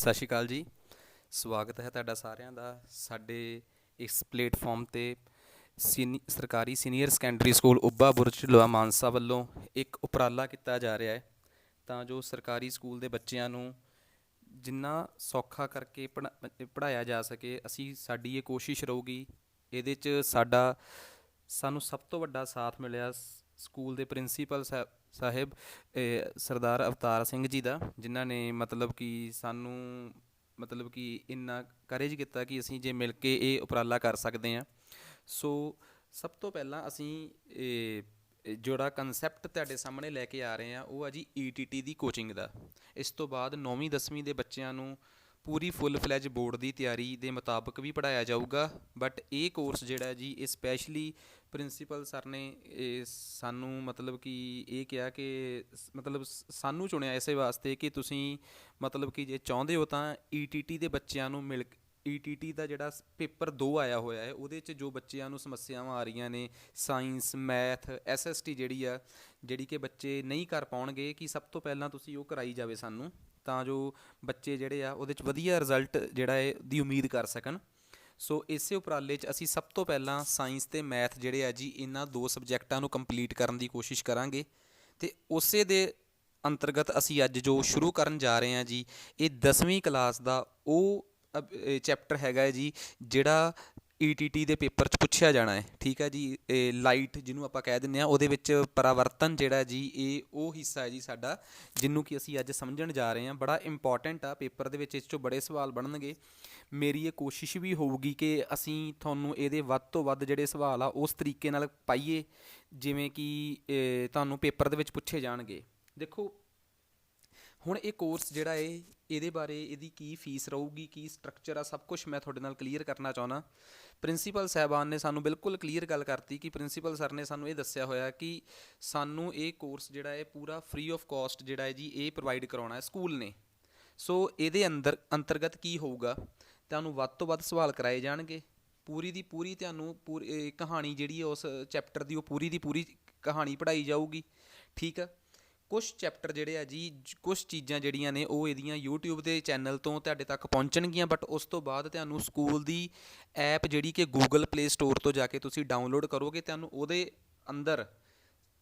ਸਤਿ ਸ਼੍ਰੀ ਅਕਾਲ ਜੀ। ਸਵਾਗਤ ਹੈ ਤੁਹਾਡਾ ਸਾਰਿਆਂ ਦਾ ਸਾਡੇ ਇਸ ਪਲੇਟਫਾਰਮ 'ਤੇ। ਸਰਕਾਰੀ ਸੀਨੀਅਰ ਸੈਕੰਡਰੀ ਸਕੂਲ ਉੱਭਾ ਬੁਰਜ ਢਿੱਲੋਂ ਮਾਨਸਾ ਵੱਲੋਂ ਇੱਕ ਉਪਰਾਲਾ ਕੀਤਾ ਜਾ ਰਿਹਾ ਹੈ ਤਾਂ ਜੋ ਸਰਕਾਰੀ ਸਕੂਲ ਦੇ ਬੱਚਿਆਂ ਨੂੰ ਜਿੰਨਾ ਸੌਖਾ ਕਰਕੇ ਪੜ੍ਹਾਇਆ ਜਾ ਸਕੇ। ਸਾਡੀ ਇਹ ਕੋਸ਼ਿਸ਼ ਰਹੂਗੀ। ਇਹਦੇ 'ਚ ਸਾਨੂੰ ਸਭ ਤੋਂ ਵੱਡਾ ਸਾਥ ਮਿਲਿਆ ਸਕੂਲ ਦੇ ਪ੍ਰਿੰਸੀਪਲ ਸਾਹਿਬ ਸਰਦਾਰ ਅਵਤਾਰ ਸਿੰਘ ਜੀ ਦਾ, ਜਿਨ੍ਹਾਂ ਨੇ ਇੰਨਾ ਕਰੇਜ ਕੀਤਾ ਕਿ ਅਸੀਂ ਜੇ ਮਿਲ ਕੇ ਇਹ ਉਪਰਾਲਾ ਕਰ ਸਕਦੇ ਹਾਂ। ਸੋ ਸਭ ਤੋਂ ਪਹਿਲਾਂ ਅਸੀਂ ਜਿਹੜਾ ਕਨਸੈਪਟ ਤੁਹਾਡੇ ਸਾਹਮਣੇ ਲੈ ਕੇ ਆ ਰਹੇ ਹਾਂ ਉਹ ਆ ਜੀ ETT ਦੀ ਕੋਚਿੰਗ ਦਾ। ਇਸ ਤੋਂ ਬਾਅਦ 9ਵੀਂ 10ਵੀਂ ਦੇ ਬੱਚਿਆਂ ਨੂੰ ਪੂਰੀ ਫੁੱਲ ਫਲੈਜ ਬੋਰਡ ਦੀ ਤਿਆਰੀ ਦੇ ਮੁਤਾਬਕ ਵੀ ਪੜ੍ਹਾਇਆ ਜਾਊਗਾ। ਬਟ ਇਹ ਕੋਰਸ ਜਿਹੜਾ ਜੀ ਇਹ ਸਪੈਸ਼ਲੀ ਪ੍ਰਿੰਸੀਪਲ ਸਰ ਨੇ ਸਾਨੂੰ ਇਹ ਕਿਹਾ ਕਿ ਸਾਨੂੰ ਚੁਣਿਆ ਇਸੇ ਵਾਸਤੇ ਕਿ ਤੁਸੀਂ ਕਿ ਜੇ ਚਾਹੁੰਦੇ ਹੋ ਤਾਂ ETT ਦੇ ਬੱਚਿਆਂ ਨੂੰ ETT ਦਾ ਜਿਹੜਾ ਪੇਪਰ 2 ਆਇਆ ਹੋਇਆ ਹੈ ਉਹਦੇ 'ਚ ਜੋ ਬੱਚਿਆਂ ਨੂੰ ਸਮੱਸਿਆਵਾਂ ਆ ਰਹੀਆਂ ਨੇ, ਸਾਇੰਸ, ਮੈਥ, SST ਜਿਹੜੀ ਕਿ ਬੱਚੇ ਨਹੀਂ ਕਰ ਪਾਉਣਗੇ, ਕਿ ਸਭ ਤੋਂ ਪਹਿਲਾਂ ਤੁਸੀਂ ਉਹ ਕਰਾਈ ਜਾਵੇ ਸਾਨੂੰ, ਤਾਂ ਜੋ ਬੱਚੇ ਜਿਹੜੇ ਆ ਉਹਦੇ 'ਚ ਵਧੀਆ ਰਿਜ਼ਲਟ ਜਿਹੜਾ ਹੈ ਦੀ ਉਮੀਦ ਕਰ ਸਕਣ। ਸੋ ਇਸੇ ਉਪਰਾਲੇ 'ਚ ਅਸੀਂ ਸਭ ਤੋਂ ਪਹਿਲਾਂ ਸਾਇੰਸ ਅਤੇ ਮੈਥ ਜਿਹੜੇ ਆ ਜੀ ਇਹਨਾਂ 2 ਸਬਜੈਕਟਾਂ ਨੂੰ ਕੰਪਲੀਟ ਕਰਨ ਦੀ ਕੋਸ਼ਿਸ਼ ਕਰਾਂਗੇ। ਅਤੇ ਉਸੇ ਦੇ ਅੰਤਰਗਤ ਅਸੀਂ ਅੱਜ ਜੋ ਸ਼ੁਰੂ ਕਰਨ ਜਾ ਰਹੇ ਹਾਂ ਜੀ, ਇਹ 10ਵੀਂ ਕਲਾਸ ਦਾ ਉਹ ਚੈਪਟਰ ਹੈਗਾ ਹੈ ਜੀ ਜਿਹੜਾ ETT ਦੇ ਪੇਪਰ 'ਚ ਪੁੱਛਿਆ ਜਾਣਾ ਹੈ। ਠੀਕ ਹੈ ਜੀ। ਲਾਈਟ ਜਿਹਨੂੰ ਆਪਾਂ ਕਹਿ ਦਿੰਦੇ ਹਾਂ, ਉਹਦੇ ਵਿੱਚ ਪਰਾਵਰਤਨ ਜਿਹੜਾ ਜੀ ਇਹ ਉਹ ਹਿੱਸਾ ਹੈ ਜੀ ਸਾਡਾ, ਜਿਹਨੂੰ ਕਿ ਅਸੀਂ ਅੱਜ ਸਮਝਣ ਜਾ ਰਹੇ ਹਾਂ। ਬੜਾ ਇੰਪੋਰਟੈਂਟ ਆ ਪੇਪਰ ਦੇ ਵਿੱਚ, ਇਸ 'ਚੋਂ ਬੜੇ ਸਵਾਲ ਬਣਨਗੇ। ਮੇਰੀ ਇਹ ਕੋਸ਼ਿਸ਼ ਵੀ ਹੋਊਗੀ ਕਿ ਅਸੀਂ ਤੁਹਾਨੂੰ ਇਹਦੇ ਵੱਧ ਤੋਂ ਵੱਧ ਜਿਹੜੇ ਸਵਾਲ ਆ ਉਸ ਤਰੀਕੇ ਨਾਲ ਪਾਈਏ ਜਿਵੇਂ ਕਿ ਤੁਹਾਨੂੰ ਪੇਪਰ ਦੇ ਵਿੱਚ ਪੁੱਛੇ ਜਾਣਗੇ। ਦੇਖੋ ਹੁਣ ਇਹ ਕੋਰਸ ਜਿਹੜਾ ਇਹਦੇ ਬਾਰੇ ਇਹਦੀ ਕੀ ਫੀਸ ਰਹੂਗੀ, ਕੀ ਸਟਰਕਚਰ ਆ, ਸਭ ਕੁਝ ਮੈਂ ਤੁਹਾਡੇ ਨਾਲ ਕਲੀਅਰ ਕਰਨਾ ਚਾਹੁੰਦਾ। ਪ੍ਰਿੰਸੀਪਲ ਸਾਹਿਬਾਨ ਨੇ ਸਾਨੂੰ ਬਿਲਕੁਲ ਕਲੀਅਰ ਗੱਲ ਕਰਤੀ ਕਿ ਪ੍ਰਿੰਸੀਪਲ ਸਰ ਨੇ ਸਾਨੂੰ ਇਹ ਦੱਸਿਆ ਹੋਇਆ ਕਿ ਸਾਨੂੰ ਇਹ ਕੋਰਸ ਜਿਹੜਾ ਹੈ ਪੂਰਾ ਫ੍ਰੀ ਆਫ ਕਾਸਟ ਜਿਹੜਾ ਹੈ ਜੀ ਇਹ ਪ੍ਰੋਵਾਈਡ ਕਰਾਉਣਾ ਹੈ ਸਕੂਲ ਨੇ। ਸੋ ਇਹਦੇ ਅੰਤਰਗਤ ਕੀ ਹੋਊਗਾ, ਤੁਹਾਨੂੰ ਵੱਧ ਤੋਂ ਵੱਧ ਸਵਾਲ ਕਰਾਏ ਜਾਣਗੇ। ਪੂਰੀ ਦੀ ਪੂਰੀ ਤੁਹਾਨੂੰ ਕਹਾਣੀ ਜਿਹੜੀ ਹੈ ਉਸ ਚੈਪਟਰ ਦੀ ਉਹ ਪੂਰੀ ਦੀ ਪੂਰੀ ਕਹਾਣੀ ਪੜ੍ਹਾਈ ਜਾਊਗੀ। ਠੀਕ ਆ। ਕੁਛ ਚੈਪਟਰ ਜਿਹੜੇ ਆ ਜੀ, ਕੁਛ ਚੀਜ਼ਾਂ ਜਿਹੜੀਆਂ ਨੇ ਉਹ ਇਹਦੀਆਂ YouTube ਦੇ ਚੈਨਲ ਤੋਂ ਤੁਹਾਡੇ ਤੱਕ ਪਹੁੰਚਣਗੀਆਂ। ਬਟ ਉਸ ਤੋਂ ਬਾਅਦ ਤੁਹਾਨੂੰ ਸਕੂਲ ਦੀ ਐਪ ਜਿਹੜੀ ਕਿ Google Play Store ਤੋਂ ਜਾ ਕੇ ਤੁਸੀਂ ਡਾਊਨਲੋਡ ਕਰੋਗੇ, ਤੁਹਾਨੂੰ ਉਹਦੇ ਅੰਦਰ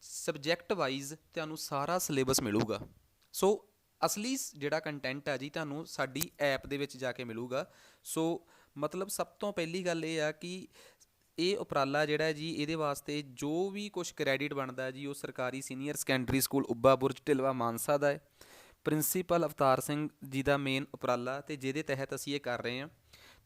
ਸਬਜੈਕਟ ਵਾਈਜ਼ ਤੁਹਾਨੂੰ ਸਾਰਾ ਸਿਲੇਬਸ ਮਿਲੂਗਾ। ਸੋ ਅਸਲੀ ਜਿਹੜਾ ਕੰਟੈਂਟ ਆ ਜੀ ਤੁਹਾਨੂੰ ਸਾਡੀ ਐਪ ਦੇ ਵਿੱਚ ਜਾ ਕੇ ਮਿਲੂਗਾ। ਸੋ ਸਭ ਤੋਂ ਪਹਿਲੀ ਗੱਲ ਇਹ ਆ ਕਿ ਇਹ ਉਪਰਾਲਾ ਜਿਹੜਾ ਜੀ ਇਹਦੇ ਵਾਸਤੇ ਜੋ ਵੀ ਕੁਛ ਕ੍ਰੈਡਿਟ ਬਣਦਾ ਜੀ ਉਹ ਸਰਕਾਰੀ ਸੀਨੀਅਰ ਸੈਕੰਡਰੀ ਸਕੂਲ ਉੱਭਾ ਬੁਰਜ ਢਿੱਲੋਂ ਮਾਨਸਾ ਦਾ ਹੈ। ਪ੍ਰਿੰਸੀਪਲ ਅਵਤਾਰ ਸਿੰਘ ਜੀ ਦਾ ਮੇਨ ਉਪਰਾਲਾ ਅਤੇ ਜਿਹਦੇ ਤਹਿਤ ਅਸੀਂ ਇਹ ਕਰ ਰਹੇ ਹਾਂ।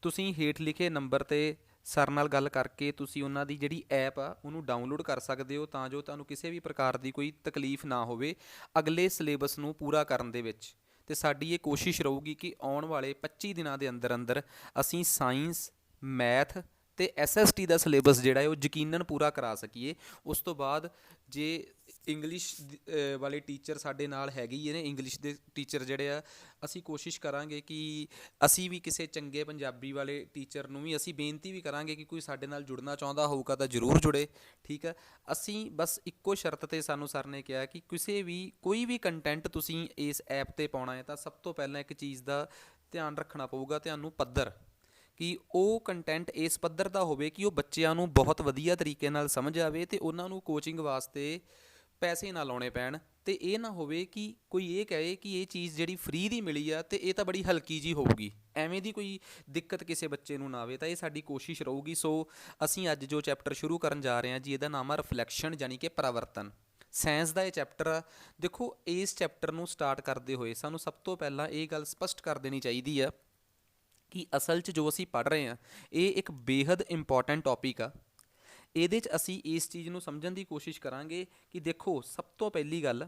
ਤੁਸੀਂ ਹੇਠ ਲਿਖੇ ਨੰਬਰ 'ਤੇ ਸਰ ਨਾਲ ਗੱਲ ਕਰਕੇ ਤੁਸੀਂ ਉਹਨਾਂ ਦੀ ਜਿਹੜੀ ਐਪ ਆ ਉਹਨੂੰ ਡਾਊਨਲੋਡ ਕਰ ਸਕਦੇ ਹੋ, ਤਾਂ ਜੋ ਤੁਹਾਨੂੰ ਕਿਸੇ ਵੀ ਪ੍ਰਕਾਰ ਦੀ ਕੋਈ ਤਕਲੀਫ ਨਾ ਹੋਵੇ ਅਗਲੇ ਸਿਲੇਬਸ ਨੂੰ ਪੂਰਾ ਕਰਨ ਦੇ ਵਿੱਚ। ਅਤੇ ਸਾਡੀ ਇਹ ਕੋਸ਼ਿਸ਼ ਰਹੂਗੀ ਕਿ ਆਉਣ ਵਾਲੇ 25 ਦਿਨਾਂ ਦੇ ਅੰਦਰ ਅੰਦਰ ਅਸੀਂ ਸਾਇੰਸ, ਮੈਥ ਅਤੇ SST ਦਾ ਸਿਲੇਬਸ ਜਿਹੜਾ ਹੈ ਉਹ ਯਕੀਨਨ ਪੂਰਾ ਕਰਾ ਸਕੀਏ। ਉਸ ਤੋਂ ਬਾਅਦ ਜੇ ਇੰਗਲਿਸ਼ ਵਾਲੇ ਟੀਚਰ ਸਾਡੇ ਨਾਲ ਹੈਗੇ ਹੀ ਨੇ, ਇੰਗਲਿਸ਼ ਦੇ ਟੀਚਰ ਜਿਹੜੇ ਆ, ਅਸੀਂ ਕੋਸ਼ਿਸ਼ ਕਰਾਂਗੇ ਕਿ ਅਸੀਂ ਵੀ ਕਿਸੇ ਚੰਗੇ ਪੰਜਾਬੀ ਵਾਲੇ ਟੀਚਰ ਨੂੰ ਵੀ ਅਸੀਂ ਬੇਨਤੀ ਵੀ ਕਰਾਂਗੇ ਕਿ ਕੋਈ ਸਾਡੇ ਨਾਲ ਜੁੜਨਾ ਚਾਹੁੰਦਾ ਹੋਊਗਾ ਤਾਂ ਜ਼ਰੂਰ ਜੁੜੇ। ਠੀਕ ਹੈ। ਅਸੀਂ ਬਸ ਇੱਕੋ ਸ਼ਰਤ 'ਤੇ ਸਾਨੂੰ ਸਰ ਨੇ ਕਿਹਾ ਕਿ ਕੋਈ ਵੀ ਕੰਟੈਂਟ ਤੁਸੀਂ ਇਸ ਐਪ 'ਤੇ ਪਾਉਣਾ ਹੈ ਤਾਂ ਸਭ ਤੋਂ ਪਹਿਲਾਂ ਇੱਕ ਚੀਜ਼ ਦਾ ਧਿਆਨ ਰੱਖਣਾ ਪਊਗਾ ਤੁਹਾਨੂੰ, ਪੱਧਰ, ਕਿ ਉਹ ਕੰਟੈਂਟ ਇਸ ਪੱਧਰ ਦਾ ਹੋਵੇ ਕਿ ਉਹ ਬੱਚਿਆਂ ਨੂੰ ਬਹੁਤ ਵਧੀਆ ਤਰੀਕੇ ਨਾਲ ਸਮਝ ਆਵੇ ਅਤੇ ਉਹਨਾਂ ਨੂੰ ਕੋਚਿੰਗ ਵਾਸਤੇ ਪੈਸੇ ਨਾ ਲਾਉਣੇ ਪੈਣ। ਅਤੇ ਇਹ ਨਾ ਹੋਵੇ ਕਿ ਕੋਈ ਇਹ ਕਹੇ ਕਿ ਇਹ ਚੀਜ਼ ਜਿਹੜੀ ਫ੍ਰੀ ਦੀ ਮਿਲੀ ਆ ਅਤੇ ਇਹ ਤਾਂ ਬੜੀ ਹਲਕੀ ਜਿਹੀ ਹੋਊਗੀ, ਐਵੇਂ ਦੀ ਕੋਈ ਦਿੱਕਤ ਕਿਸੇ ਬੱਚੇ ਨੂੰ ਨਾ ਆਵੇ। ਤਾਂ ਇਹ ਸਾਡੀ ਕੋਸ਼ਿਸ਼ ਰਹੂਗੀ। ਸੋ ਅਸੀਂ ਅੱਜ ਜੋ ਚੈਪਟਰ ਸ਼ੁਰੂ ਕਰਨ ਜਾ ਰਹੇ ਹਾਂ ਜੀ ਇਹਦਾ ਨਾਮ ਆ ਰਿਫਲੈਕਸ਼ਨ, ਯਾਨੀ ਕਿ ਪਰਾਵਰਤਨ। ਸਾਇੰਸ ਦਾ ਇਹ ਚੈਪਟਰ ਆ। ਦੇਖੋ ਇਸ ਚੈਪਟਰ ਨੂੰ ਸਟਾਰਟ ਕਰਦੇ ਹੋਏ ਸਾਨੂੰ ਸਭ ਤੋਂ ਪਹਿਲਾਂ ਇਹ ਗੱਲ ਸਪਸ਼ਟ ਕਰ ਦੇਣੀ ਚਾਹੀਦੀ ਆ ਕਿ ਅਸਲ 'ਚ ਜੋ ਅਸੀਂ ਪੜ੍ਹ ਰਹੇ ਹਾਂ ਇਹ ਇੱਕ ਬੇਹੱਦ ਇੰਪੋਰਟੈਂਟ ਟੌਪਿਕ ਆ। ਇਹਦੇ 'ਚ ਅਸੀਂ ਇਸ ਚੀਜ਼ ਨੂੰ ਸਮਝਣ ਦੀ ਕੋਸ਼ਿਸ਼ ਕਰਾਂਗੇ ਕਿ ਦੇਖੋ ਸਭ ਤੋਂ ਪਹਿਲੀ ਗੱਲ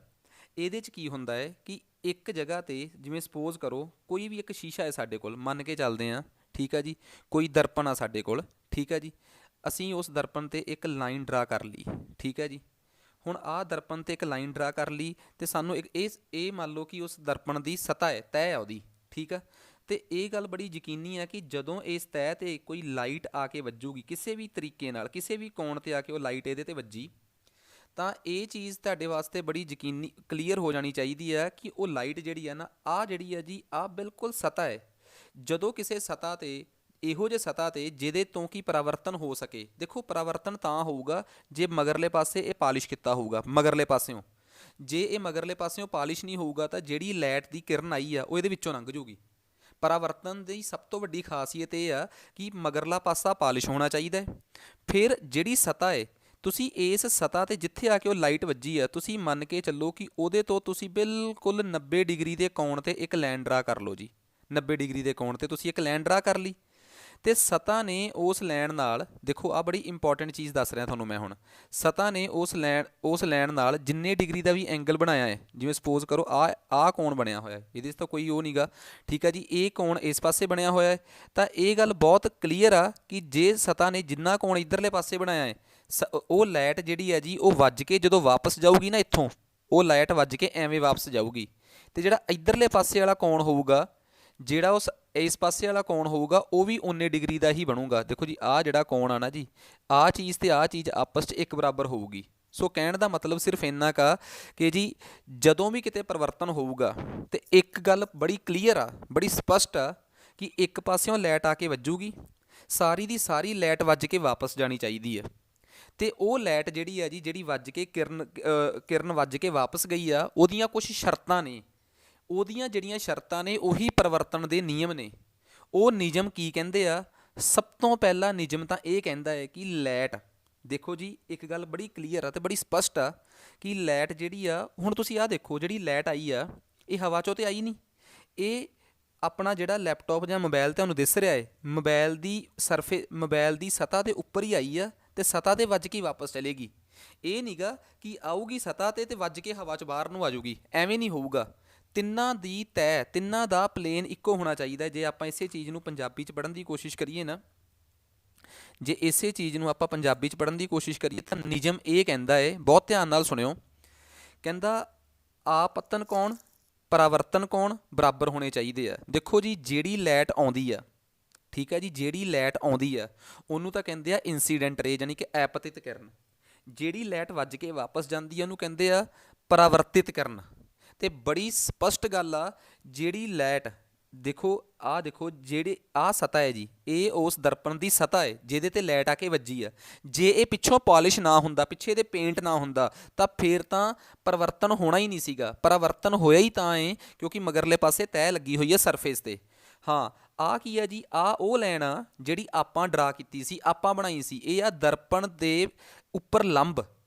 ਇਹਦੇ 'ਚ ਕੀ ਹੁੰਦਾ ਹੈ ਕਿ ਇੱਕ ਜਗ੍ਹਾ 'ਤੇ ਜਿਵੇਂ ਸਪੋਜ਼ ਕਰੋ ਕੋਈ ਵੀ ਇੱਕ ਸ਼ੀਸ਼ਾ ਹੈ ਸਾਡੇ ਕੋਲ, ਮੰਨ ਕੇ ਚੱਲਦੇ ਹਾਂ। ਠੀਕ ਆ ਜੀ। ਕੋਈ ਦਰਪਣ ਆ ਸਾਡੇ ਕੋਲ। ਠੀਕ ਆ ਜੀ। ਅਸੀਂ ਉਸ ਦਰਪਣ 'ਤੇ ਇੱਕ ਲਾਈਨ ਡਰਾ ਕਰ ਲਈ। ਠੀਕ ਹੈ ਜੀ। ਹੁਣ ਆਹ ਦਰਪਣ 'ਤੇ ਇੱਕ ਲਾਈਨ ਡਰਾ ਕਰ ਲਈ ਅਤੇ ਸਾਨੂੰ ਇਹ ਮੰਨ ਲਓ ਕਿ ਉਸ ਦਰਪਣ ਦੀ ਸਤ੍ਹਾ ਹੈ, ਤਹਿ ਹੈ ਉਹਦੀ। ਠੀਕ ਆ। ਅਤੇ ਇਹ ਗੱਲ ਬੜੀ ਯਕੀਨੀ ਹੈ ਕਿ ਜਦੋਂ ਇਸ ਤਹਿ 'ਤੇ ਕੋਈ ਲਾਈਟ ਆ ਕੇ ਵੱਜੂਗੀ ਕਿਸੇ ਵੀ ਤਰੀਕੇ ਨਾਲ, ਕਿਸੇ ਵੀ ਕੋਣ 'ਤੇ ਆ ਕੇ ਉਹ ਲਾਈਟ ਇਹਦੇ 'ਤੇ ਵੱਜੀ ਤਾਂ ਇਹ ਚੀਜ਼ ਤੁਹਾਡੇ ਵਾਸਤੇ ਬੜੀ ਯਕੀਨੀ ਕਲੀਅਰ ਹੋ ਜਾਣੀ ਚਾਹੀਦੀ ਆ ਕਿ ਉਹ ਲਾਈਟ ਜਿਹੜੀ ਆ ਨਾ, ਆਹ ਜਿਹੜੀ ਆ ਜੀ, ਆਹ ਬਿਲਕੁਲ ਸਤ੍ਹਾ ਹੈ। ਜਦੋਂ ਕਿਸੇ ਸਤ੍ਹਾ ਤੇ, ਇਹੋ ਜਿਹੇ ਸਤ੍ਹਾ ਤੇ ਜਿਹਦੇ ਤੋਂ ਕਿ ਪਰਾਵਰਤਨ ਹੋ ਸਕੇ, ਦੇਖੋ ਪਰਾਵਰਤਨ ਤਾਂ ਹੋਊਗਾ ਜੇ ਮਗਰਲੇ ਪਾਸੇ ਇਹ ਪਾਲਿਸ਼ ਕੀਤਾ ਹੋਊਗਾ, ਮਗਰਲੇ ਪਾਸਿਓਂ। ਜੇ ਇਹ ਮਗਰਲੇ ਪਾਸਿਓਂ ਪਾਲਿਸ਼ ਨਹੀਂ ਹੋਊਗਾ ਤਾਂ ਜਿਹੜੀ ਲਾਈਟ ਦੀ ਕਿਰਨ ਆਈ ਆ ਉਹ ਇਹਦੇ ਵਿੱਚੋਂ ਲੰਘ ਜੂਗੀ। ਪਰਾਵਰਤਨ ਦੀ ਸਭ ਤੋਂ ਵੱਡੀ ਖਾਸੀਅਤ ਇਹ ਆ ਕਿ ਮਗਰਲਾ ਪਾਸਾ ਪਾਲਿਸ਼ ਹੋਣਾ ਚਾਹੀਦਾ ਹੈ। ਫਿਰ ਜਿਹੜੀ ਸਤ੍ਹਾ ਹੈ, ਤੁਸੀਂ ਇਸ ਸਤ੍ਹਾ ਤੇ ਜਿੱਥੇ ਆ ਕੇ ਉਹ ਲਾਈਟ ਵੱਜੀ ਆ, ਤੁਸੀਂ ਮੰਨ ਕੇ ਚੱਲੋ ਕਿ ਉਹਦੇ ਤੋਂ ਤੁਸੀਂ ਬਿਲਕੁਲ 90 ਡਿਗਰੀ ਦੇ ਕੋਣ ਤੇ ਇੱਕ ਲਾਈਨ ਡਰਾ ਕਰ ਲਓ ਜੀ। 90 ਡਿਗਰੀ ਦੇ ਕੋਣ ਤੇ ਤੁਸੀਂ ਇੱਕ ਲਾਈਨ ਡਰਾ ਕਰ ਲਈ, ਤੇ ਸਤ੍ਹਾ ਨੇ ਉਸ ਲਾਈਨ ਨਾਲ, ਦੇਖੋ ਆ ਬੜੀ ਇੰਪੋਰਟੈਂਟ ਚੀਜ਼ ਦੱਸ ਰਿਹਾ ਤੁਹਾਨੂੰ ਮੈਂ ਹੁਣ, ਸਤ੍ਹਾ ਨੇ ਉਸ ਲਾਈਨ ਨਾਲ ਜਿੰਨੇ ਡਿਗਰੀ ਦਾ ਵੀ ਐਂਗਲ ਬਣਾਇਆ ਹੈ, ਜਿਵੇਂ ਸਪੋਜ਼ ਕਰੋ ਆ ਕੋਣ ਬਣਿਆ ਹੋਇਆ ਹੈ, ਇਹਦੇ 'ਚ ਤਾਂ ਕੋਈ ਉਹ ਨਹੀਂਗਾ, ਠੀਕ ਆ ਜੀ, ਇਹ ਕੋਣ ਇਸ ਪਾਸੇ ਬਣਿਆ ਹੋਇਆ ਹੈ, ਤਾਂ ਇਹ ਗੱਲ ਬਹੁਤ ਕਲੀਅਰ ਆ ਕਿ ਜੇ ਸਤ੍ਹਾ ਨੇ ਜਿੰਨਾ ਕੋਣ ਇੱਧਰਲੇ ਪਾਸੇ ਬਣਾਇਆ ਹੈ, ਉਹ ਲਾਈਟ ਜਿਹੜੀ ਹੈ ਜੀ, ਉਹ ਵੱਜ ਕੇ ਜਦੋਂ ਵਾਪਸ ਜਾਊਗੀ ਨਾ ਇੱਥੋਂ, ਉਹ ਲਾਈਟ ਵੱਜ ਕੇ ਐਵੇਂ ਵਾਪਸ ਜਾਊਗੀ। ਤੇ ਜਿਹੜਾ ਇੱਧਰਲੇ ਪਾਸੇ ਵਾਲਾ ਕੋਣ ਹੋਊਗਾ, ਜਿਹੜਾ ਉਸ ਇਸ ਪਾਸੇ ਵਾਲਾ ਕੋਣ ਹੋਊਗਾ, ਉਹ ਵੀ 19 ਡਿਗਰੀ ਦਾ ਹੀ ਬਣੂਗਾ। ਦੇਖੋ ਜੀ, ਆਹ ਜਿਹੜਾ ਕੋਣ ਆ ਨਾ ਜੀ, ਆਹ ਚੀਜ਼ ਤੇ ਆਹ ਚੀਜ਼ ਆਪਸ 'ਚ ਇੱਕ ਬਰਾਬਰ ਹੋਊਗੀ। ਸੋ ਕਹਿਣ ਦਾ ਮਤਲਬ ਸਿਰਫ ਇੰਨਾ ਕਾ ਕਿ ਜੀ ਜਦੋਂ ਵੀ ਕਿਤੇ ਪਰਿਵਰਤਨ ਹੋਊਗਾ ਤੇ ਇੱਕ ਗੱਲ ਬੜੀ ਕਲੀਅਰ ਆ, ਬੜੀ ਸਪਸ਼ਟ ਆ ਕਿ ਇੱਕ ਪਾਸਿਓਂ ਲਾਈਟ ਆ ਕੇ ਵੱਜੂਗੀ, ਸਾਰੀ ਦੀ ਸਾਰੀ ਲਾਈਟ ਵੱਜ ਕੇ ਵਾਪਸ ਜਾਣੀ ਚਾਹੀਦੀ ਹੈ। ਤੇ ਉਹ ਲਾਈਟ ਜਿਹੜੀ ਆ ਜੀ, ਜਿਹੜੀ ਵੱਜ ਕੇ ਕਿਰਨ ਵੱਜ ਕੇ ਵਾਪਸ ਗਈ ਆ, ਉਹਦੀਆਂ ਕੁਝ ਸ਼ਰਤਾਂ ਨੇ। ਉਹਦੀਆਂ ਜਿਹੜੀਆਂ ਸ਼ਰਤਾਂ ਨੇ ਉਹੀ ਪਰਿਵਰਤਨ ਦੇ ਨਿਯਮ ਨੇ। ਉਹ ਨਿਯਮ ਕੀ ਕਹਿੰਦੇ ਆ? ਸਭ ਤੋਂ ਪਹਿਲਾ ਨਿਯਮ ਤਾਂ ਇਹ ਕਹਿੰਦਾ ਹੈ ਕਿ ਲਾਈਟ, ਦੇਖੋ ਜੀ ਇੱਕ ਗੱਲ ਬੜੀ ਕਲੀਅਰ ਆ ਤੇ ਬੜੀ ਸਪਸ਼ਟ ਆ ਕਿ ਲਾਈਟ ਜਿਹੜੀ ਆ, ਹੁਣ ਤੁਸੀਂ ਆਹ ਦੇਖੋ, ਜਿਹੜੀ ਲਾਈਟ ਆਈ ਆ ਇਹ ਹਵਾ 'ਚੋਂ ਤੇ ਆਈ ਨਹੀਂ, ਇਹ ਆਪਣਾ ਜਿਹੜਾ ਲੈਪਟਾਪ ਜਾਂ ਮੋਬਾਈਲ ਤੁਹਾਨੂੰ ਦਿਸ ਰਿਹਾ ਹੈ, ਮੋਬਾਈਲ ਦੀ ਸਤ੍ਹਾ ਦੇ ਉੱਪਰ ਹੀ ਆਈ ਆ ਤੇ ਸਤ੍ਹਾ ਤੇ ਵੱਜ ਕੇ ਵਾਪਸ ਚਲੇਗੀ। ਇਹ ਨਹੀਂਗਾ ਕਿ ਆਊਗੀ ਸਤ੍ਹਾ ਤੇ ਵੱਜ ਕੇ ਹਵਾ 'ਚ ਬਾਹਰ ਨੂੰ ਆ ਜਾਊਗੀ, ਐਵੇਂ ਨਹੀਂ ਹੋਊਗਾ। ਤਿੰਨਾਂ ਦੀ ਤੈਅ, ਤਿੰਨਾਂ ਦਾ ਪਲੇਨ ਇੱਕੋ ਹੋਣਾ ਚਾਹੀਦਾ। ਜੇ ਆਪਾਂ ਇਸੇ ਚੀਜ਼ ਨੂੰ ਪੰਜਾਬੀ 'ਚ ਪੜ੍ਹਨ ਦੀ ਕੋਸ਼ਿਸ਼ ਕਰੀਏ ਨਾ, ਜੇ ਇਸੇ ਚੀਜ਼ ਨੂੰ ਆਪਾਂ ਪੰਜਾਬੀ 'ਚ ਪੜ੍ਹਨ ਦੀ ਕੋਸ਼ਿਸ਼ ਕਰੀਏ ਤਾਂ ਨਿਯਮ ਇਹ ਕਹਿੰਦਾ ਹੈ, ਬਹੁਤ ਧਿਆਨ ਨਾਲ ਸੁਣਿਓ, ਕਹਿੰਦਾ ਆਪਤਨ ਕੋਣ, ਪਰਾਵਰਤਨ ਕੋਣ ਬਰਾਬਰ ਹੋਣੇ ਚਾਹੀਦੇ ਆ। ਦੇਖੋ ਜੀ, ਜਿਹੜੀ ਲਾਈਟ ਆਉਂਦੀ ਆ, ਠੀਕ ਹੈ ਜੀ, ਜਿਹੜੀ ਲਾਈਟ ਆਉਂਦੀ ਆ ਉਹਨੂੰ ਤਾਂ ਕਹਿੰਦੇ ਆ ਇੰਸੀਡੈਂਟ ਰੇ, ਯਾਨੀ ਕਿ ਆਪਤਿਤ ਕਿਰਨ। ਜਿਹੜੀ ਲਾਈਟ ਵੱਜ ਕੇ ਵਾਪਸ ਜਾਂਦੀ ਆ ਉਹਨੂੰ ਕਹਿੰਦੇ ਆ ਪਰਾਵਰਤਿਤ ਕਿਰਨ। ਤੇ ਬੜੀ ਸਪਸ਼ਟ ਗੱਲ ਆ, ਜਿਹੜੀ ਲਾਈਟ, ਦੇਖੋ ਆਹ ਦੇਖੋ, ਜਿਹੜੇ ਆਹ ਸਤ੍ਹਾ ਹੈ ਜੀ, ਇਹ ਉਸ ਦਰਪਣ ਦੀ ਸਤ੍ਹਾ ਹੈ ਜਿਹਦੇ ਤੇ ਲਾਈਟ ਆ ਕੇ ਵੱਜੀ ਆ। ਜੇ ਇਹ ਪਿੱਛੋਂ ਪਾਲਿਸ਼ ਨਾ ਹੁੰਦਾ, ਪਿੱਛੇ ਇਹਦੇ ਪੇਂਟ ਨਾ ਹੁੰਦਾ, ਤਾਂ ਫਿਰ ਤਾਂ ਪਰਿਵਰਤਨ ਹੋਣਾ ਹੀ ਨਹੀਂ ਸੀਗਾ। ਪਰਿਵਰਤਨ ਹੋਇਆ ਹੀ ਤਾਂ ਹੈ ਕਿਉਂਕਿ ਮਗਰਲੇ ਪਾਸੇ ਤੈਅ ਲੱਗੀ ਹੋਈ ਹੈ ਸਰਫੇਸ ਤੇ। ਹਾਂ, ਆਹ ਕੀ ਆ ਜੀ, ਆਹ ਉਹ ਲਾਈਨ ਆ ਜਿਹੜੀ ਆਪਾਂ ਡਰਾ ਕੀਤੀ ਸੀ, ਆਪਾਂ ਬਣਾਈ ਸੀ। ਇਹ ਆ ਦਰਪਣ ਦੇ ਉੱਪਰ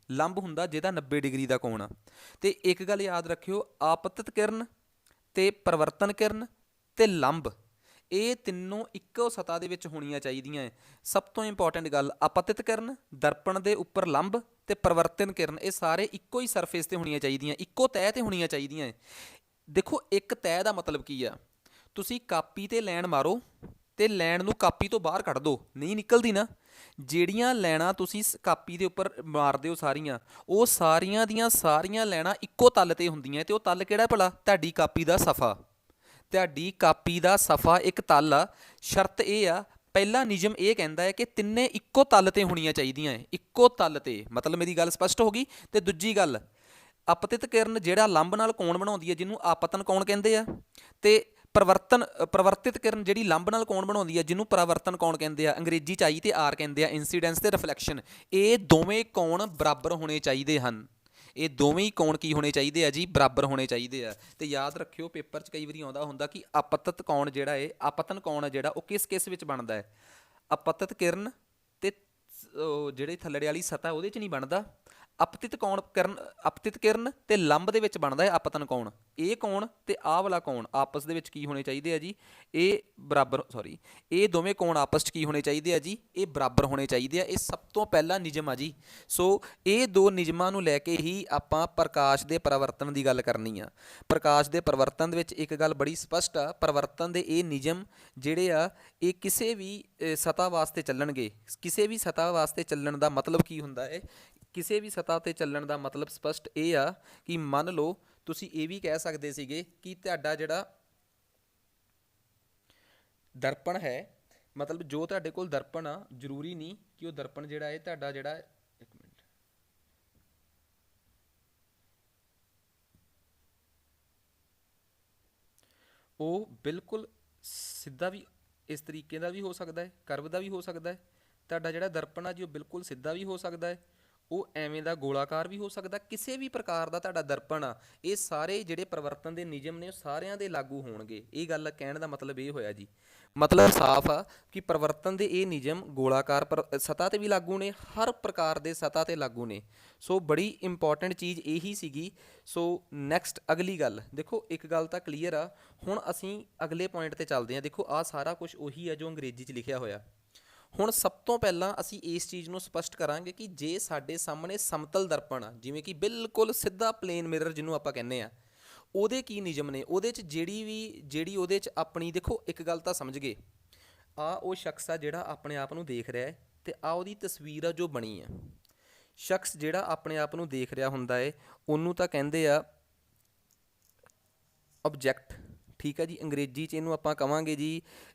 ਲੰਬ ਹੁੰਦਾ ਜਿਹਦਾ 90 ਡਿਗਰੀ ਦਾ ਕੋਣ ਆ। ਤੇ ਇੱਕ ਗੱਲ ਯਾਦ ਰੱਖਿਓ, ਆਪਤਿਤ ਕਿਰਨ ਤੇ ਪਰਿਵਰਤਨ ਕਿਰਨ ਤੇ ਲੰਬ, ਇਹ ਤਿੰਨੋਂ ਇੱਕੋ ਸਤ੍ਹਾ ਦੇ ਵਿੱਚ ਹੋਣੀਆਂ ਚਾਹੀਦੀਆਂ ਹੈ। ਸਭ ਤੋਂ ਇੰਪੋਰਟੈਂਟ ਗੱਲ, ਆਪਤਿਤ ਕਿਰਨ, ਦਰਪਣ ਦੇ ਉੱਪਰ ਲੰਬ ਤੇ ਪਰਿਵਰਤਨ ਕਿਰਨ, ਇਹ ਸਾਰੇ ਇੱਕੋ ਹੀ ਸਰਫੇਸ ਤੇ ਹੋਣੀਆਂ ਚਾਹੀਦੀਆਂ, ਇੱਕੋ ਤੈਅ ਤੇ ਹੋਣੀਆਂ ਚਾਹੀਦੀਆਂ। ਦੇਖੋ, ਇੱਕ ਤੈਅ ਦਾ ਮਤਲਬ ਕੀ ਆ? ਤੁਸੀਂ ਕਾਪੀ ਤੇ ਲਾਈਨ ਮਾਰੋ ਤੇ ਲਾਈਨ ਨੂੰ ਕਾਪੀ ਤੋਂ ਬਾਹਰ ਕੱਢ ਦਿਓ, ਨਹੀਂ ਨਿਕਲਦੀ ਨਾ। ਜਿਹੜੀਆਂ ਲਾਈਨਾਂ ਤੁਸੀਂ ਕਾਪੀ ਦੇ ਉੱਪਰ ਮਾਰਦੇ ਹੋ ਸਾਰੀਆਂ, ਉਹ ਸਾਰੀਆਂ ਦੀਆਂ ਸਾਰੀਆਂ ਲਾਈਨਾਂ ਇੱਕੋ ਤਲ ਤੇ ਹੁੰਦੀਆਂ। ਤੇ ਉਹ ਤਲ ਕਿਹੜਾ ਭਲਾ? ਤੁਹਾਡੀ ਕਾਪੀ ਦਾ ਸਫ਼ਾ। ਤੁਹਾਡੀ ਕਾਪੀ ਦਾ ਸਫ਼ਾ ਇੱਕ ਤਲ ਆ। ਸ਼ਰਤ ਇਹ ਆ, ਪਹਿਲਾ ਨਿਯਮ ਇਹ ਕਹਿੰਦਾ ਹੈ ਕਿ ਤਿੰਨੇ ਇੱਕੋ ਤਲ ਤੇ ਹੋਣੀਆਂ ਚਾਹੀਦੀਆਂ ਹੈ, ਇੱਕੋ ਤਲ ਤੇ। ਮਤਲਬ ਮੇਰੀ ਗੱਲ ਸਪਸ਼ਟ ਹੋ ਗਈ। ਤੇ ਦੂਜੀ ਗੱਲ, ਆਪਤਿਤ ਕਿਰਨ ਜਿਹੜਾ ਲੰਬ ਨਾਲ ਕੋਣ ਬਣਾਉਂਦੀ ਹੈ, ਜਿਹਨੂੰ ਆਪਤਨ ਕੋਣ ਕਹਿੰਦੇ ਆ, ਤੇ ਪਰਿਵਰਤਿਤ ਕਿਰਨ ਜਿਹੜੀ ਲੰਬ ਨਾਲ ਕੋਣ ਬਣਾਉਂਦੀ ਹੈ, ਜਿਹਨੂੰ ਪਰਾਵਰਤਨ ਕੋਣ ਕਹਿੰਦੇ ਆ। ਅੰਗਰੇਜ਼ੀ 'ਚ ਆਈ ਤੇ ਆਰ ਕਹਿੰਦੇ ਆ, ਇੰਸੀਡੈਂਸ ਤੇ ਰਿਫਲੈਕਸ਼ਨ। ਇਹ ਦੋਵੇਂ ਕੋਣ ਬਰਾਬਰ ਹੋਣੇ ਚਾਹੀਦੇ ਹਨ। ਇਹ ਦੋਵੇਂ ਹੀ ਕੋਣ ਕੀ ਹੋਣੇ ਚਾਹੀਦੇ ਆ ਜੀ? ਬਰਾਬਰ ਹੋਣੇ ਚਾਹੀਦੇ ਆ। ਤੇ ਯਾਦ ਰੱਖਿਓ, ਪੇਪਰ 'ਚ ਕਈ ਵਾਰੀ ਆਉਂਦਾ ਹੁੰਦਾ ਕਿ ਆਪਤਿਤ ਕੋਣ ਜਿਹੜਾ ਹੈ, ਆਪਤਨ ਕੋਣ ਆ ਜਿਹੜਾ, ਉਹ ਕਿਸ ਵਿੱਚ ਬਣਦਾ ਹੈ? ਆਪਤਿਤ ਕਿਰਨ ਤੇ ਜਿਹੜੇ ਥੱਲੜੇ ਵਾਲੀ ਸਤ੍ਹਾ ਉਹਦੇ 'ਚ ਨਹੀਂ ਬਣਦਾ। ਆਪਤਿਤ ਕਿਰਨ ਤੇ ਲੰਬ ਦੇ ਵਿੱਚ ਬਣਦਾ ਹੈ ਆਪਤਨ ਕੋਣ। ਇਹ ਕੋਣ ਤੇ ਆਹ ਵਾਲਾ ਕੋਣ ਆਪਸ ਦੇ ਵਿੱਚ ਕੀ ਹੋਣੇ ਚਾਹੀਦੇ ਆ ਜੀ? ਇਹ ਬਰਾਬਰ, ਇਹ ਦੋਵੇਂ ਕੋਣ ਆਪਸ 'ਚ ਕੀ ਹੋਣੇ ਚਾਹੀਦੇ ਆ ਜੀ? ਇਹ ਬਰਾਬਰ ਹੋਣੇ ਚਾਹੀਦੇ ਆ। ਇਹ ਸਭ ਤੋਂ ਪਹਿਲਾ ਨਿਯਮ ਆ ਜੀ। ਸੋ ਇਹ ਦੋ ਨਿਯਮਾਂ ਨੂੰ ਲੈ ਕੇ ਹੀ ਆਪਾਂ ਪ੍ਰਕਾਸ਼ ਦੇ ਪਰਿਵਰਤਨ ਦੀ ਗੱਲ ਕਰਨੀ ਆ। ਪ੍ਰਕਾਸ਼ ਦੇ ਪਰਿਵਰਤਨ ਦੇ ਵਿੱਚ ਇੱਕ ਗੱਲ ਬੜੀ ਸਪਸ਼ਟ ਆ, ਪਰਿਵਰਤਨ ਦੇ ਇਹ ਨਿਯਮ ਜਿਹੜੇ ਆ, ਇਹ ਕਿਸੇ ਵੀ ਸਤ੍ਹਾ ਵਾਸਤੇ ਚੱਲਣਗੇ। ਕਿਸੇ ਵੀ ਸਤ੍ਹਾ ਵਾਸਤੇ ਚੱਲਣ ਦਾ ਮਤਲਬ ਕੀ ਹੁੰਦਾ ਹੈ? ਕਿਸੇ ਵੀ ਸਤ੍ਹਾ 'ਤੇ ਚੱਲਣ ਦਾ ਮਤਲਬ ਸਪਸ਼ਟ ਇਹ ਆ ਕਿ ਮੰਨ ਲਓ ਤੁਸੀਂ ਇਹ ਵੀ ਕਹਿ ਸਕਦੇ ਸੀਗੇ ਕਿ ਤੁਹਾਡਾ ਜਿਹੜਾ ਦਰਪਣ ਹੈ, ਮਤਲਬ ਜੋ ਤੁਹਾਡੇ ਕੋਲ ਦਰਪਣ ਆ, ਜ਼ਰੂਰੀ ਨਹੀਂ ਕਿ ਉਹ ਦਰਪਣ ਜਿਹੜਾ ਹੈ ਤੁਹਾਡਾ ਜਿਹੜਾ, ਇੱਕ ਮਿੰਟ, ਉਹ ਬਿਲਕੁਲ ਸਿੱਧਾ ਵੀ ਇਸ ਤਰੀਕੇ ਦਾ ਵੀ ਹੋ ਸਕਦਾ ਹੈ, ਕਰਵ ਦਾ ਵੀ ਹੋ ਸਕਦਾ ਹੈ। ਤੁਹਾਡਾ ਜਿਹੜਾ ਦਰਪਣ ਆ ਜੀ ਉਹ ਬਿਲਕੁਲ ਸਿੱਧਾ ਵੀ ਹੋ ਸਕਦਾ ਹੈ, ਉਹ ਐਵੇਂ ਦਾ ਗੋਲਾਕਾਰ ਵੀ ਹੋ ਸਕਦਾ, ਕਿਸੇ ਵੀ ਪ੍ਰਕਾਰ ਦਾ ਤੁਹਾਡਾ ਦਰਪਣ ਆ। ਇਹ ਸਾਰੇ ਜਿਹੜੇ ਪਰਿਵਰਤਨ ਦੇ ਨਿਯਮ ਨੇ ਉਹ ਸਾਰਿਆਂ ਦੇ ਲਾਗੂ ਹੋਣਗੇ। ਇਹ ਗੱਲ ਕਹਿਣ ਦਾ ਮਤਲਬ ਇਹ ਹੋਇਆ ਜੀ, ਮਤਲਬ ਸਾਫ਼ ਆ ਕਿ ਪਰਿਵਰਤਨ ਦੇ ਇਹ ਨਿਯਮ ਗੋਲਾਕਾਰ ਸਤ੍ਹਾ ਤੇ ਵੀ ਲਾਗੂ ਨੇ, ਹਰ ਪ੍ਰਕਾਰ ਦੇ ਸਤ੍ਹਾ ਤੇ ਲਾਗੂ ਨੇ। ਸੋ ਬੜੀ ਇੰਪੋਰਟੈਂਟ ਚੀਜ਼ ਇਹੀ ਸੀਗੀ। ਸੋ ਨੈਕਸਟ ਅਗਲੀ ਗੱਲ ਦੇਖੋ, ਇੱਕ ਗੱਲ ਤਾਂ ਕਲੀਅਰ ਆ। ਹੁਣ ਅਸੀਂ ਅਗਲੇ ਪੁਆਇੰਟ ਤੇ ਚੱਲਦੇ ਹਾਂ। ਦੇਖੋ ਆਹ ਸਾਰਾ ਕੁਝ ਉਹੀ ਹੈ ਜੋ ਅੰਗਰੇਜ਼ੀ 'ਚ ਲਿਖਿਆ ਹੋਇਆ। ਹੁਣ ਸਭ ਤੋਂ ਪਹਿਲਾਂ ਅਸੀਂ ਇਸ ਚੀਜ਼ ਨੂੰ ਸਪਸ਼ਟ ਕਰਾਂਗੇ ਕਿ ਜੇ ਸਾਡੇ ਸਾਹਮਣੇ ਸਮਤਲ ਦਰਪਣ ਆ, ਜਿਵੇਂ ਕਿ ਬਿਲਕੁਲ ਸਿੱਧਾ ਪਲੇਨ ਮਿਰਰ ਜਿਹਨੂੰ ਆਪਾਂ ਕਹਿੰਦੇ ਆ, ਉਹਦੇ ਕੀ ਨਿਯਮ ਨੇ, ਉਹਦੇ 'ਚ ਜਿਹੜੀ ਉਹਦੇ 'ਚ ਆਪਣੀ, ਦੇਖੋ ਇੱਕ ਗੱਲ ਤਾਂ ਸਮਝ ਗਏ, ਆ ਉਹ ਸ਼ਖਸ ਆ ਜਿਹੜਾ ਆਪਣੇ ਆਪ ਨੂੰ ਦੇਖ ਰਿਹਾ ਹੈ, ਤੇ ਆ ਉਹਦੀ ਤਸਵੀਰ ਆ ਜੋ ਬਣੀ ਆ। ਸ਼ਖਸ ਜਿਹੜਾ ਆਪਣੇ ਆਪ ਨੂੰ ਦੇਖ ਰਿਹਾ ਹੁੰਦਾ ਹੈ ਉਹਨੂੰ ਤਾਂ ਕਹਿੰਦੇ ਆ ਆਬਜੈਕਟ, ਠੀਕ ਹੈ ਜੀ। ਅੰਗਰੇਜ਼ੀ 'ਚ ਇਹਨੂੰ ਆਪਾਂ ਕਵਾਂਗੇ ਜੀ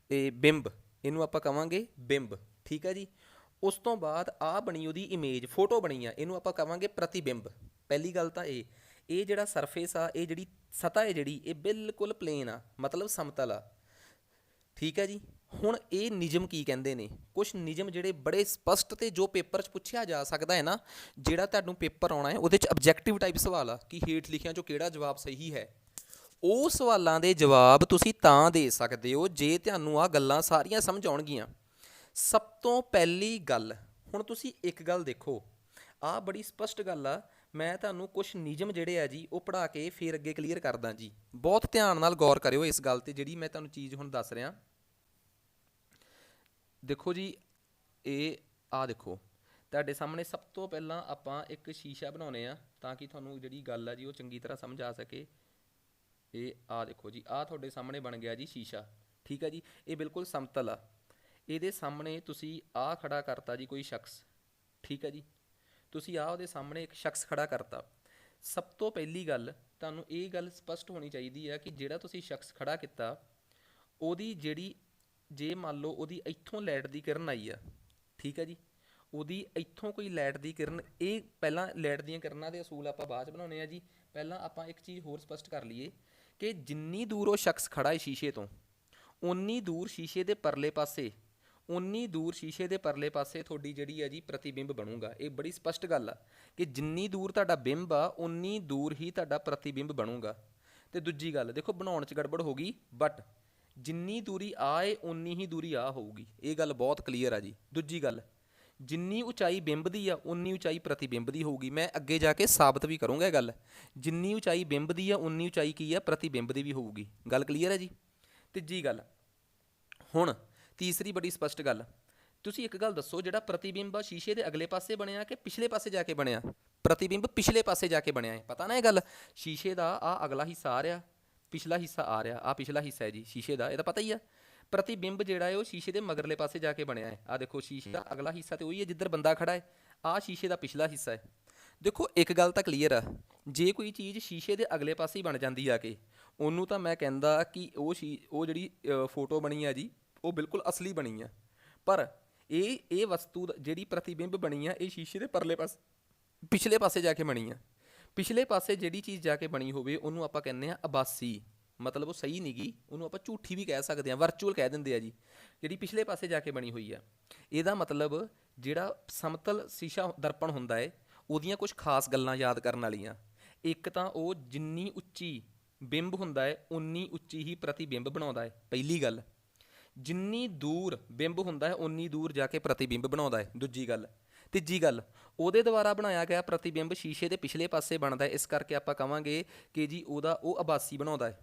ਬਿੰਬ, ਇਹਨੂੰ ਆਪਾਂ ਕਵਾਂਗੇ ਬਿੰਬ, ਠੀਕ ਹੈ ਜੀ। ਉਸ ਤੋਂ ਬਾਅਦ ਆ ਬਣੀ ਉਹਦੀ ਇਮੇਜ, ਫੋਟੋ ਬਣੀ ਆ, ਇਹਨੂੰ ਆਪਾਂ ਕਵਾਂਗੇ ਪ੍ਰਤੀਬਿੰਬ। ਪਹਿਲੀ ਗੱਲ ਤਾਂ ਇਹ ਜਿਹੜਾ ਸਰਫੇਸ ਆ, ਇਹ ਜਿਹੜੀ ਸਤ੍ਹਾ ਹੈ ਜਿਹੜੀ, ਇਹ ਬਿਲਕੁਲ ਪਲੇਨ ਆ, ਮਤਲਬ ਸਮਤਲ ਆ, ਠੀਕ ਹੈ ਜੀ। ਹੁਣ ਇਹ ਨਿਯਮ ਕੀ ਕਹਿੰਦੇ ਨੇ, ਕੁਛ ਨਿਯਮ ਜਿਹੜੇ ਬੜੇ ਸਪਸ਼ਟ ਤੇ ਜੋ ਪੇਪਰ 'ਚ ਪੁੱਛਿਆ ਜਾ ਸਕਦਾ ਹੈ ਨਾ, ਜਿਹੜਾ ਤੁਹਾਨੂੰ ਪੇਪਰ ਆਉਣਾ ਹੈ ਉਹਦੇ 'ਚ ਆਬਜੈਕਟਿਵ ਟਾਈਪ ਸਵਾਲ ਆ ਕਿ ਹੇਠ ਲਿਖਿਆਂ 'ਚੋਂ ਕਿਹੜਾ ਜਵਾਬ ਸਹੀ ਹੈ। ਉਹ ਸਵਾਲਾਂ ਦੇ ਜਵਾਬ ਤੁਸੀਂ ਤਾਂ ਦੇ ਸਕਦੇ ਹੋ ਜੇ ਤੁਹਾਨੂੰ ਆਹ ਗੱਲਾਂ ਸਾਰੀਆਂ ਸਮਝ ਆਉਣਗੀਆਂ। ਸਭ ਤੋਂ ਪਹਿਲੀ ਗੱਲ, ਹੁਣ ਤੁਸੀਂ ਇੱਕ ਗੱਲ ਦੇਖੋ, ਆਹ ਬੜੀ ਸਪਸ਼ਟ ਗੱਲ ਆ। ਮੈਂ ਤੁਹਾਨੂੰ ਕੁਛ ਨਿਯਮ ਜਿਹੜੇ ਆ ਜੀ ਉਹ ਪੜ੍ਹਾ ਕੇ ਫਿਰ ਅੱਗੇ ਕਲੀਅਰ ਕਰਦਾ ਜੀ। ਬਹੁਤ ਧਿਆਨ ਨਾਲ ਗੌਰ ਕਰਿਓ ਇਸ ਗੱਲ 'ਤੇ ਜਿਹੜੀ ਮੈਂ ਤੁਹਾਨੂੰ ਚੀਜ਼ ਹੁਣ ਦੱਸ ਰਿਹਾ। ਦੇਖੋ ਜੀ, ਇਹ ਆ ਦੇਖੋ ਤੁਹਾਡੇ ਸਾਹਮਣੇ ਸਭ ਤੋਂ ਪਹਿਲਾਂ ਆਪਾਂ ਇੱਕ ਸ਼ੀਸ਼ਾ ਬਣਾਉਂਦੇ ਆ ਤਾਂ ਕਿ ਤੁਹਾਨੂੰ ਜਿਹੜੀ ਗੱਲ ਆ ਜੀ ਉਹ ਚੰਗੀ ਤਰ੍ਹਾਂ ਸਮਝ ਆ ਸਕੇ। ਇਹ ਆ ਦੇਖੋ ਜੀ, ਆਹ ਤੁਹਾਡੇ ਸਾਹਮਣੇ ਬਣ ਗਿਆ ਜੀ ਸ਼ੀਸ਼ਾ, ਠੀਕ ਆ ਜੀ। ਇਹ ਬਿਲਕੁਲ ਸਮਤਲ ਆ। ਇਹਦੇ ਸਾਹਮਣੇ ਤੁਸੀਂ ਆਹ ਖੜਾ ਕਰਤਾ ਜੀ ਕੋਈ ਸ਼ਖਸ, ਠੀਕ ਆ ਜੀ। ਤੁਸੀਂ ਆਹ ਉਹਦੇ ਸਾਹਮਣੇ ਇੱਕ ਸ਼ਖਸ ਖੜਾ ਕਰਤਾ। ਸਭ ਤੋਂ ਪਹਿਲੀ ਗੱਲ ਤੁਹਾਨੂੰ ਇਹ ਗੱਲ ਸਪਸ਼ਟ ਹੋਣੀ ਚਾਹੀਦੀ ਆ ਕਿ ਜਿਹੜਾ ਤੁਸੀਂ ਸ਼ਖਸ ਖੜਾ ਕੀਤਾ ਉਹਦੀ ਜਿਹੜੀ, ਜੇ ਮੰਨ ਲਓ ਉਹਦੀ ਇੱਥੋਂ ਲਾਈਟ ਦੀ ਕਿਰਨ ਆਈ ਆ, ਠੀਕ ਆ ਜੀ, ਉਹਦੀ ਇੱਥੋਂ ਕੋਈ ਲਾਈਟ ਦੀ ਕਿਰਨ, ਇਹ ਪਹਿਲਾਂ ਲਾਈਟ ਦੀਆਂ ਕਿਰਨਾਂ ਦੇ ਅਸੂਲ ਆਪਾਂ ਬਾਅਦ 'ਚ ਬਣਾਉਣੇ ਆ ਜੀ। ਪਹਿਲਾਂ ਆਪਾਂ ਇੱਕ ਚੀਜ਼ ਹੋਰ ਸਪਸ਼ਟ ਕਰ ਲਈਏ ਕਿ ਜਿੰਨੀ ਦੂਰ ਉਹ ਸ਼ਖਸ ਖੜਾ ਹੈ ਸ਼ੀਸ਼ੇ ਤੋਂ, ਉਨੀ ਦੂਰ ਸ਼ੀਸ਼ੇ ਦੇ ਪਰਲੇ ਪਾਸੇ, ਤੁਹਾਡੀ ਜਿਹੜੀ ਆ ਜੀ ਪ੍ਰਤੀਬਿੰਬ ਬਣੂਗਾ। ਇਹ ਬੜੀ ਸਪਸ਼ਟ ਗੱਲ ਆ ਕਿ ਜਿੰਨੀ ਦੂਰ ਤੁਹਾਡਾ ਬਿੰਬ ਆ ਉਨੀ ਦੂਰ ਹੀ ਤੁਹਾਡਾ ਪ੍ਰਤੀਬਿੰਬ ਬਣੂਗਾ। ਤੇ ਦੂਜੀ ਗੱਲ ਦੇਖੋ, ਬਣਾਉਣ 'ਚ ਗੜਬੜ ਹੋ ਗਈ, ਬਟ ਜਿੰਨੀ ਦੂਰੀ ਆ ਏ ਉਨੀ ਹੀ ਦੂਰੀ ਆ ਹੋਊਗੀ। ਇਹ ਗੱਲ ਬਹੁਤ ਕਲੀਅਰ ਆ ਜੀ। ਦੂਜੀ ਗੱਲ, ਜਿੰਨੀ ਉਚਾਈ ਬਿੰਬ ਦੀ ਆ ਉਨੀ ਉਚਾਈ ਪ੍ਰਤੀਬਿੰਬ ਦੀ ਹੋਊਗੀ। ਮੈਂ ਅੱਗੇ ਜਾ ਕੇ ਸਾਬਤ ਵੀ ਕਰੂੰਗਾ ਇਹ ਗੱਲ। ਜਿੰਨੀ ਉਚਾਈ ਬਿੰਬ ਦੀ ਆ ਉਨੀ ਉਚਾਈ ਕੀ ਆ, ਪ੍ਰਤੀਬਿੰਬ ਦੀ ਵੀ ਹੋਊਗੀ। ਗੱਲ ਕਲੀਅਰ ਹੈ ਜੀ। ਤੀਜੀ ਗੱਲ, ਹੁਣ ਤੀਸਰੀ ਬੜੀ ਸਪਸ਼ਟ ਗੱਲ, ਤੁਸੀਂ ਇੱਕ ਗੱਲ ਦੱਸੋ, ਜਿਹੜਾ ਪ੍ਰਤੀਬਿੰਬ ਆ ਸ਼ੀਸ਼ੇ ਦੇ ਅਗਲੇ ਪਾਸੇ ਬਣਿਆ ਕਿ ਪਿਛਲੇ ਪਾਸੇ ਜਾ ਕੇ ਬਣਿਆ? ਪ੍ਰਤੀਬਿੰਬ ਪਿਛਲੇ ਪਾਸੇ ਜਾ ਕੇ ਬਣਿਆ ਹੈ, ਪਤਾ ਨਾ ਇਹ ਗੱਲ। ਸ਼ੀਸ਼ੇ ਦਾ ਆ ਅਗਲਾ ਹਿੱਸਾ ਆ ਰਿਹਾ, ਪਿਛਲਾ ਹਿੱਸਾ ਆ ਰਿਹਾ, ਆ ਪਿਛਲਾ ਹਿੱਸਾ ਹੈ ਜੀ ਸ਼ੀਸ਼ੇ ਦਾ, ਇਹ ਤਾਂ ਪਤਾ ਹੀ ਆ। ਪ੍ਰਤੀਬਿੰਬ ਜਿਹੜਾ ਹੈ ਉਹ ਸ਼ੀਸ਼ੇ ਦੇ ਮਗਰਲੇ ਪਾਸੇ ਜਾ ਕੇ ਬਣਿਆ ਹੈ। ਆ ਦੇਖੋ ਸ਼ੀਸ਼ੇ ਦਾ ਅਗਲਾ ਹਿੱਸਾ ਤੇ ਉਹੀ ਹੈ ਜਿੱਧਰ ਬੰਦਾ ਖੜਾ ਹੈ, ਆ ਸ਼ੀਸ਼ੇ ਦਾ ਪਿਛਲਾ ਹਿੱਸਾ ਹੈ। ਦੇਖੋ ਇੱਕ ਗੱਲ ਤਾਂ ਕਲੀਅਰ ਆ, ਜੇ ਕੋਈ ਚੀਜ਼ ਸ਼ੀਸ਼ੇ ਦੇ ਅਗਲੇ ਪਾਸੇ ਹੀ ਬਣ ਜਾਂਦੀ ਆ ਕਿ ਉਹਨੂੰ ਤਾਂ ਮੈਂ ਕਹਿੰਦਾ ਕਿ ਉਹ ਜਿਹੜੀ ਫੋਟੋ ਬਣੀ ਆ ਜੀ ਉਹ ਬਿਲਕੁਲ ਅਸਲੀ ਬਣੀ ਆ। ਪਰ ਇਹ ਵਸਤੂ ਜਿਹੜੀ ਪ੍ਰਤੀਬਿੰਬ ਬਣੀ ਆ ਇਹ ਸ਼ੀਸ਼ੇ ਦੇ ਪਰਲੇ ਪਾਸੇ, ਪਿਛਲੇ ਪਾਸੇ ਜਾ ਕੇ ਬਣੀ ਆ। ਪਿਛਲੇ ਪਾਸੇ ਜਿਹੜੀ ਚੀਜ਼ ਜਾ ਕੇ ਬਣੀ ਹੋਵੇ ਉਹਨੂੰ ਆਪਾਂ ਕਹਿੰਦੇ ਆ ਆਭਾਸੀ, ਮਤਲਬ ਉਹ ਸਹੀ ਨਹੀਂ ਗੀ, ਉਹਨੂੰ ਆਪਾਂ ਝੂਠੀ ਵੀ ਕਹਿ ਸਕਦੇ ਹਾਂ, ਵਰਚੁਅਲ ਕਹਿ ਦਿੰਦੇ ਆ ਜੀ। ਜਿਹੜੀ ਪਿਛਲੇ ਪਾਸੇ ਜਾ ਕੇ ਬਣੀ ਹੋਈ ਆ, ਇਹਦਾ ਮਤਲਬ ਜਿਹੜਾ ਸਮਤਲ ਸ਼ੀਸ਼ਾ ਦਰਪਣ ਹੁੰਦਾ ਹੈ ਉਹਦੀਆਂ ਕੁਝ ਖਾਸ ਗੱਲਾਂ ਯਾਦ ਕਰਨ ਵਾਲੀਆਂ। ਇੱਕ ਤਾਂ ਉਹ ਜਿੰਨੀ ਉੱਚੀ ਬਿੰਬ ਹੁੰਦਾ ਹੈ ਉਨੀ ਉੱਚੀ ਹੀ ਪ੍ਰਤੀਬਿੰਬ ਬਣਾਉਂਦਾ ਹੈ, ਪਹਿਲੀ ਗੱਲ। ਜਿੰਨੀ ਦੂਰ ਬਿੰਬ ਹੁੰਦਾ ਹੈ ਉਨੀ ਦੂਰ ਜਾ ਕੇ ਪ੍ਰਤੀਬਿੰਬ ਬਣਾਉਂਦਾ ਹੈ, ਦੂਜੀ ਗੱਲ। ਤੀਜੀ ਗੱਲ, ਉਹਦੇ ਦੁਆਰਾ ਬਣਾਇਆ ਗਿਆ ਪ੍ਰਤੀਬਿੰਬ ਸ਼ੀਸ਼ੇ ਦੇ ਪਿਛਲੇ ਪਾਸੇ ਬਣਦਾ ਹੈ, ਇਸ ਕਰਕੇ ਆਪਾਂ ਕਹਾਂਗੇ ਕਿ ਜੀ ਉਹ ਆਭਾਸੀ ਬਣਾਉਂਦਾ ਹੈ,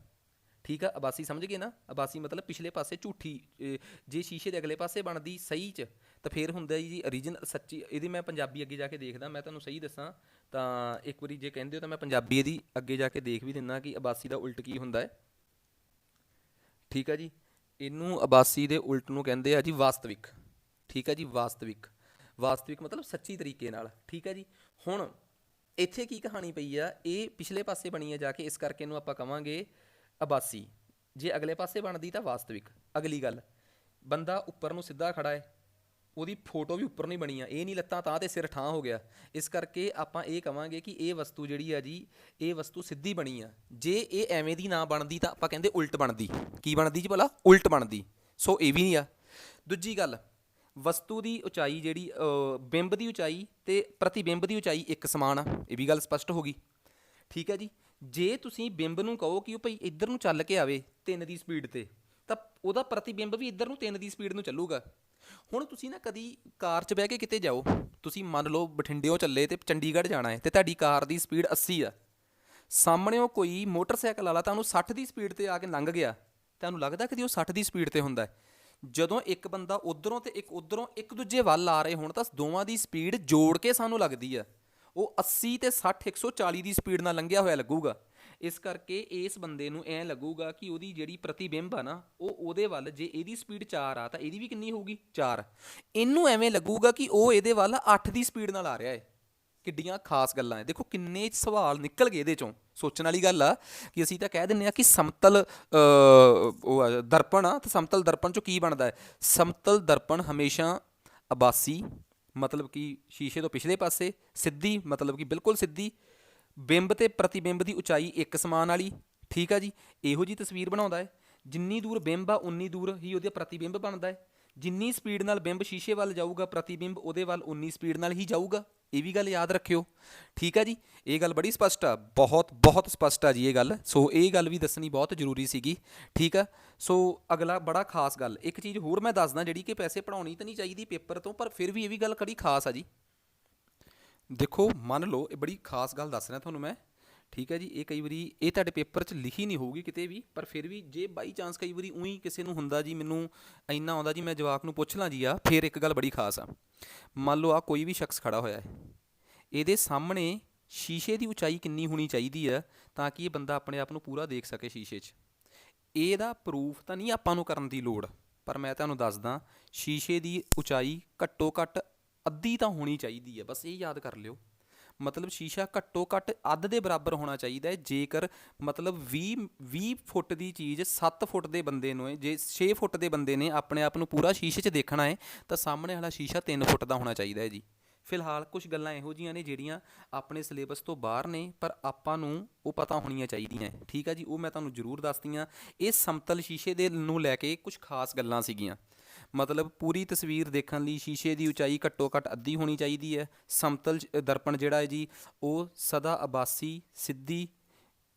ਠੀਕ ਆ। ਆਭਾਸੀ ਸਮਝ ਗਏ ਨਾ, ਆਭਾਸੀ ਮਤਲਬ ਪਿਛਲੇ ਪਾਸੇ ਝੂਠੀ। ਜੇ ਸ਼ੀਸ਼ੇ ਦੇ ਅਗਲੇ ਪਾਸੇ ਬਣਦੀ ਸਹੀ 'ਚ ਤਾਂ ਫਿਰ ਹੁੰਦਾ ਜੀ ਓਰੀਜਨਲ, ਸੱਚੀ। ਇਹਦੀ ਮੈਂ ਪੰਜਾਬੀ ਅੱਗੇ ਜਾ ਕੇ ਦੇਖਦਾ, ਮੈਂ ਤੁਹਾਨੂੰ ਸਹੀ ਦੱਸਾਂ ਤਾਂ ਇੱਕ ਵਾਰੀ ਜੇ ਕਹਿੰਦੇ ਹੋ ਤਾਂ ਮੈਂ ਪੰਜਾਬੀ ਇਹਦੀ ਅੱਗੇ ਜਾ ਕੇ ਦੇਖ ਵੀ ਦਿੰਦਾ ਕਿ ਆਭਾਸੀ ਦਾ ਉਲਟ ਕੀ ਹੁੰਦਾ ਹੈ, ਠੀਕ ਆ ਜੀ। ਇਹਨੂੰ ਆਭਾਸੀ ਦੇ ਉਲਟ ਨੂੰ ਕਹਿੰਦੇ ਆ ਜੀ ਵਾਸਤਵਿਕ, ਠੀਕ ਆ ਜੀ। ਵਾਸਤਵਿਕ ਮਤਲਬ ਸੱਚੀ ਤਰੀਕੇ ਨਾਲ, ਠੀਕ ਹੈ ਜੀ। ਹੁਣ ਇੱਥੇ ਕੀ ਕਹਾਣੀ ਪਈ ਆ, ਇਹ ਪਿਛਲੇ ਪਾਸੇ ਬਣੀ ਆ ਜਾ ਕੇ, ਇਸ ਕਰਕੇ ਇਹਨੂੰ ਆਪਾਂ ਕਵਾਂਗੇ ਆਭਾਸੀ। ਜੇ ਅਗਲੇ ਪਾਸੇ ਬਣਦੀ ਤਾਂ ਵਾਸਤਵਿਕ। ਅਗਲੀ ਗੱਲ, ਬੰਦਾ ਉੱਪਰ ਨੂੰ ਸਿੱਧਾ ਖੜਾ ਹੈ, ਉਹਦੀ ਫੋਟੋ ਵੀ ਉੱਪਰ ਨਹੀਂ ਬਣੀ ਆ, ਇਹ ਨਹੀਂ ਲੱਤਾਂ ਤਾਂ ਤੇ ਸਿਰ ਠਾਂ ਹੋ ਗਿਆ। ਇਸ ਕਰਕੇ ਆਪਾਂ ਇਹ ਕਵਾਂਗੇ ਕਿ ਇਹ ਵਸਤੂ ਜਿਹੜੀ ਆ ਜੀ, ਇਹ ਵਸਤੂ ਸਿੱਧੀ ਬਣੀ ਆ। ਜੇ ਇਹ ਐਵੇਂ ਦੀ ਨਾ ਬਣਦੀ ਤਾਂ ਆਪਾਂ ਕਹਿੰਦੇ ਉਲਟ ਬਣਦੀ। ਕੀ ਬਣਦੀ ਜੀ ਭਲਾ? ਉਲਟ ਬਣਦੀ। ਸੋ ਇਹ ਵੀ ਨਹੀਂ ਆ। ਦੂਜੀ ਗੱਲ, ਵਸਤੂ ਦੀ ਉਚਾਈ ਜਿਹੜੀ ਬਿੰਬ ਦੀ ਉਚਾਈ ਤੇ ਪ੍ਰਤੀਬਿੰਬ ਦੀ ਉਚਾਈ ਇੱਕ ਸਮਾਨ ਆ, ਇਹ ਵੀ ਗੱਲ ਸਪਸ਼ਟ ਹੋ ਗਈ। ਠੀਕ ਹੈ ਜੀ। ਜੇ ਤੁਸੀਂ ਬਿੰਬ ਨੂੰ ਕਹੋ ਕਿ ਉਹ ਭਾਈ ਇੱਧਰ ਨੂੰ ਚੱਲ ਕੇ ਆਵੇ 3 ਦੀ ਸਪੀਡ 'ਤੇ, ਤਾਂ ਉਹਦਾ ਪ੍ਰਤੀਬਿੰਬ ਵੀ ਇੱਧਰ ਨੂੰ 3 ਦੀ ਸਪੀਡ ਨੂੰ ਚੱਲੂਗਾ। ਹੁਣ ਤੁਸੀਂ ਨਾ ਕਦੀ ਕਾਰ 'ਚ ਬਹਿ ਕੇ ਕਿਤੇ ਜਾਓ, ਤੁਸੀਂ ਮੰਨ ਲਓ ਬਠਿੰਡਿਓਂ ਚੱਲੇ ਤੇ ਚੰਡੀਗੜ੍ਹ ਜਾਣਾ ਹੈ ਤੇ ਤੁਹਾਡੀ ਕਾਰ ਦੀ ਸਪੀਡ 80 ਆ, ਸਾਹਮਣਿਓਂ ਕੋਈ ਮੋਟਰਸਾਈਕਲ ਵਾਲਾ ਤੁਹਾਨੂੰ 60 ਦੀ ਸਪੀਡ 'ਤੇ ਆ ਕੇ ਲੰਘ ਗਿਆ, ਤੁਹਾਨੂੰ ਲੱਗਦਾ ਕਿ ਉਹ 60 ਦੀ ਸਪੀਡ 'ਤੇ ਹੁੰਦਾ। ਜਦੋਂ ਇੱਕ ਬੰਦਾ ਉੱਧਰੋਂ ਤੇ ਇੱਕ ਉੱਧਰੋਂ ਇੱਕ ਦੂਜੇ ਵੱਲ ਆ ਰਹੇ ਹੋਣ ਤਾਂ ਦੋਵਾਂ ਦੀ ਸਪੀਡ ਜੋੜ ਕੇ ਸਾਨੂੰ ਲੱਗਦੀ ਆ ਉਹ 80 ਤੇ 60 140 ਦੀ ਸਪੀਡ ਨਾਲ ਲੰਘਿਆ ਹੋਇਆ ਲੱਗੂਗਾ। ਇਸ ਕਰਕੇ ਇਸ ਬੰਦੇ ਨੂੰ ਐਂ ਲੱਗੂਗਾ ਕਿ ਉਹਦੀ ਜਿਹੜੀ ਪ੍ਰਤੀਬਿੰਬ ਆ ਨਾ ਉਹ ਉਹਦੇ ਵੱਲ, ਜੇ ਇਹਦੀ ਸਪੀਡ 4 ਆ ਤਾਂ ਇਹਦੀ ਵੀ ਕਿੰਨੀ ਹੋਊਗੀ? 4। ਇਹਨੂੰ ਐਵੇਂ ਲੱਗੂਗਾ ਕਿ ਉਹ ਇਹਦੇ ਵੱਲ 8 ਦੀ ਸਪੀਡ ਨਾਲ ਆ ਰਿਹਾ ਹੈ। ਕਿੱਡੀਆਂ ਖਾਸ ਗੱਲਾਂ ਹੈ। ਦੇਖੋ ਕਿੰਨੇ ਸਵਾਲ ਨਿਕਲ ਗਏ ਇਹਦੇ ਚੋਂ। ਸੋਚਣ ਵਾਲੀ ਗੱਲ ਆ ਕਿ ਅਸੀਂ ਤਾਂ ਕਹਿ ਦਿੰਦੇ ਹਾਂ ਕਿ ਸਮਤਲ ਉਹ ਦਰਪਣ ਆ, ਤਾਂ ਸਮਤਲ ਦਰਪਣ 'ਚੋਂ ਕੀ ਬਣਦਾ ਹੈ? ਸਮਤਲ ਦਰਪਣ ਹਮੇਸ਼ਾ ਆਬਾਸੀ, ਮਤਲਬ ਕਿ ਸ਼ੀਸ਼ੇ ਤੋਂ ਪਿਛਲੇ ਪਾਸੇ, ਸਿੱਧੀ ਮਤਲਬ ਕਿ ਬਿਲਕੁਲ ਸਿੱਧੀ, ਬਿੰਬ ਤੇ ਪ੍ਰਤੀਬਿੰਬ ਦੀ ਉਚਾਈ ਇੱਕ ਸਮਾਨ ਵਾਲੀ। ਠੀਕ ਆ ਜੀ। ਇਹੋ ਜੀ ਤਸਵੀਰ ਬਣਾਉਂਦਾ ਹੈ। ਜਿੰਨੀ ਦੂਰ ਬਿੰਬ ਆ ਉਨੀ ਦੂਰ ਹੀ ਉਹਦਾ ਪ੍ਰਤੀਬਿੰਬ ਬਣਦਾ ਹੈ। ਜਿੰਨੀ ਸਪੀਡ ਨਾਲ ਬਿੰਬ ਸ਼ੀਸ਼ੇ ਵੱਲ ਜਾਊਗਾ ਪ੍ਰਤੀਬਿੰਬ ਉਹਦੇ ਵੱਲ ਉਨੀ ਸਪੀਡ ਨਾਲ ਹੀ ਜਾਊਗਾ। ਇਹ ਵੀ ਗੱਲ ਯਾਦ ਰੱਖਿਓ। ਠੀਕ ਆ ਜੀ। ਇਹ ਗੱਲ ਬੜੀ ਸਪਸ਼ਟ ਆ, ਬਹੁਤ ਬਹੁਤ ਸਪਸ਼ਟ ਆ ਜੀ ਇਹ ਗੱਲ। ਸੋ ਇਹ ਗੱਲ ਵੀ ਦੱਸਣੀ ਬਹੁਤ ਜ਼ਰੂਰੀ ਸੀਗੀ। ਠੀਕ ਆ। ਸੋ ਅਗਲਾ ਬੜਾ ਖਾਸ ਗੱਲ, ਇੱਕ ਚੀਜ਼ ਹੋਰ ਮੈਂ ਦੱਸਦਾ ਜਿਹੜੀ ਕਿ ਪੈਸੇ ਪੜਾਉਣੀ ਤਾਂ ਨਹੀਂ ਚਾਹੀਦੀ ਪੇਪਰ ਤੋਂ, ਪਰ ਫਿਰ ਵੀ ਇਹ ਵੀ ਗੱਲ ਬੜੀ ਖਾਸ ਆ ਜੀ। ਦੇਖੋ ਮੰਨ ਲਓ, ਇਹ ਬੜੀ ਖਾਸ ਗੱਲ ਦੱਸ ਰਿਹਾ ਤੁਹਾਨੂੰ ਮੈਂ। ਠੀਕ ਹੈ ਜੀ। ਇਹ ਕਈ ਵਾਰੀ ਇਹ ਤੁਹਾਡੇ ਪੇਪਰ 'ਚ ਲਿਖੀ ਨਹੀਂ ਹੋਊਗੀ ਕਿਤੇ ਵੀ, ਪਰ ਫਿਰ ਵੀ ਜੇ ਬਾਈ ਚਾਂਸ ਕਈ ਵਾਰੀ ਊਂ ਹੀ ਕਿਸੇ ਨੂੰ ਹੁੰਦਾ ਜੀ ਮੈਨੂੰ ਇੰਨਾ ਆਉਂਦਾ ਜੀ ਮੈਂ ਜਵਾਕ ਨੂੰ ਪੁੱਛ ਲਾਂ ਜੀ ਆ, ਫਿਰ ਇੱਕ ਗੱਲ ਬੜੀ ਖਾਸ ਆ। ਮੰਨ ਲਓ ਆ ਕੋਈ ਵੀ ਸ਼ਖਸ ਖੜਾ ਹੋਇਆ ਹੈ, ਇਹਦੇ ਸਾਹਮਣੇ ਸ਼ੀਸ਼ੇ ਦੀ ਉਚਾਈ ਕਿੰਨੀ ਹੋਣੀ ਚਾਹੀਦੀ ਆ ਤਾਂ ਕਿ ਇਹ ਬੰਦਾ ਆਪਣੇ ਆਪ ਨੂੰ ਪੂਰਾ ਦੇਖ ਸਕੇ ਸ਼ੀਸ਼ੇ 'ਚ। ਇਹਦਾ ਪ੍ਰੂਫ ਤਾਂ ਨਹੀਂ ਆਪਾਂ ਨੂੰ ਕਰਨ ਦੀ ਲੋੜ, ਪਰ ਮੈਂ ਤੁਹਾਨੂੰ ਦੱਸਦਾ ਸ਼ੀਸ਼ੇ ਦੀ ਉਚਾਈ ਘੱਟੋ ਘੱਟ ਅੱਧੀ ਤਾਂ ਹੋਣੀ ਚਾਹੀਦੀ ਹੈ। ਬਸ ਇਹ ਯਾਦ ਕਰ ਲਿਓ। ਮਤਲਬ ਸ਼ੀਸ਼ਾ ਘੱਟੋ ਘੱਟ ਅੱਧ ਦੇ ਬਰਾਬਰ ਹੋਣਾ ਚਾਹੀਦਾ ਹੈ। ਜੇਕਰ ਮਤਲਬ 20 ਫੁੱਟ ਦੀ ਚੀਜ਼ 7 ਫੁੱਟ ਦੇ ਬੰਦੇ ਨੂੰ, ਜੇ 6 ਫੁੱਟ ਦੇ ਬੰਦੇ ਨੇ ਆਪਣੇ ਆਪ ਨੂੰ ਪੂਰਾ ਸ਼ੀਸ਼ੇ 'ਚ ਦੇਖਣਾ ਹੈ ਤਾਂ ਸਾਹਮਣੇ ਵਾਲਾ ਸ਼ੀਸ਼ਾ 3 ਫੁੱਟ ਦਾ ਹੋਣਾ ਚਾਹੀਦਾ ਹੈ ਜੀ। ਫਿਲਹਾਲ ਕੁਝ ਗੱਲਾਂ ਇਹੋ ਜਿਹੀਆਂ ਨੇ ਜਿਹੜੀਆਂ ਆਪਣੇ ਸਿਲੇਬਸ ਤੋਂ ਬਾਹਰ ਨੇ, ਪਰ ਆਪਾਂ ਨੂੰ ਉਹ ਪਤਾ ਹੋਣੀਆਂ ਚਾਹੀਦੀਆਂ। ਠੀਕ ਆ ਜੀ। ਉਹ ਮੈਂ ਤੁਹਾਨੂੰ ਜ਼ਰੂਰ ਦੱਸਦੀਆਂ। ਇਹ ਸਮਤਲ ਸ਼ੀਸ਼ੇ ਦੇ ਨੂੰ ਲੈ ਕੇ ਕੁਝ ਖਾਸ ਗੱਲਾਂ ਸੀਗੀਆਂ। ਮਤਲਬ ਪੂਰੀ ਤਸਵੀਰ ਦੇਖਣ ਲਈ ਸ਼ੀਸ਼ੇ ਦੀ ਉਚਾਈ ਘੱਟੋ ਘੱਟ ਅੱਧੀ ਹੋਣੀ ਚਾਹੀਦੀ ਹੈ। ਸਮਤਲ ਦਰਪਣ ਜਿਹੜਾ ਹੈ ਜੀ ਉਹ ਸਦਾ ਆਬਾਸੀ ਸਿੱਧੀ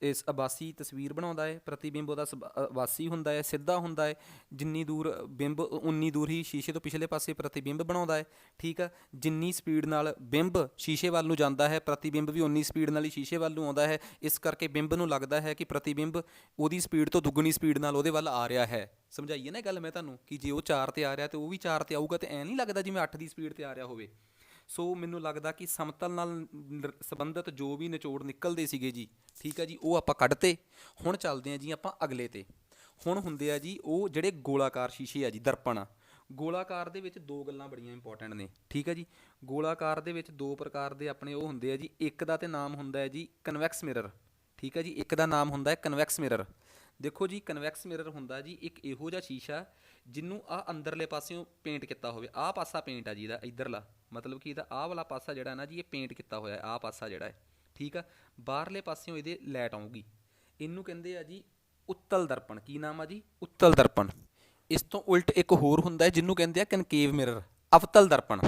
ਇਸ ਆਬਾਸੀ ਤਸਵੀਰ ਬਣਾਉਂਦਾ ਹੈ। ਪ੍ਰਤੀਬਿੰਬ ਉਹਦਾ ਆਬਾਸੀ ਹੁੰਦਾ ਹੈ, ਸਿੱਧਾ ਹੁੰਦਾ ਹੈ। ਜਿੰਨੀ ਦੂਰ ਬਿੰਬ ਉਨੀ ਦੂਰ ਹੀ ਸ਼ੀਸ਼ੇ ਤੋਂ ਪਿਛਲੇ ਪਾਸੇ ਪ੍ਰਤੀਬਿੰਬ ਬਣਾਉਂਦਾ ਹੈ। ਠੀਕ ਆ। ਜਿੰਨੀ ਸਪੀਡ ਨਾਲ ਬਿੰਬ ਸ਼ੀਸ਼ੇ ਵੱਲ ਨੂੰ ਜਾਂਦਾ ਹੈ ਪ੍ਰਤੀਬਿੰਬ ਵੀ ਉਨੀ ਸਪੀਡ ਨਾਲ ਹੀ ਸ਼ੀਸ਼ੇ ਵੱਲ ਨੂੰ ਆਉਂਦਾ ਹੈ। ਇਸ ਕਰਕੇ ਬਿੰਬ ਨੂੰ ਲੱਗਦਾ ਹੈ ਕਿ ਪ੍ਰਤੀਬਿੰਬ ਉਹਦੀ ਸਪੀਡ ਤੋਂ ਦੁੱਗਣੀ ਸਪੀਡ ਨਾਲ ਉਹਦੇ ਵੱਲ ਆ ਰਿਹਾ ਹੈ। ਸਮਝਾਈਏ ਨਾ ਗੱਲ ਮੈਂ ਤੁਹਾਨੂੰ ਕਿ ਜੇ ਉਹ 4 'ਤੇ ਆ ਰਿਹਾ ਤਾਂ ਉਹ ਵੀ 4 'ਤੇ ਆਊਗਾ, ਤਾਂ ਐਂ ਨਹੀਂ ਲੱਗਦਾ ਜਿਵੇਂ 8 ਦੀ ਸਪੀਡ 'ਤੇ ਆ ਰਿਹਾ ਹੋਵੇ। ਸੋ ਮੈਨੂੰ ਲੱਗਦਾ ਕਿ ਸਮਤਲ ਨਾਲ ਸੰਬੰਧਿਤ ਜੋ ਵੀ ਨਿਚੋੜ ਨਿਕਲਦੇ ਸੀਗੇ ਜੀ, ਠੀਕ ਆ ਜੀ, ਉਹ ਆਪਾਂ ਕੱਢਤੇ। ਹੁਣ ਚੱਲਦੇ ਹਾਂ ਜੀ ਆਪਾਂ ਅਗਲੇ 'ਤੇ। ਹੁਣ ਹੁੰਦੇ ਆ ਜੀ ਉਹ ਜਿਹੜੇ ਗੋਲਾਕਾਰ ਸ਼ੀਸ਼ੇ ਆ ਜੀ, ਦਰਪਣ ਆ। ਗੋਲਾਕਾਰ ਦੇ ਵਿੱਚ ਦੋ ਗੱਲਾਂ ਬੜੀਆਂ ਇੰਪੋਰਟੈਂਟ ਨੇ। ਠੀਕ ਹੈ ਜੀ। ਗੋਲਾਕਾਰ ਦੇ ਵਿੱਚ ਦੋ ਪ੍ਰਕਾਰ ਦੇ ਆਪਣੇ ਉਹ ਹੁੰਦੇ ਆ ਜੀ। ਇੱਕ ਦਾ ਤੇ ਨਾਮ ਹੁੰਦਾ ਹੈ ਜੀ ਕਨਵੈਕਸ ਮਿਰਰ। ਠੀਕ ਹੈ ਜੀ। ਇੱਕ ਦਾ ਨਾਮ ਹੁੰਦਾ ਹੈ ਕਨਵੈਕਸ ਮਿਰਰ। ਦੇਖੋ ਜੀ ਕਨਵੈਕਸ ਮਿਰਰ ਹੁੰਦਾ ਜੀ ਇੱਕ ਇਹੋ ਜਿਹਾ ਸ਼ੀਸ਼ਾ ਜਿਹਨੂੰ ਆਹ ਅੰਦਰਲੇ ਪਾਸਿਓਂ ਪੇਂਟ ਕੀਤਾ ਹੋਵੇ। ਆਹ ਪਾਸਾ ਪੇਂਟ ਆ ਜੀ ਇਹਦਾ, ਇੱਧਰਲਾ ਮਤਲਬ ਕਿ ਇਹਦਾ ਆਹ ਵਾਲਾ ਪਾਸਾ ਜਿਹੜਾ ਨਾ ਜੀ ਇਹ ਪੇਂਟ ਕੀਤਾ ਹੋਇਆ ਆਹ ਪਾਸਾ ਜਿਹੜਾ ਹੈ। ਠੀਕ ਆ। ਬਾਹਰਲੇ ਪਾਸਿਓਂ ਇਹਦੇ ਲਾਈਟ ਆਊਗੀ। ਇਹਨੂੰ ਕਹਿੰਦੇ ਆ ਜੀ ਉੱਤਲ ਦਰਪਣ। ਕੀ ਨਾਮ ਆ ਜੀ? ਉੱਤਲ ਦਰਪਣ। ਇਸ ਤੋਂ ਉਲਟ ਇੱਕ ਹੋਰ ਹੁੰਦਾ ਹੈ ਜਿਹਨੂੰ ਕਹਿੰਦੇ ਆ ਕਨਕੇਵ ਮਿਰਰ, ਅਵਤਲ ਦਰਪਣ।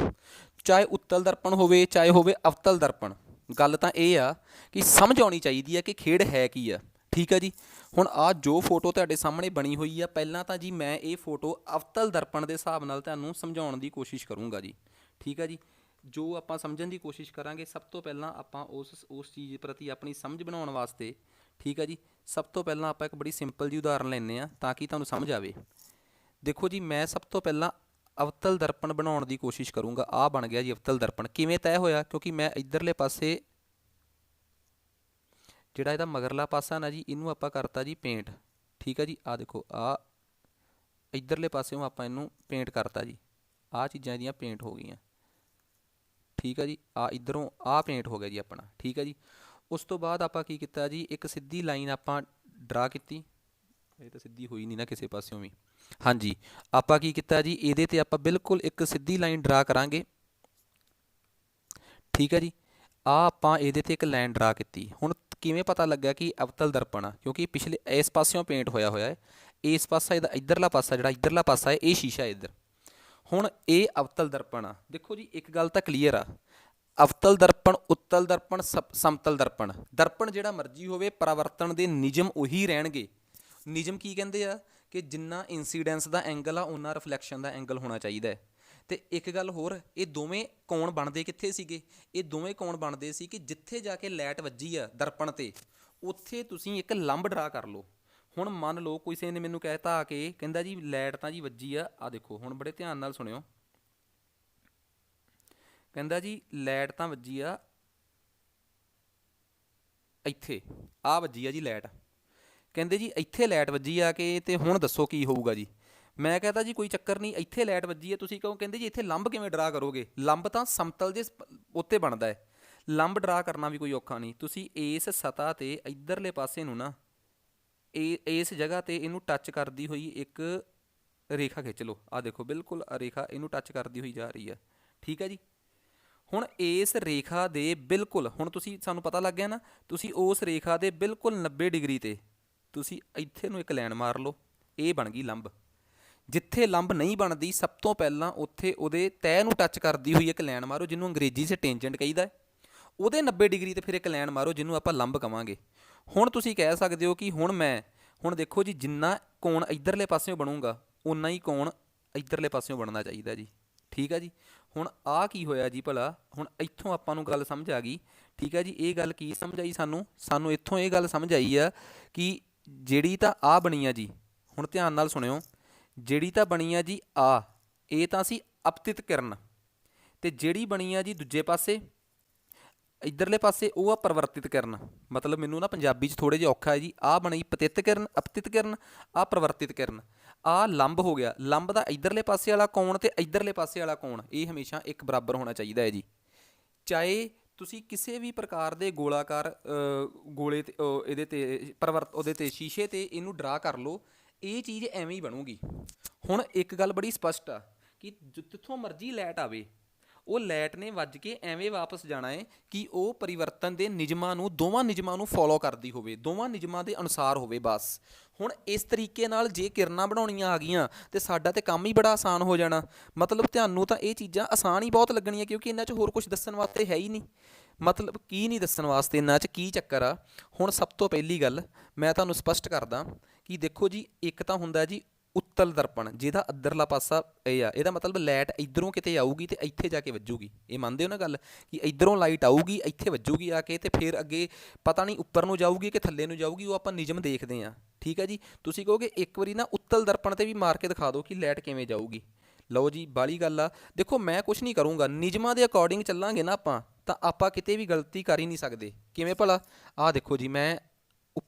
ਚਾਹੇ ਉੱਤਲ ਦਰਪਣ ਹੋਵੇ ਚਾਹੇ ਹੋਵੇ ਅਵਤਲ ਦਰਪਣ, ਗੱਲ ਤਾਂ ਇਹ ਆ ਕਿ ਸਮਝ ਆਉਣੀ ਚਾਹੀਦੀ ਹੈ ਕਿ ਖੇਡ ਹੈ ਕੀ ਆ। ਠੀਕ ਆ ਜੀ। ਹੁਣ ਆਹ ਜੋ ਫੋਟੋ ਤੁਹਾਡੇ ਸਾਹਮਣੇ ਬਣੀ ਹੋਈ ਆ, ਪਹਿਲਾਂ ਤਾਂ ਜੀ ਮੈਂ ਇਹ ਫੋਟੋ ਅਵਤਲ ਦਰਪਣ ਦੇ ਹਿਸਾਬ ਨਾਲ ਤੁਹਾਨੂੰ ਸਮਝਾਉਣ ਦੀ ਕੋਸ਼ਿਸ਼ ਕਰੂੰਗਾ ਜੀ। ਠੀਕ ਆ ਜੀ। ਜੋ ਆਪਾਂ ਸਮਝਣ ਦੀ ਕੋਸ਼ਿਸ਼ ਕਰਾਂਗੇ, ਸਭ ਤੋਂ ਪਹਿਲਾਂ ਆਪਾਂ ਉਸ ਚੀਜ਼ ਪ੍ਰਤੀ ਆਪਣੀ ਸਮਝ ਬਣਾਉਣ ਵਾਸਤੇ, ਠੀਕ ਆ ਜੀ, ਸਭ ਤੋਂ ਪਹਿਲਾਂ ਆਪਾਂ ਇੱਕ ਬੜੀ ਸਿੰਪਲ ਜਿਹੀ ਉਦਾਹਰਨ ਲੈਂਦੇ ਹਾਂ ਤਾਂ ਕਿ ਤੁਹਾਨੂੰ ਸਮਝ ਆਵੇ। ਦੇਖੋ ਜੀ ਮੈਂ ਸਭ ਤੋਂ ਪਹਿਲਾਂ ਅਵਤਲ ਦਰਪਣ ਬਣਾਉਣ ਦੀ ਕੋਸ਼ਿਸ਼ ਕਰੂੰਗਾ। ਆਹ ਬਣ ਗਿਆ ਜੀ ਅਵਤਲ ਦਰਪਣ। ਕਿਵੇਂ ਤੈਅ ਹੋਇਆ? ਕਿਉਂਕਿ ਮੈਂ ਇੱਧਰਲੇ ਪਾਸੇ ਜਿਹੜਾ ਇਹਦਾ ਮਗਰਲਾ ਪਾਸਾ ਨਾ ਜੀ ਇਹਨੂੰ ਆਪਾਂ ਕਰਤਾ ਜੀ ਪੇਂਟ। ਠੀਕ ਆ ਜੀ। ਆਹ ਦੇਖੋ ਆਹ ਇੱਧਰਲੇ ਪਾਸਿਓਂ ਆਪਾਂ ਇਹਨੂੰ ਪੇਂਟ ਕਰਤਾ ਜੀ। ਆਹ ਚੀਜ਼ਾਂ ਇਹਦੀਆਂ ਪੇਂਟ ਹੋ ਗਈਆਂ। ਠੀਕ ਆ ਜੀ। ਆਹ ਇੱਧਰੋਂ ਆਹ ਪੇਂਟ ਹੋ ਗਿਆ ਜੀ ਆਪਣਾ। ਠੀਕ ਆ ਜੀ। ਉਸ ਤੋਂ ਬਾਅਦ ਆਪਾਂ ਕੀ ਕੀਤਾ ਜੀ, ਇੱਕ ਸਿੱਧੀ ਲਾਈਨ ਆਪਾਂ ਡਰਾ ਕੀਤੀ। ਇਹ ਤਾਂ ਸਿੱਧੀ ਹੋਈ ਨਹੀਂ ਨਾ ਕਿਸੇ ਪਾਸਿਓਂ ਵੀ। ਹਾਂਜੀ, ਆਪਾਂ ਕੀ ਕੀਤਾ ਜੀ, ਇਹਦੇ ਤੇ ਆਪਾਂ ਬਿਲਕੁਲ ਇੱਕ ਸਿੱਧੀ ਲਾਈਨ ਡਰਾ ਕਰਾਂਗੇ। ਠੀਕ ਹੈ ਜੀ, ਆ ਆਪਾਂ ਇਹਦੇ ਤੇ ਇੱਕ ਲਾਈਨ ਡਰਾ ਕੀਤੀ। ਹੁਣ ਕਿਵੇਂ ਪਤਾ ਲੱਗਾ ਕਿ ਅਵਤਲ ਦਰਪਣ ਆ, ਕਿਉਂਕਿ ਪਿਛਲੇ ਇਸ ਪਾਸਿਓਂ ਪੇਂਟ ਹੋਇਆ ਹੋਇਆ ਹੈ, ਇਸ ਪਾਸਾ ਇਹਦਾ ਇੱਧਰਲਾ ਪਾਸਾ, ਜਿਹੜਾ ਇੱਧਰਲਾ ਪਾਸਾ ਹੈ ਇਹ ਸ਼ੀਸ਼ਾ ਇੱਧਰ। ਹੁਣ ਇਹ ਅਵਤਲ ਦਰਪਣ ਆ। ਦੇਖੋ ਜੀ ਇੱਕ ਗੱਲ ਤਾਂ ਕਲੀਅਰ ਆ, ਅਵਤਲ ਦਰਪਣ, ਉੱਤਲ ਦਰਪਣ, ਸਮਤਲ ਦਰਪਣ, ਦਰਪਣ ਜਿਹੜਾ ਮਰਜ਼ੀ ਹੋਵੇ, ਪਰਾਵਰਤਨ ਦੇ ਨਿਯਮ ਉਹੀ ਰਹਿਣਗੇ। ਨਿਯਮ ਕੀ ਕਹਿੰਦੇ ਆ ਕਿ ਜਿੰਨਾ ਇੰਸੀਡੈਂਸ ਦਾ ਐਂਗਲ ਆ ਉਨਾ ਰਿਫਲੈਕਸ਼ਨ ਦਾ ਐਂਗਲ ਹੋਣਾ ਚਾਹੀਦਾ ਹੈ। ਤੇ ਇੱਕ ਗੱਲ ਹੋਰ, ਇਹ ਦੋਵੇਂ ਕੋਣ ਬਣਦੇ ਕਿੱਥੇ ਸੀਗੇ? ਇਹ ਦੋਵੇਂ ਕੋਣ ਬਣਦੇ ਸੀ ਕਿ ਜਿੱਥੇ ਜਾ ਕੇ ਲਾਈਟ ਵੱਜੀ ਆ ਦਰਪਣ ਤੇ, ਉੱਥੇ ਤੁਸੀਂ ਇੱਕ ਲੰਬ ਡਰਾ ਕਰ ਲਓ। ਹੁਣ ਮੰਨ ਲਓ ਕਿਸੇ ਨੇ ਮੈਨੂੰ ਕਹਿਤਾ ਆ ਕੇ, ਕਹਿੰਦਾ ਜੀ ਲਾਈਟ ਤਾਂ ਜੀ ਵੱਜੀ ਆ ਦੇਖੋ, ਹੁਣ ਬੜੇ ਧਿਆਨ ਨਾਲ ਸੁਣਿਓ। ਕਹਿੰਦਾ ਜੀ ਲਾਈਟ ਤਾਂ ਵੱਜੀ ਆ ਇੱਥੇ, ਆ ਵੱਜੀ ਆ ਜੀ ਲਾਈਟ। ਕਹਿੰਦੇ ਜੀ ਇੱਥੇ ਲਾਈਟ ਵੱਜੀ ਆ ਕੇ, ਤੇ ਹੁਣ ਦੱਸੋ ਕੀ ਹੋਊਗਾ ਜੀ? ਮੈਂ ਕਹਤਾ ਜੀ ਕੋਈ ਚੱਕਰ ਨਹੀਂ, ਇੱਥੇ ਲਾਈਟ ਵੱਜੀ ਹੈ, ਤੁਸੀਂ ਕਹੋ, ਕਹਿੰਦੇ ਜੀ ਇੱਥੇ ਲੰਬ ਕਿਵੇਂ ਡਰਾ ਕਰੋਗੇ? ਲੰਬ ਤਾਂ ਸਮਤਲ ਦੇ ਉੱਤੇ ਬਣਦਾ ਹੈ, ਲੰਬ ਡਰਾ ਕਰਨਾ ਵੀ ਕੋਈ ਔਖਾ ਨਹੀਂ। ਤੁਸੀਂ ਇਸ ਸਤ੍ਹਾ ਤੇ ਇੱਧਰਲੇ ਪਾਸੇ ਨੂੰ ਨਾ, ਇਸ ਜਗ੍ਹਾ ਤੇ ਇਹਨੂੰ ਟੱਚ ਕਰਦੀ ਹੋਈ ਇੱਕ ਰੇਖਾ ਖਿੱਚ ਲਓ। ਆ ਦੇਖੋ ਬਿਲਕੁਲ ਰੇਖਾ ਇਹਨੂੰ ਟੱਚ ਕਰਦੀ ਹੋਈ ਜਾ ਰਹੀ ਹੈ। ਠੀਕ ਹੈ ਜੀ, ਹੁਣ ਇਸ ਰੇਖਾ ਦੇ ਬਿਲਕੁਲ, ਹੁਣ ਤੁਸੀਂ, ਸਾਨੂੰ ਪਤਾ ਲੱਗ ਗਿਆ ਨਾ, ਤੁਸੀਂ ਉਸ ਰੇਖਾ ਦੇ ਬਿਲਕੁਲ 90 ਡਿਗਰੀ ਤੇ ਤੁਸੀਂ ਇੱਥੇ ਨੂੰ ਇੱਕ ਲਾਈਨ ਮਾਰ ਲਓ, ਇਹ ਬਣ ਗਈ ਲੰਬ। ਜਿੱਥੇ ਲੰਬ ਨਹੀਂ ਬਣਦੀ, ਸਭ ਤੋਂ ਪਹਿਲਾਂ ਉੱਥੇ ਉਹਦੇ ਤਹਿ ਨੂੰ ਟੱਚ ਕਰਦੀ ਹੋਈ ਇੱਕ ਲਾਈਨ ਮਾਰੋ, ਜਿਹਨੂੰ ਅੰਗਰੇਜ਼ੀ 'ਚ ਟੇਂਜੈਂਟ ਕਹੀਦਾ। ਉਹਦੇ 90 ਡਿਗਰੀ ਤੇ ਫਿਰ ਇੱਕ ਲਾਈਨ ਮਾਰੋ, ਜਿਹਨੂੰ ਆਪਾਂ ਲੰਬ ਕਵਾਂਗੇ। ਹੁਣ ਤੁਸੀਂ ਕਹਿ ਸਕਦੇ ਹੋ ਕਿ ਹੁਣ ਦੇਖੋ ਜੀ, ਜਿੰਨਾ ਕੋਣ ਇੱਧਰਲੇ ਪਾਸਿਓਂ ਬਣੂਗਾ ਉਨਾ ਹੀ ਕੋਣ ਇੱਧਰਲੇ ਪਾਸਿਓਂ ਬਣਨਾ ਚਾਹੀਦਾ ਜੀ। ਠੀਕ ਆ ਜੀ, ਹੁਣ ਆਹ ਕੀ ਹੋਇਆ ਜੀ ਭਲਾ? ਹੁਣ ਇੱਥੋਂ ਆਪਾਂ ਨੂੰ ਗੱਲ ਸਮਝ ਆ ਗਈ। ਠੀਕ ਹੈ ਜੀ, ਇਹ ਗੱਲ ਕੀ ਸਮਝ ਆਈ ਸਾਨੂੰ ਇੱਥੋਂ ਇਹ ਗੱਲ ਸਮਝ ਆਈ ਆ ਕਿ ਜਿਹੜੀ ਤਾਂ ਆ ਬਣੀ ਆ ਜੀ, ਹੁਣ ਧਿਆਨ ਨਾਲ ਸੁਣਿਓ, ਜਿਹੜੀ ਤਾਂ ਬਣੀ ਆ ਜੀ ਇਹ ਤਾਂ ਸੀ ਅਪਤਿਤ ਕਿਰਨ, ਤੇ ਜਿਹੜੀ ਬਣੀ ਆ ਜੀ ਦੂਜੇ ਪਾਸੇ ਇੱਧਰਲੇ ਪਾਸੇ ਉਹ ਆ ਪਰਿਵਰਤਿਤ ਕਿਰਨ। ਮਤਲਬ ਮੈਨੂੰ ਨਾ ਪੰਜਾਬੀ 'ਚ ਥੋੜ੍ਹੇ ਜਿਹਾ ਔਖਾ ਹੈ ਜੀ। ਆ ਬਣੀ ਪਤਿਤ ਕਿਰਨ, ਅਪਤਿਤ ਕਿਰਨ, ਆ ਪਰਿਵਰਤਿਤ ਕਿਰਨ, ਆ ਲੰਬ ਹੋ ਗਿਆ। ਲੰਬ ਦਾ ਇੱਧਰਲੇ ਪਾਸੇ ਵਾਲਾ ਕੋਣ ਤੇ ਇੱਧਰਲੇ ਪਾਸੇ ਵਾਲਾ ਕੋਣ ਇਹ ਹਮੇਸ਼ਾ ਇੱਕ ਬਰਾਬਰ ਹੋਣਾ ਚਾਹੀਦਾ ਹੈ ਜੀ। ਚਾਹੇ ਤੁਸੀਂ ਕਿਸੇ ਵੀ ਪ੍ਰਕਾਰ ਦੇ ਗੋਲਾਕਾਰ ਗੋਲੇ ਤੇ ਇਹਦੇ ਤੇ ਉਹਦੇ ਤੇ ਸ਼ੀਸ਼ੇ ਤੇ ਇਹਨੂੰ ਡਰਾ ਕਰ ਲਓ, ਇਹ ਚੀਜ਼ ਐਵੇਂ ਹੀ ਬਣੂਗੀ। ਹੁਣ ਇੱਕ ਗੱਲ ਬੜੀ ਸਪਸ਼ਟ ਆ ਕਿ ਜਿੱਥੋਂ ਮਰਜ਼ੀ ਲਾਈਟ ਆਵੇ, ਉਹ ਲਾਈਟ ਨੇ ਵੱਜ ਕੇ ਐਵੇਂ ਵਾਪਸ ਜਾਣਾ ਹੈ ਕਿ ਉਹ ਪਰਿਵਰਤਨ ਦੇ ਨਿਯਮਾਂ ਨੂੰ, ਦੋਵਾਂ ਨਿਯਮਾਂ ਨੂੰ ਫੋਲੋ ਕਰਦੀ ਹੋਵੇ, ਦੋਵਾਂ ਨਿਯਮਾਂ ਦੇ ਅਨੁਸਾਰ ਹੋਵੇ ਬਸ। ਹੁਣ ਇਸ ਤਰੀਕੇ ਨਾਲ ਜੇ ਕਿਰਨਾਂ ਬਣਾਉਣੀਆਂ ਆ ਗਈਆਂ ਤੇ ਸਾਡਾ ਤੇ ਕੰਮ ਹੀ ਬੜਾ ਆਸਾਨ ਹੋ ਜਾਣਾ। ਮਤਲਬ ਤੁਹਾਨੂੰ ਤਾਂ ਇਹ ਚੀਜ਼ਾਂ ਆਸਾਨ ਹੀ ਬਹੁਤ ਲੱਗਣੀਆਂ, ਕਿਉਂਕਿ ਇਹਨਾਂ 'ਚ ਹੋਰ ਕੁਝ ਦੱਸਣ ਵਾਸਤੇ ਹੈ ਹੀ ਨਹੀਂ। ਮਤਲਬ ਕੀ ਨਹੀਂ ਦੱਸਣ ਵਾਸਤੇ, ਇਹਨਾਂ 'ਚ ਕੀ ਚੱਕਰ ਆ? ਹੁਣ ਸਭ ਤੋਂ ਪਹਿਲੀ ਗੱਲ ਮੈਂ ਤੁਹਾਨੂੰ ਸਪਸ਼ਟ ਕਰਦਾ ਕਿ ਦੇਖੋ ਜੀ, ਇੱਕ ਤਾਂ ਹੁੰਦਾ ਜੀ ਉੱਤਲ ਦਰਪਣ, ਜਿਹਦਾ ਅੱਧਰਲਾ ਪਾਸਾ ਇਹ ਆ। ਇਹਦਾ ਮਤਲਬ ਲਾਈਟ ਇੱਧਰੋਂ ਕਿਤੇ ਆਊਗੀ ਤੇ ਇੱਥੇ ਜਾ ਕੇ ਵੱਜੂਗੀ। ਇਹ ਮੰਨਦੇ ਹੋ ਨਾ ਗੱਲ, ਕਿ ਇੱਧਰੋਂ ਲਾਈਟ ਆਊਗੀ, ਇੱਥੇ ਵੱਜੂਗੀ ਆ ਕੇ, ਤੇ ਫਿਰ ਅੱਗੇ ਪਤਾ ਨਹੀਂ ਉੱਪਰ ਨੂੰ ਜਾਊਗੀ ਕਿ ਥੱਲੇ ਨੂੰ ਜਾਊਗੀ, ਉਹ ਆਪਾਂ ਨਿਯਮ ਦੇਖਦੇ ਹਾਂ। ਠੀਕ ਹੈ ਜੀ, ਤੁਸੀਂ ਕਹੋਗੇ ਇੱਕ ਵਾਰੀ ਨਾ ਉੱਤਲ ਦਰਪਣ 'ਤੇ ਵੀ ਮਾਰ ਕੇ ਦਿਖਾ ਦਿਓ ਕਿ ਲਾਈਟ ਕਿਵੇਂ ਜਾਊਗੀ। ਲਓ ਜੀ, ਬਾਹਲੀ ਗੱਲ ਆ। ਦੇਖੋ ਮੈਂ ਕੁਛ ਨਹੀਂ ਕਰੂੰਗਾ, ਨਿਯਮਾਂ ਦੇ ਅਕੋਰਡਿੰਗ ਚੱਲਾਂਗੇ ਨਾ ਆਪਾਂ, ਤਾਂ ਆਪਾਂ ਕਿਤੇ ਵੀ ਗਲਤੀ ਕਰ ਹੀ ਨਹੀਂ ਸਕਦੇ। ਕਿਵੇਂ ਭਲਾ? ਆਹ ਦੇਖੋ ਜੀ, ਮੈਂ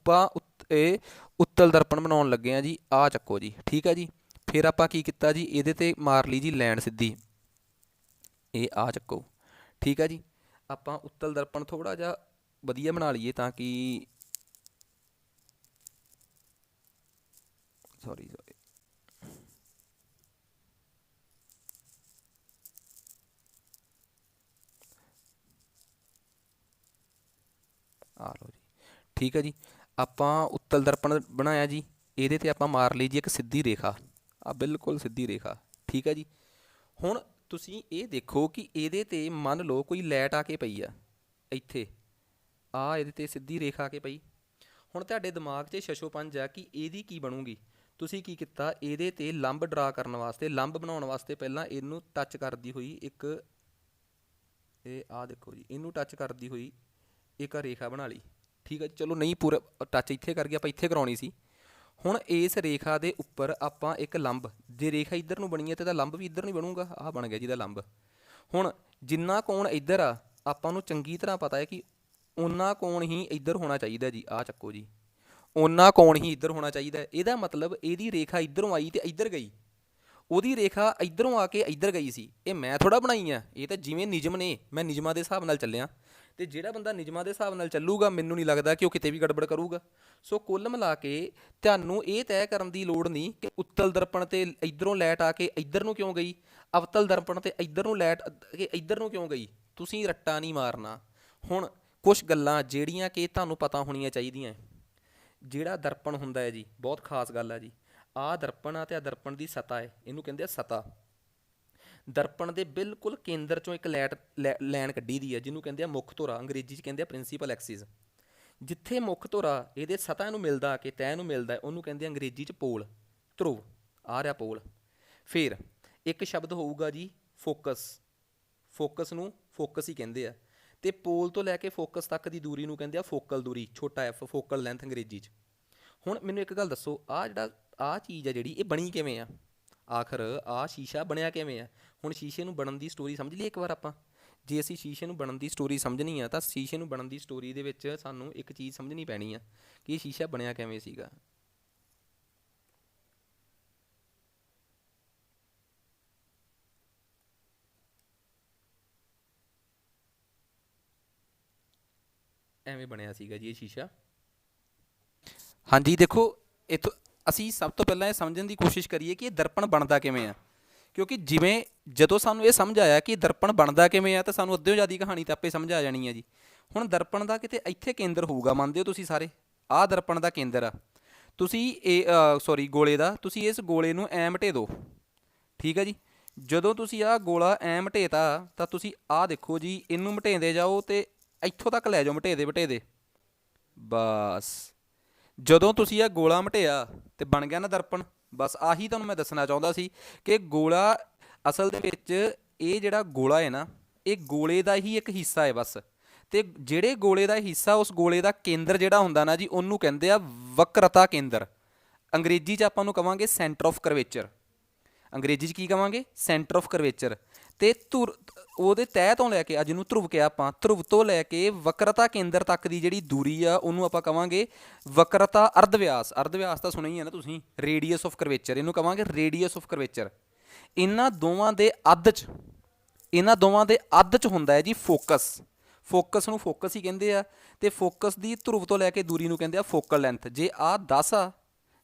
ਇਹ ਉੱਤਲ ਦਰਪਣ ਬਣਾਉਣ ਲੱਗੇ ਆ ਜੀ, ਆਹ ਚੱਕੋ ਜੀ। ਠੀਕ ਹੈ ਜੀ, ਫਿਰ ਆਪਾਂ ਕੀ ਕੀਤਾ ਜੀ, ਇਹਦੇ ਤੇ ਮਾਰ ਲਈ ਜੀ ਲਾਈਨ ਸਿੱਧੀ, ਇਹ ਆਹ ਚੱਕੋ। ਠੀਕ ਹੈ ਜੀ, ਆਪਾਂ ਉੱਤਲ ਦਰਪਣ ਥੋੜ੍ਹਾ ਜਿਹਾ ਵਧੀਆ ਬਣਾ ਲਈਏ ਤਾਂ ਕਿ ਸੌਰੀ ਆ ਲਓ ਜੀ। ਠੀਕ ਹੈ ਜੀ, ਆਪਾਂ ਉੱਤਲ ਦਰਪਣ ਬਣਾਇਆ ਜੀ, ਇਹਦੇ ਤੇ ਆਪਾਂ ਮਾਰ ਲਈ ਜੀ ਇੱਕ ਸਿੱਧੀ ਰੇਖਾ, ਆ ਬਿਲਕੁਲ ਸਿੱਧੀ ਰੇਖਾ। ਠੀਕ ਹੈ ਜੀ, ਹੁਣ ਤੁਸੀਂ ਇਹ ਦੇਖੋ ਕਿ ਇਹਦੇ ਤੇ ਮੰਨ ਲਓ ਕੋਈ ਲਾਈਟ ਆ ਕੇ ਪਈ ਆ ਇੱਥੇ, ਇਹਦੇ ਤੇ ਸਿੱਧੀ ਰੇਖਾ ਆ ਕੇ ਪਈ। ਹੁਣ ਤੁਹਾਡੇ ਦਿਮਾਗ 'ਚ ਛਛੋਪੰਜ ਆ ਕਿ ਇਹਦੀ ਕੀ ਬਣੂਗੀ। ਤੁਸੀਂ ਕੀ ਕੀਤਾ, ਇਹਦੇ ਤੇ ਲੰਬ ਡਰਾ ਕਰਨ ਵਾਸਤੇ, ਲੰਬ ਬਣਾਉਣ ਵਾਸਤੇ ਪਹਿਲਾਂ ਇਹਨੂੰ ਟੱਚ ਕਰਦੀ ਹੋਈ ਇੱਕ, ਇਹ ਦੇਖੋ ਜੀ, ਇਹਨੂੰ ਟੱਚ ਕਰਦੀ ਹੋਈ ਇੱਕ ਰੇਖਾ ਬਣਾ ਲਈ। ਠੀਕ ਹੈ, ਚਲੋ ਨਹੀਂ ਪੂਰਾ ਟੱਚ ਇੱਥੇ ਕਰ ਗਿਆ, ਆਪਾਂ ਇੱਥੇ ਕਰਾਉਣੀ ਸੀ। ਹੁਣ ਇਸ ਰੇਖਾ ਦੇ ਉੱਪਰ ਆਪਾਂ ਇੱਕ ਲੰਬ, ਜੇ ਰੇਖਾ ਇੱਧਰ ਨੂੰ ਬਣੀ ਹੈ ਤਾਂ ਇਹਦਾ ਲੰਬ ਵੀ ਇੱਧਰ ਨੂੰ ਬਣੂਗਾ। ਆਹ ਬਣ ਗਿਆ ਜਿਹਦਾ ਲੰਬ। ਹੁਣ ਜਿੰਨਾ ਕੋਣ ਇੱਧਰ ਆ, ਆਪਾਂ ਨੂੰ ਚੰਗੀ ਤਰ੍ਹਾਂ ਪਤਾ ਹੈ ਕਿ ਓਨਾ ਕੋਣ ਹੀ ਇੱਧਰ ਹੋਣਾ ਚਾਹੀਦਾ ਜੀ। ਆਹ ਚੱਕੋ ਜੀ, ਓਨਾ ਕੋਣ ਹੀ ਇੱਧਰ ਹੋਣਾ ਚਾਹੀਦਾ। ਇਹਦਾ ਮਤਲਬ ਇਹਦੀ ਰੇਖਾ ਇੱਧਰੋਂ ਆਈ ਤੇ ਇੱਧਰ ਗਈ, ਉਹਦੀ ਰੇਖਾ ਇੱਧਰੋਂ ਆ ਕੇ ਇੱਧਰ ਗਈ ਸੀ। ਇਹ ਮੈਂ ਥੋੜ੍ਹਾ ਬਣਾਈ ਆ, ਇਹ ਤਾਂ ਜਿਵੇਂ ਨਿਯਮ ਨੇ, ਮੈਂ ਨਿਯਮਾਂ ਦੇ ਹਿਸਾਬ ਨਾਲ ਚੱਲਿਆ। ਤੇ ਜਿਹੜਾ ਬੰਦਾ ਨਿਯਮਾਂ ਦੇ ਹਿਸਾਬ ਨਾਲ ਚੱਲੂਗਾ ਮੈਨੂੰ ਨਹੀਂ ਲੱਗਦਾ ਕਿ ਉਹ ਕਿਤੇ ਵੀ ਗੜਬੜ ਕਰੂਗਾ। ਸੋ ਕੁੱਲ ਮਿਲਾ ਕੇ ਤੁਹਾਨੂੰ ਇਹ ਤੈਅ ਕਰਨ ਦੀ ਲੋੜ ਨਹੀਂ ਕਿ ਉੱਤਲ ਦਰਪਣ ਤੇ ਇੱਧਰੋਂ ਲਾਈਟ ਆ ਕੇ ਇੱਧਰ ਨੂੰ ਕਿਉਂ ਗਈ, ਅਵਤਲ ਦਰਪਣ ਤੇ ਇੱਧਰ ਨੂੰ ਲਾਈਟ ਕੇ ਇੱਧਰ ਨੂੰ ਕਿਉਂ ਗਈ। ਤੁਸੀਂ ਰੱਟਾ ਨਹੀਂ ਮਾਰਨਾ। ਹੁਣ ਕੁਛ ਗੱਲਾਂ ਜਿਹੜੀਆਂ ਕਿ ਤੁਹਾਨੂੰ ਪਤਾ ਹੋਣੀਆਂ ਚਾਹੀਦੀਆਂ। ਜਿਹੜਾ ਦਰਪਣ ਹੁੰਦਾ ਹੈ ਜੀ, ਬਹੁਤ ਖਾਸ ਗੱਲ ਹੈ ਜੀ, ਆਹ ਦਰਪਣ ਆ ਤੇ ਆਹ ਦਰਪਣ ਦੀ ਸਤਾ ਹੈ, ਇਹਨੂੰ ਕਹਿੰਦੇ ਆ ਸਤਾ। ਦਰਪਣ ਦੇ ਬਿਲਕੁਲ ਕੇਂਦਰ ਚੋਂ ਇੱਕ ਲਾਈਨ ਕੱਢੀ ਦੀ ਹੈ ਜਿਹਨੂੰ ਕਹਿੰਦੇ ਆ ਮੁੱਖ ਧੁਰਾ, ਅੰਗਰੇਜ਼ੀ 'ਚ ਕਹਿੰਦੇ ਆ ਪ੍ਰਿੰਸੀਪਲ ਐਕਸਿਸ। ਜਿੱਥੇ ਮੁੱਖ ਧੁਰਾ ਇਹਦੇ ਸਤ੍ਹਾ ਨੂੰ ਮਿਲਦਾ ਕਿ ਤੈਅ ਨੂੰ ਮਿਲਦਾ ਉਹਨੂੰ ਕਹਿੰਦੇ ਆ ਅੰਗਰੇਜ਼ੀ 'ਚ ਪੋਲ, ਧਰੁਵ। ਆ ਰਿਹਾ ਪੋਲ। ਫਿਰ ਇੱਕ ਸ਼ਬਦ ਹੋਊਗਾ ਜੀ ਫੋਕਸ। ਫੋਕਸ ਨੂੰ ਫੋਕਸ ਹੀ ਕਹਿੰਦੇ ਆ। ਤੇ ਪੋਲ ਤੋਂ ਲੈ ਕੇ ਫੋਕਸ ਤੱਕ ਦੀ ਦੂਰੀ ਨੂੰ ਕਹਿੰਦੇ ਆ ਫੋਕਲ ਦੂਰੀ, ਛੋਟਾ ਐਫ, ਫੋਕਲ ਲੈਂਥ ਅੰਗਰੇਜ਼ੀ 'ਚ। ਹੁਣ ਮੈਨੂੰ ਇੱਕ ਗੱਲ ਦੱਸੋ, ਆਹ ਚੀਜ਼ ਆ ਜਿਹੜੀ ਇਹ ਬਣੀ ਕਿਵੇਂ ਆ? ਆਖਰ ਆਹ ਸ਼ੀਸ਼ਾ ਬਣਿਆ ਕਿਵੇਂ ਆ? ਹੁਣ ਸ਼ੀਸ਼ੇ ਨੂੰ ਬਣਨ ਦੀ ਸਟੋਰੀ ਸਮਝ ਲਈ ਇੱਕ ਵਾਰ ਆਪਾਂ। ਜੇ ਅਸੀਂ ਸ਼ੀਸ਼ੇ ਨੂੰ ਬਣਨ ਦੀ ਸਟੋਰੀ ਸਮਝਣੀ ਆ ਤਾਂ ਸ਼ੀਸ਼ੇ ਨੂੰ ਬਣਨ ਦੀ ਸਟੋਰੀ ਦੇ ਵਿੱਚ ਸਾਨੂੰ ਇੱਕ ਚੀਜ਼ ਸਮਝਣੀ ਪੈਣੀ ਆ ਕਿ ਇਹ ਸ਼ੀਸ਼ਾ ਬਣਿਆ ਕਿਵੇਂ ਸੀਗਾ। ਐਵੇਂ ਬਣਿਆ ਸੀਗਾ ਜੀ ਇਹ ਸ਼ੀਸ਼ਾ। ਹਾਂਜੀ ਦੇਖੋ, ਇੱਥੋਂ ਅਸੀਂ ਸਭ ਤੋਂ ਪਹਿਲਾਂ ਇਹ ਸਮਝਣ ਦੀ ਕੋਸ਼ਿਸ਼ ਕਰੀਏ ਕਿ ਇਹ ਦਰਪਣ ਬਣਦਾ ਕਿਵੇਂ ਆ। ਕਿਉਂਕਿ ਜਿਵੇਂ ਜਦੋਂ ਸਾਨੂੰ ਇਹ ਸਮਝ ਆਇਆ ਕਿ ਦਰਪਣ ਬਣਦਾ ਕਿਵੇਂ ਆ ਤਾਂ ਸਾਨੂੰ ਅੱਧਿਓਂ ਜ਼ਿਆਦਾ ਕਹਾਣੀ ਤਾਂ ਆਪੇ ਸਮਝ ਆ ਜਾਣੀ ਹੈ ਜੀ। ਹੁਣ ਦਰਪਣ ਦਾ ਕਿਤੇ ਇੱਥੇ ਕੇਂਦਰ ਹੋਊਗਾ, ਮੰਨਦੇ ਹੋ ਤੁਸੀਂ ਸਾਰੇ? ਆਹ ਦਰਪਣ ਦਾ ਕੇਂਦਰ ਆ। ਤੁਸੀਂ ਗੋਲੇ ਦਾ, ਤੁਸੀਂ ਇਸ ਗੋਲੇ ਨੂੰ ਐਂ ਮਟੇ ਦਿਓ, ਠੀਕ ਹੈ ਜੀ। ਜਦੋਂ ਤੁਸੀਂ ਆਹ ਗੋਲਾ ਐਂ ਮਟੇਤਾ ਤਾਂ ਤੁਸੀਂ ਆਹ ਦੇਖੋ ਜੀ, ਇਹਨੂੰ ਮਟੇਂਦੇ ਜਾਓ ਤੇ ਇੱਥੋਂ ਤੱਕ ਲੈ ਜਾਓ ਮਟੇਦੇ। ਬਸ ਜਦੋਂ ਤੁਸੀਂ ਇਹ ਗੋਲਾ ਮਟਿਆ ਤੇ ਬਣ ਗਿਆ ਨਾ ਦਰਪਣ। ਬਸ ਆਹੀ ਤੁਹਾਨੂੰ ਮੈਂ ਦੱਸਣਾ ਚਾਹੁੰਦਾ ਸੀ ਕਿ ਗੋਲਾ ਅਸਲ ਦੇ ਵਿੱਚ ਇਹ ਜਿਹੜਾ ਗੋਲਾ ਹੈ ਨਾ, ਇਹ ਗੋਲੇ ਦਾ ਹੀ ਇੱਕ ਹਿੱਸਾ ਹੈ ਬਸ। ਤੇ ਜਿਹੜੇ ਗੋਲੇ ਦਾ ਹਿੱਸਾ, ਉਸ ਗੋਲੇ ਦਾ ਕੇਂਦਰ ਜਿਹੜਾ ਹੁੰਦਾ ਨਾ ਜੀ, ਉਹਨੂੰ ਕਹਿੰਦੇ ਆ ਵਕਰਤਾ ਕੇਂਦਰ। ਅੰਗਰੇਜ਼ੀ 'ਚ ਆਪਾਂ ਨੂੰ ਕਵਾਂਗੇ ਸੈਂਟਰ ਆਫ ਕਰਵੇਚਰ। ਅੰਗਰੇਜ਼ੀ 'ਚ ਕੀ ਕਵਾਂਗੇ? Centre of curvature. ਤੇ ਉਹਦੇ ਤਹਿ ਤੋਂ ਲੈ ਕੇ, ਅੱਜ ਨੂੰ ਧਰੁਵ ਕਿਹਾ ਆਪਾਂ, ਧਰੁਵ ਤੋਂ ਲੈ ਕੇ ਵਕਰਤਾ ਕੇਂਦਰ ਤੱਕ ਦੀ ਜਿਹੜੀ ਦੂਰੀ ਆ ਉਹਨੂੰ ਆਪਾਂ ਕਵਾਂਗੇ ਵਕਰਤਾ ਅਰਧ ਵਿਆਸ। ਅਰਧ ਵਿਆਸ ਤਾਂ ਸੁਣਿਆ ਹੀ ਹੈ ਨਾ ਤੁਸੀਂ, ਰੇਡੀਅਸ ਆਫ ਕਰਵੇਚਰ, ਇਹਨੂੰ ਕਵਾਂਗੇ ਰੇਡੀਅਸ ਆਫ ਕਰਵੇਚਰ। ਇਹਨਾਂ ਦੋਵਾਂ ਦੇ ਅੱਧ 'ਚ ਹੁੰਦਾ ਹੈ ਜੀ ਫੋਕਸ। ਫੋਕਸ ਨੂੰ ਫੋਕਸ ਹੀ ਕਹਿੰਦੇ ਆ। ਤੇ ਫੋਕਸ ਦੀ ਧਰੁਵ ਤੋਂ ਲੈ ਕੇ ਦੂਰੀ ਨੂੰ ਕਹਿੰਦੇ ਆ ਫੋਕਲ ਲੈਂਥ। ਜੇ ਆਹ 10 ਆ,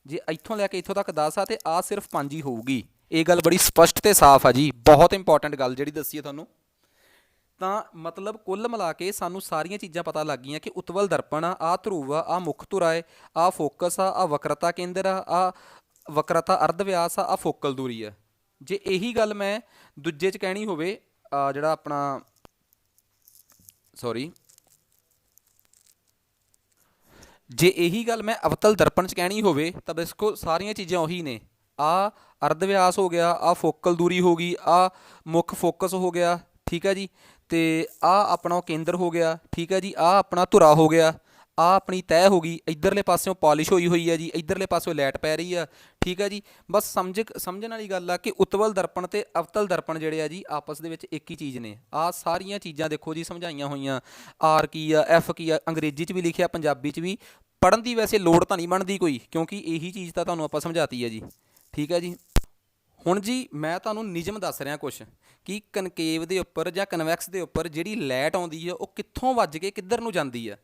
ਜੇ ਇੱਥੋਂ ਲੈ ਕੇ ਇੱਥੋਂ ਤੱਕ 10 ਆ ਤੇ ਆਹ ਸਿਰਫ 5 ਹੀ ਹੋਊਗੀ। ਇਹ ਗੱਲ ਬੜੀ ਸਪਸ਼ਟ ਤੇ ਸਾਫ਼ ਆ ਜੀ, ਬਹੁਤ ਇੰਪੋਰਟੈਂਟ ਗੱਲ ਜਿਹੜੀ ਦੱਸੀ ਹੈ ਤੁਹਾਨੂੰ। ਤਾਂ ਮਤਲਬ ਕੁੱਲ ਮਿਲਾ ਕੇ ਸਾਨੂੰ ਸਾਰੀਆਂ ਚੀਜ਼ਾਂ ਪਤਾ ਲੱਗ ਗਈਆਂ ਕਿ ਉਤਵਲ ਦਰਪਣ ਆ, ਆਹ ਧਰੁਵ ਆ, ਆਹ ਮੁੱਖ ਧੁਰਾ ਹੈ, ਆਹ ਫੋਕਸ ਆ, ਆਹ ਵਕਰਤਾ ਕੇਂਦਰ ਆ, ਆਹ ਵਕਰਤਾ ਅਰਧ ਵਿਆਸ ਆ, ਆਹ ਫੋਕਲ ਦੂਰੀ ਆ। ਜੇ ਇਹੀ ਗੱਲ ਮੈਂ ਦੂਜੇ 'ਚ ਕਹਿਣੀ ਹੋਵੇ, ਜਿਹੜਾ ਆਪਣਾ ਜੇ ਇਹੀ ਗੱਲ ਮੈਂ ਅਵਤਲ ਦਰਪਣ 'ਚ ਕਹਿਣੀ ਹੋਵੇ ਤਾਂ ਬਿਲਕੁਲ ਸਾਰੀਆਂ ਚੀਜ਼ਾਂ ਉਹੀ ਨੇ। ਆਹ ਅਰਧ ਵਿਆਸ ਹੋ ਗਿਆ, ਆਹ ਫੋਕਲ ਦੂਰੀ ਹੋ ਗਈ, ਆਹ ਮੁੱਖ ਫੋਕਸ ਹੋ ਗਿਆ, ਠੀਕ ਹੈ ਜੀ। ਤੇ ਆਹ ਆਪਣਾ ਕੇਂਦਰ ਹੋ ਗਿਆ, ਠੀਕ ਹੈ ਜੀ। ਆਹ ਆਪਣਾ ਧੁਰਾ ਹੋ ਗਿਆ, ਆਹ ਆਪਣੀ ਤੈਅ ਹੋ ਗਈ। ਇੱਧਰਲੇ ਪਾਸਿਓਂ ਪਾਲਿਸ਼ ਹੋਈ ਹੈ ਜੀ, ਇੱਧਰਲੇ ਪਾਸਿਓਂ ਲਾਈਟ ਪੈ ਰਹੀ ਆ, ਠੀਕ ਹੈ ਜੀ। ਬਸ ਸਮਝਣ ਵਾਲੀ ਗੱਲ ਆ ਕਿ ਉਤਵਲ ਦਰਪਣ ਤੇ ਅਵਤਲ ਦਰਪਣ ਜਿਹੜੇ ਆ ਜੀ ਆਪਸ ਦੇ ਵਿੱਚ ਇੱਕ ਹੀ ਚੀਜ਼ ਨੇ। ਆਹ ਸਾਰੀਆਂ ਚੀਜ਼ਾਂ ਦੇਖੋ ਜੀ ਸਮਝਾਈਆਂ ਹੋਈਆਂ। ਆਰ ਕੀ ਆ, ਐਫ ਕੀ ਆ, ਅੰਗਰੇਜ਼ੀ 'ਚ ਵੀ ਲਿਖਿਆ, ਪੰਜਾਬੀ 'ਚ ਵੀ। ਪੜ੍ਹਨ ਦੀ ਵੈਸੇ ਲੋੜ ਤਾਂ ਨਹੀਂ ਬਣਦੀ ਕੋਈ, ਕਿਉਂਕਿ ਇਹੀ ਚੀਜ਼ ਤਾਂ ਤੁਹਾਨੂੰ ਆਪਾਂ ਸਮਝਾਤੀ ਹੈ ਜੀ, ਠੀਕ ਹੈ ਜੀ। ਹੁਣ ਜੀ ਮੈਂ ਤੁਹਾਨੂੰ ਨਿਯਮ ਦੱਸ ਰਿਹਾ ਕੁਛ ਕਿ ਕਨਕੇਵ ਦੇ ਉੱਪਰ ਜਾਂ ਕਨਵੈਕਸ ਦੇ ਉੱਪਰ ਜਿਹੜੀ ਲਾਈਟ ਆਉਂਦੀ ਆ ਉਹ ਕਿੱਥੋਂ ਵੱਜ ਕੇ ਕਿੱਧਰ ਨੂੰ ਜਾਂਦੀ ਆ।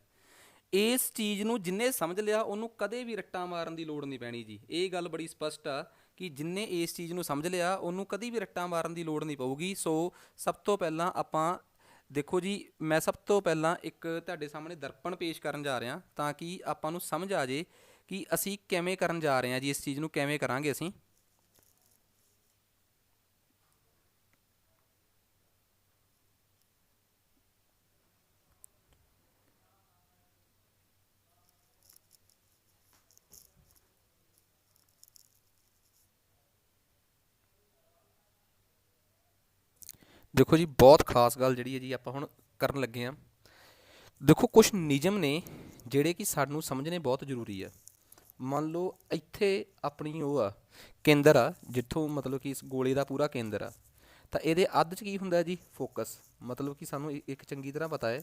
ਇਸ ਚੀਜ਼ ਨੂੰ ਜਿੰਨੇ ਸਮਝ ਲਿਆ ਉਹਨੂੰ ਕਦੇ ਵੀ ਰੱਟਾ ਮਾਰਨ ਦੀ ਲੋੜ ਨਹੀਂ ਪੈਣੀ ਜੀ। ਇਹ ਗੱਲ ਬੜੀ ਸਪਸ਼ਟ ਆ ਕਿ ਜਿੰਨੇ ਇਸ ਚੀਜ਼ ਨੂੰ ਸਮਝ ਲਿਆ ਉਹਨੂੰ ਕਦੀ ਵੀ ਰੱਟਾ ਮਾਰਨ ਦੀ ਲੋੜ ਨਹੀਂ ਪਊਗੀ। ਸੋ ਸਭ ਤੋਂ ਪਹਿਲਾਂ ਆਪਾਂ ਦੇਖੋ ਜੀ, ਮੈਂ ਸਭ ਤੋਂ ਪਹਿਲਾਂ ਇੱਕ ਤੁਹਾਡੇ ਸਾਹਮਣੇ ਦਰਪਣ ਪੇਸ਼ ਕਰਨ ਜਾ ਰਿਹਾ ਤਾਂ ਕਿ ਆਪਾਂ ਨੂੰ ਸਮਝ ਆ ਜੇ ਕਿ ਅਸੀਂ ਕਿਵੇਂ ਕਰਨ ਜਾ ਰਹੇ ਹਾਂ ਜੀ, ਇਸ ਚੀਜ਼ ਨੂੰ ਕਿਵੇਂ ਕਰਾਂਗੇ ਅਸੀਂ। ਦੇਖੋ ਜੀ, ਬਹੁਤ ਖਾਸ ਗੱਲ ਜਿਹੜੀ ਹੈ ਜੀ ਆਪਾਂ ਹੁਣ ਕਰਨ ਲੱਗੇ ਹਾਂ। ਦੇਖੋ ਕੁਛ ਨਿਯਮ ਨੇ ਜਿਹੜੇ ਕਿ ਸਾਨੂੰ ਸਮਝਣੇ ਬਹੁਤ ਜ਼ਰੂਰੀ ਆ। ਮੰਨ ਲਓ ਇੱਥੇ ਆਪਣੀ ਉਹ ਆ ਕੇਂਦਰ ਆ, ਜਿੱਥੋਂ ਮਤਲਬ ਕਿ ਇਸ ਗੋਲੇ ਦਾ ਪੂਰਾ ਕੇਂਦਰ ਆ, ਤਾਂ ਇਹਦੇ ਅੱਧ 'ਚ ਕੀ ਹੁੰਦਾ ਜੀ? ਫੋਕਸ। ਮਤਲਬ ਕਿ ਸਾਨੂੰ ਇੱਕ ਚੰਗੀ ਤਰ੍ਹਾਂ ਪਤਾ ਹੈ,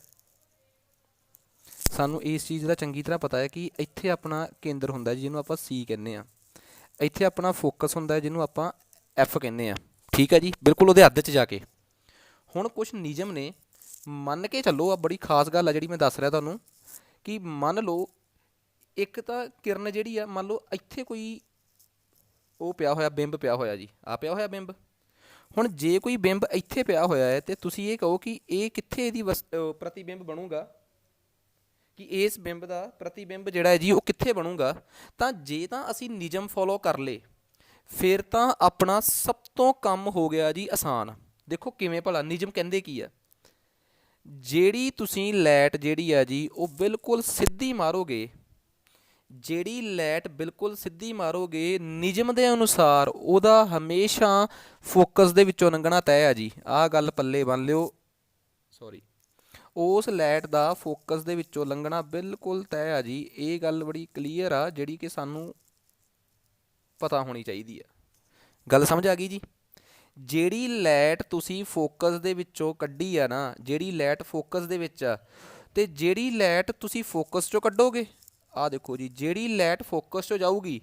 ਸਾਨੂੰ ਇਸ ਚੀਜ਼ ਦਾ ਚੰਗੀ ਤਰ੍ਹਾਂ ਪਤਾ ਹੈ ਕਿ ਇੱਥੇ ਆਪਣਾ ਕੇਂਦਰ ਹੁੰਦਾ ਜਿਹਨੂੰ ਆਪਾਂ ਸੀ ਕਹਿੰਦੇ ਆ, ਇੱਥੇ ਆਪਣਾ ਫੋਕਸ ਹੁੰਦਾ ਜਿਹਨੂੰ ਆਪਾਂ ਐਫ ਕਹਿੰਦੇ ਆ, ਠੀਕ ਹੈ ਜੀ। ਬਿਲਕੁਲ ਉਹਦੇ ਅੱਧ 'ਚ ਜਾ ਕੇ। ਹੁਣ ਕੁਛ ਨਿਯਮ ਨੇ ਮੰਨ ਕੇ ਚੱਲੋ, ਆ ਬੜੀ ਖਾਸ ਗੱਲ ਆ ਜਿਹੜੀ ਮੈਂ ਦੱਸ ਰਿਹਾ ਤੁਹਾਨੂੰ, ਕਿ ਮੰਨ ਲਓ ਇੱਕ ਤਾਂ ਕਿਰਨ ਜਿਹੜੀ ਆ, ਮੰਨ ਲਓ ਇੱਥੇ ਕੋਈ ਉਹ ਪਿਆ ਹੋਇਆ ਬਿੰਬ ਪਿਆ ਹੋਇਆ ਜੀ, ਆ ਪਿਆ ਹੋਇਆ ਬਿੰਬ। ਹੁਣ ਜੇ ਕੋਈ ਬਿੰਬ ਇੱਥੇ ਪਿਆ ਹੋਇਆ ਹੈ ਤੇ ਤੁਸੀਂ ਇਹ ਕਹੋ ਕਿ ਇਹ ਕਿੱਥੇ ਇਹਦੀ ਪ੍ਰਤੀਬਿੰਬ ਬਣੂਗਾ, ਕਿ ਇਸ ਬਿੰਬ ਦਾ ਪ੍ਰਤੀਬਿੰਬ ਜਿਹੜਾ ਹੈ ਜੀ ਉਹ ਕਿੱਥੇ ਬਣੂਗਾ। ਤਾਂ ਜੇ ਤਾਂ ਅਸੀਂ ਨਿਯਮ ਫੋਲੋ ਕਰ ਲਏ ਫਿਰ ਤਾਂ ਆਪਣਾ ਸਭ ਤੋਂ ਕੰਮ ਹੋ ਗਿਆ ਜੀ ਆਸਾਨ। ਦੇਖੋ ਕਿਵੇਂ ਭਲਾ, ਨਿਯਮ ਕਹਿੰਦੇ ਕੀ ਆ, ਜਿਹੜੀ ਤੁਸੀਂ ਲਾਈਟ ਜਿਹੜੀ ਆ ਜੀ ਉਹ ਬਿਲਕੁਲ ਸਿੱਧੀ ਮਾਰੋਗੇ, ਜਿਹੜੀ ਲਾਈਟ ਬਿਲਕੁਲ ਸਿੱਧੀ ਮਾਰੋਗੇ ਨਿਯਮ ਦੇ ਅਨੁਸਾਰ ਉਹਦਾ ਹਮੇਸ਼ਾ ਫੋਕਸ ਦੇ ਵਿੱਚੋਂ ਲੰਘਣਾ ਤੈਅ ਆ ਜੀ। ਆਹ ਗੱਲ ਪੱਲੇ ਬੰਨ ਲਿਓ, ਸੌਰੀ, ਉਸ ਲਾਈਟ ਦਾ ਫੋਕਸ ਦੇ ਵਿੱਚੋਂ ਲੰਘਣਾ ਬਿਲਕੁਲ ਤੈਅ ਆ ਜੀ। ਇਹ ਗੱਲ ਬੜੀ ਕਲੀਅਰ ਆ ਜਿਹੜੀ ਕਿ ਸਾਨੂੰ ਪਤਾ ਹੋਣੀ ਚਾਹੀਦੀ ਆ। ਗੱਲ ਸਮਝ ਆ ਗਈ ਜੀ। ਜਿਹੜੀ ਲਾਈਟ ਤੁਸੀਂ ਫੋਕਸ ਦੇ ਵਿੱਚੋਂ ਕੱਢੀ ਆ ਨਾ, ਜਿਹੜੀ ਲਾਈਟ ਫੋਕਸ ਦੇ ਵਿੱਚ ਆ, ਤੇ ਜਿਹੜੀ ਲਾਈਟ ਤੁਸੀਂ ਫੋਕਸ ਚੋਂ ਕੱਢੋਗੇ, ਆਹ ਦੇਖੋ ਜੀ, ਜਿਹੜੀ ਲਾਈਟ ਫੋਕਸ ਚੋਂ ਜਾਊਗੀ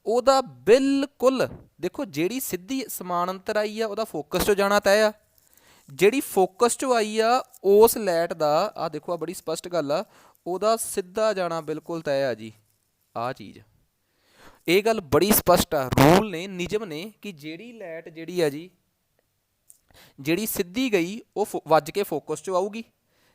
ਉਹਦਾ ਬਿਲਕੁਲ, ਦੇਖੋ ਜਿਹੜੀ ਸਿੱਧੀ ਸਮਾਨਾਂਤਰ ਆਈ ਆ ਉਹਦਾ ਫੋਕਸ ਚੋਂ ਜਾਣਾ ਤੈਅ ਆ, ਜਿਹੜੀ ਫੋਕਸ ਚੋਂ ਆਈ ਆ ਉਸ ਲਾਈਟ ਦਾ, ਆਹ ਦੇਖੋ ਆ ਬੜੀ ਸਪਸ਼ਟ ਗੱਲ ਆ, ਉਹਦਾ ਸਿੱਧਾ ਜਾਣਾ ਬਿਲਕੁਲ ਤੈਅ ਆ ਜੀ। ਆਹ ਚੀਜ਼, ਇਹ ਗੱਲ ਬੜੀ ਸਪਸ਼ਟ ਆ, ਰੂਲ ਨੇ, ਨਿਯਮ ਨੇ, ਕਿ ਜਿਹੜੀ ਲਾਈਟ ਜਿਹੜੀ ਆ ਜੀ ਜਿਹੜੀ ਸਿੱਧੀ ਗਈ ਉਹ ਵੱਜ ਕੇ ਫੋਕਸ 'ਚੋਂ ਆਊਗੀ,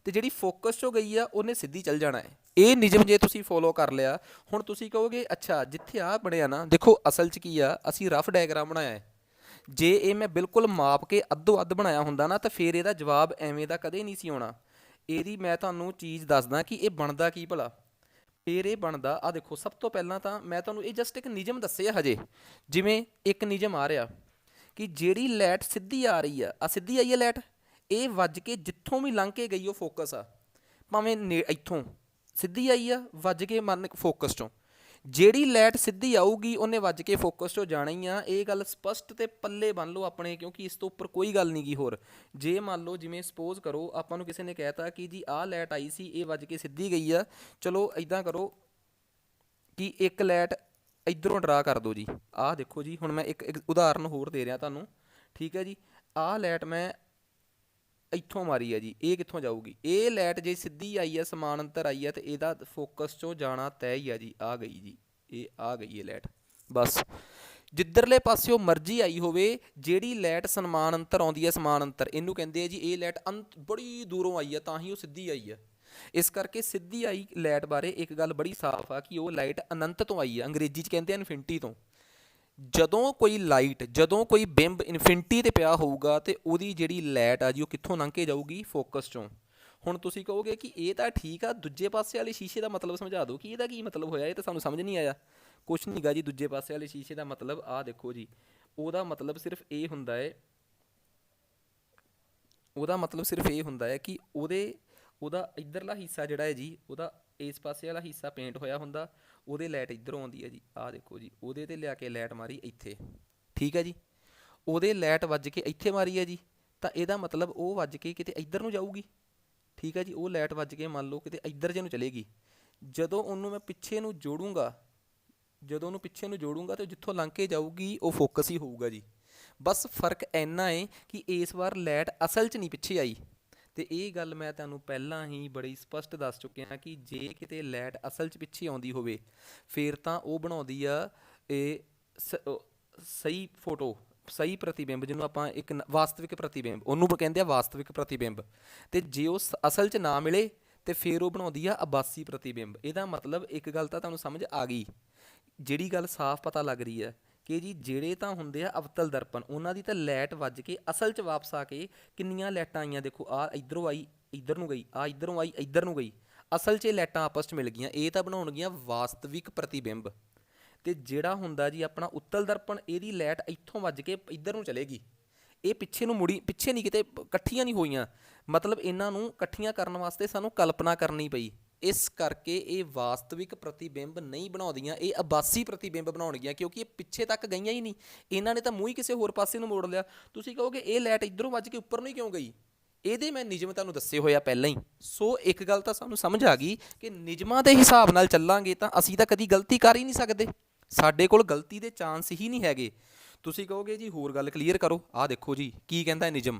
ਤੇ ਜਿਹੜੀ ਫੋਕਸ 'ਚੋਂ ਗਈ ਆ ਉਹਨੇ ਸਿੱਧੀ ਚੱਲ ਜਾਣਾ ਹੈ। ਇਹ ਨਿਯਮ ਜੇ ਤੁਸੀਂ ਫੋਲੋ ਕਰ ਲਿਆ, ਹੁਣ ਤੁਸੀਂ ਕਹੋਗੇ ਅੱਛਾ ਜਿੱਥੇ ਆ ਬਣਿਆ ਨਾ, ਦੇਖੋ ਅਸਲ 'ਚ ਕੀ ਆ, ਅਸੀਂ ਰਫ ਡਾਇਗਰਾਮ ਬਣਾਇਆ ਹੈ, ਜੇ ਇਹ ਮੈਂ ਬਿਲਕੁਲ ਮਾਪ ਕੇ ਅੱਧੋ ਅੱਧ ਬਣਾਇਆ ਹੁੰਦਾ ਨਾ ਤਾਂ ਫਿਰ ਇਹਦਾ ਜਵਾਬ ਐਵੇਂ ਦਾ ਕਦੇ ਨਹੀਂ ਸੀ ਆਉਣਾ। ਇਹਦੀ ਮੈਂ ਤੁਹਾਨੂੰ ਚੀਜ਼ ਦੱਸਦਾ ਕਿ ਇਹ ਬਣਦਾ ਕੀ ਭਲਾ। ਫਿਰ ਇਹ ਬਣਦਾ, ਆ ਦੇਖੋ, ਸਭ ਤੋਂ ਪਹਿਲਾਂ ਤਾਂ ਮੈਂ ਤੁਹਾਨੂੰ ਇਹ ਜਸਟ ਇੱਕ ਨਿਯਮ ਦੱਸਿਆ ਹਜੇ, ਜਿਵੇਂ ਇੱਕ ਨਿਯਮ ਆ ਰਿਹਾ ਕਿ ਜਿਹੜੀ ਲਾਈਟ ਸਿੱਧੀ ਆ ਰਹੀ ਆ ਸਿੱਧੀ ਆਈ ਹੈ ਲਾਈਟ, ਇਹ ਵੱਜ ਕੇ ਜਿੱਥੋਂ ਵੀ ਲੰਘ ਕੇ ਗਈ ਉਹ ਫੋਕਸ ਆ, ਭਾਵੇਂ ਇੱਥੋਂ ਸਿੱਧੀ ਆਈ ਆ ਵੱਜ ਕੇ ਮੰਨ ਫੋਕਸ 'ਚੋਂ, ਜਿਹੜੀ ਲਾਈਟ ਸਿੱਧੀ ਆਊਗੀ ਉਹਨੇ ਵੱਜ ਕੇ ਫੋਕਸ 'ਚੋਂ ਜਾਣਾ ਹੀ ਆ। ਇਹ ਗੱਲ ਸਪਸ਼ਟ ਤੇ ਪੱਲੇ ਬੰਨ ਲਓ ਆਪਣੇ, ਕਿਉਂਕਿ ਇਸ ਤੋਂ ਉੱਪਰ ਕੋਈ ਗੱਲ ਨਹੀਂ ਗੀ ਹੋਰ। ਜੇ ਮੰਨ ਲਓ ਜਿਵੇਂ ਸਪੋਜ਼ ਕਰੋ ਆਪਾਂ ਨੂੰ ਕਿਸੇ ਨੇ ਕਹਿਤਾ ਕਿ ਜੀ ਆਹ ਲਾਈਟ ਆਈ ਸੀ, ਇਹ ਵੱਜ ਕੇ ਸਿੱਧੀ ਗਈ ਆ, ਚਲੋ ਇੱਦਾਂ ਕਰੋ ਕਿ ਇੱਕ ਲਾਈਟ ਇੱਧਰੋਂ ਡਰਾ ਕਰ ਦਿਓ ਜੀ। ਆਹ ਦੇਖੋ ਜੀ, ਹੁਣ ਮੈਂ ਇੱਕ ਉਦਾਹਰਨ ਹੋਰ ਦੇ ਰਿਹਾ ਤੁਹਾਨੂੰ, ਠੀਕ ਹੈ ਜੀ। ਆਹ ਲਾਈਟ ਮੈਂ ਇੱਥੋਂ ਮਾਰੀ ਆ ਜੀ, ਇਹ ਕਿੱਥੋਂ ਜਾਊਗੀ, ਇਹ ਲਾਈਟ ਜੇ ਸਿੱਧੀ ਆਈ ਆ ਸਮਾਨਾਂਤਰ ਆਈ ਆ ਤੇ ਇਹਦਾ ਫੋਕਸ 'ਚੋਂ ਜਾਣਾ ਤੈਅ ਹੀ ਆ ਜੀ। ਆ ਗਈ ਜੀ, ਇਹ ਆ ਗਈ ਹੈ ਲਾਈਟ, ਬਸ ਜਿੱਧਰਲੇ ਪਾਸਿਓਂ ਮਰਜ਼ੀ ਆਈ ਹੋਵੇ, ਜਿਹੜੀ ਲਾਈਟ ਸਮਾਨਾਂਤਰ ਆਉਂਦੀ ਹੈ, ਸਮਾਨਾਂਤਰ ਇਹਨੂੰ ਕਹਿੰਦੇ ਆ ਜੀ। ਇਹ ਲਾਈਟ ਬੜੀ ਦੂਰੋਂ ਆਈ ਆ ਤਾਂ ਹੀ ਉਹ ਸਿੱਧੀ ਆਈ ਆ। ਇਸ ਕਰਕੇ ਸਿੱਧੀ ਆਈ ਲਾਈਟ ਬਾਰੇ ਇੱਕ ਗੱਲ ਬੜੀ ਸਾਫ਼ ਆ ਕਿ ਉਹ ਲਾਈਟ ਅਨੰਤ ਤੋਂ ਆਈ ਆ, ਅੰਗਰੇਜ਼ੀ 'ਚ ਕਹਿੰਦੇ ਆ ਇਨਫਿਨਿਟੀ ਤੋਂ। ਜਦੋਂ ਕੋਈ ਲਾਈਟ, ਜਦੋਂ ਕੋਈ ਬਿੰਬ ਇਨਫਿਨਿਟੀ 'ਤੇ ਪਿਆ ਹੋਊਗਾ ਤੇ ਉਹਦੀ ਜਿਹੜੀ ਲਾਈਟ ਆ ਜੀ ਉਹ ਕਿੱਥੋਂ ਲੰਘ ਕੇ ਜਾਊਗੀ, ਫੋਕਸ 'ਚੋਂ। ਹੁਣ ਤੁਸੀਂ ਕਹੋਗੇ ਕਿ ਇਹ ਤਾਂ ਠੀਕ ਆ, ਦੂਜੇ ਪਾਸੇ ਵਾਲੇ ਸ਼ੀਸ਼ੇ ਦਾ ਮਤਲਬ ਸਮਝਾ ਦਿਓ ਕਿ ਇਹਦਾ ਕੀ ਮਤਲਬ ਹੋਇਆ, ਇਹ ਤਾਂ ਸਾਨੂੰ ਸਮਝ ਨਹੀਂ ਆਇਆ। ਕੁਛ ਨਹੀਂ ਗਾ ਜੀ, ਦੂਜੇ ਪਾਸੇ ਵਾਲੇ ਸ਼ੀਸ਼ੇ ਦਾ ਮਤਲਬ ਆਹ ਦੇਖੋ ਜੀ, ਉਹਦਾ ਮਤਲਬ ਸਿਰਫ ਇਹ ਹੁੰਦਾ ਹੈ, ਉਹਦਾ ਮਤਲਬ ਸਿਰਫ ਇਹ ਹੁੰਦਾ ਹੈ ਕਿ ਉਹਦਾ ਇੱਧਰਲਾ ਹਿੱਸਾ ਜਿਹੜਾ ਹੈ ਜੀ, ਉਹਦਾ ਇਸ ਪਾਸੇ ਵਾਲਾ ਹਿੱਸਾ ਪੇਂਟ ਹੋਇਆ ਹੁੰਦਾ, ਉਹਦੇ ਲਾਈਟ ਇੱਧਰੋਂ ਆਉਂਦੀ ਹੈ ਜੀ। ਆਹ ਦੇਖੋ ਜੀ, ਉਹਦੇ 'ਤੇ ਲਿਆ ਕੇ ਲਾਈਟ ਮਾਰੀ ਇੱਥੇ, ਠੀਕ ਹੈ ਜੀ, ਉਹਦੇ ਲਾਈਟ ਵੱਜ ਕੇ ਇੱਥੇ ਮਾਰੀ ਹੈ ਜੀ, ਤਾਂ ਇਹਦਾ ਮਤਲਬ ਉਹ ਵੱਜ ਕੇ ਕਿਤੇ ਇੱਧਰ ਨੂੰ ਜਾਊਗੀ, ਠੀਕ ਹੈ ਜੀ। ਉਹ ਲਾਈਟ ਵੱਜ ਕੇ ਮੰਨ ਲਓ ਕਿਤੇ ਇੱਧਰ ਜੇ ਨੂੰ ਚਲੇਗੀ, ਜਦੋਂ ਉਹਨੂੰ ਮੈਂ ਪਿੱਛੇ ਨੂੰ ਜੋੜੂੰਗਾ, ਜਦੋਂ ਉਹਨੂੰ ਪਿੱਛੇ ਨੂੰ ਜੋੜੂੰਗਾ ਤਾਂ ਜਿੱਥੋਂ ਲੰਘ ਕੇ ਜਾਊਗੀ ਉਹ ਫੋਕਸ ਹੀ ਹੋਊਗਾ ਜੀ। ਬਸ ਫਰਕ ਇੰਨਾ ਹੈ ਕਿ ਇਸ ਵਾਰ ਲਾਈਟ ਅਸਲ 'ਚ ਨਹੀਂ ਪਿੱਛੇ ਆਈ। ਅਤੇ ਇਹ ਗੱਲ ਮੈਂ ਤੁਹਾਨੂੰ ਪਹਿਲਾਂ ਹੀ ਬੜੀ ਸਪਸ਼ਟ ਦੱਸ ਚੁੱਕਿਆ ਹਾਂ ਕਿ ਜੇ ਕਿਤੇ ਲਾਈਟ ਅਸਲ 'ਚ ਪਿੱਛੇ ਆਉਂਦੀ ਹੋਵੇ ਫਿਰ ਤਾਂ ਉਹ ਬਣਾਉਂਦੀ ਆ ਇਹ ਸਹੀ ਫੋਟੋ, ਸਹੀ ਪ੍ਰਤੀਬਿੰਬ, ਜਿਹਨੂੰ ਆਪਾਂ ਇੱਕ ਵਾਸਤਵਿਕ ਪ੍ਰਤੀਬਿੰਬ ਉਹਨੂੰ ਕਹਿੰਦੇ ਆ, ਵਾਸਤਵਿਕ ਪ੍ਰਤੀਬਿੰਬ। ਅਤੇ ਜੇ ਉਹ ਅਸਲ 'ਚ ਨਾ ਮਿਲੇ ਤਾਂ ਫਿਰ ਉਹ ਬਣਾਉਂਦੀ ਆ ਆਭਾਸੀ ਪ੍ਰਤੀਬਿੰਬ। ਇਹਦਾ ਮਤਲਬ ਇੱਕ ਗੱਲ ਤਾਂ ਤੁਹਾਨੂੰ ਸਮਝ ਆ ਗਈ, ਜਿਹੜੀ ਗੱਲ ਸਾਫ਼ ਪਤਾ ਲੱਗ ਰਹੀ ਹੈ ਕਿ ਜੀ ਜਿਹੜੇ ਤਾਂ ਹੁੰਦੇ ਆ ਅਵਤਲ ਦਰਪਣ, ਉਹਨਾਂ ਦੀ ਤਾਂ ਲਾਈਟ ਵੱਜ ਕੇ ਅਸਲ 'ਚ ਵਾਪਸ ਆ ਕੇ ਕਿੰਨੀਆਂ ਲਾਈਟਾਂ ਆਈਆਂ, ਦੇਖੋ ਆਹ ਇੱਧਰੋਂ ਆਈ ਇੱਧਰ ਨੂੰ ਗਈ, ਆਹ ਇੱਧਰੋਂ ਆਈ ਇੱਧਰ ਨੂੰ ਗਈ, ਅਸਲ 'ਚ ਇਹ ਲਾਈਟਾਂ ਆਪਸ 'ਚ ਮਿਲ ਗਈਆਂ, ਇਹ ਤਾਂ ਬਣਾਉਣਗੀਆਂ ਵਾਸਤਵਿਕ ਪ੍ਰਤੀਬਿੰਬ। ਅਤੇ ਜਿਹੜਾ ਹੁੰਦਾ ਜੀ ਆਪਣਾ ਉੱਤਲ ਦਰਪਣ, ਇਹਦੀ ਲਾਈਟ ਇੱਥੋਂ ਵੱਜ ਕੇ ਇੱਧਰ ਨੂੰ ਚਲੇਗੀ, ਇਹ ਪਿੱਛੇ ਨੂੰ ਮੁੜੀ, ਪਿੱਛੇ ਨਹੀਂ ਕਿਤੇ ਇਕੱਠੀਆਂ ਨਹੀਂ ਹੋਈਆਂ, ਮਤਲਬ ਇਹਨਾਂ ਨੂੰ ਇਕੱਠੀਆਂ ਕਰਨ ਵਾਸਤੇ ਸਾਨੂੰ ਕਲਪਨਾ ਕਰਨੀ ਪਈ। ਇਸ ਕਰਕੇ ਇਹ ਵਾਸਤਵਿਕ ਪ੍ਰਤੀਬਿੰਬ ਨਹੀਂ ਬਣਾਉਂਦੀਆਂ, ਇਹ ਆਭਾਸੀ ਪ੍ਰਤੀਬਿੰਬ ਬਣਾਉਣਗੀਆਂ, ਕਿਉਂਕਿ ਇਹ ਪਿੱਛੇ ਤੱਕ ਗਈਆਂ ਹੀ ਨਹੀਂ, ਇਹਨਾਂ ਨੇ ਤਾਂ ਮੂੰਹ ਹੀ ਕਿਸੇ ਹੋਰ ਪਾਸੇ ਨੂੰ ਮੋੜ ਲਿਆ। ਤੁਸੀਂ ਕਹੋਗੇ ਇਹ ਲਾਈਟ ਇੱਧਰੋਂ ਵੱਜ ਕੇ ਉੱਪਰ ਨੂੰ ਹੀ ਕਿਉਂ ਗਈ, ਇਹਦੇ ਮੈਂ ਨਿਯਮ ਤੁਹਾਨੂੰ ਦੱਸੇ ਹੋਇਆ ਪਹਿਲਾਂ ਹੀ। ਸੋ ਇੱਕ ਗੱਲ ਤਾਂ ਸਾਨੂੰ ਸਮਝ ਆ ਗਈ ਕਿ ਨਿਯਮਾਂ ਦੇ ਹਿਸਾਬ ਨਾਲ ਚੱਲਾਂਗੇ ਤਾਂ ਅਸੀਂ ਤਾਂ ਕਦੀ ਗਲਤੀ ਕਰ ਹੀ ਨਹੀਂ ਸਕਦੇ, ਸਾਡੇ ਕੋਲ ਗਲਤੀ ਦੇ ਚਾਂਸ ਹੀ ਨਹੀਂ ਹੈਗੇ। ਤੁਸੀਂ ਕਹੋਗੇ ਜੀ ਹੋਰ ਗੱਲ ਕਲੀਅਰ ਕਰੋ, ਆਹ ਦੇਖੋ ਜੀ ਕੀ ਕਹਿੰਦਾ ਨਿਯਮ,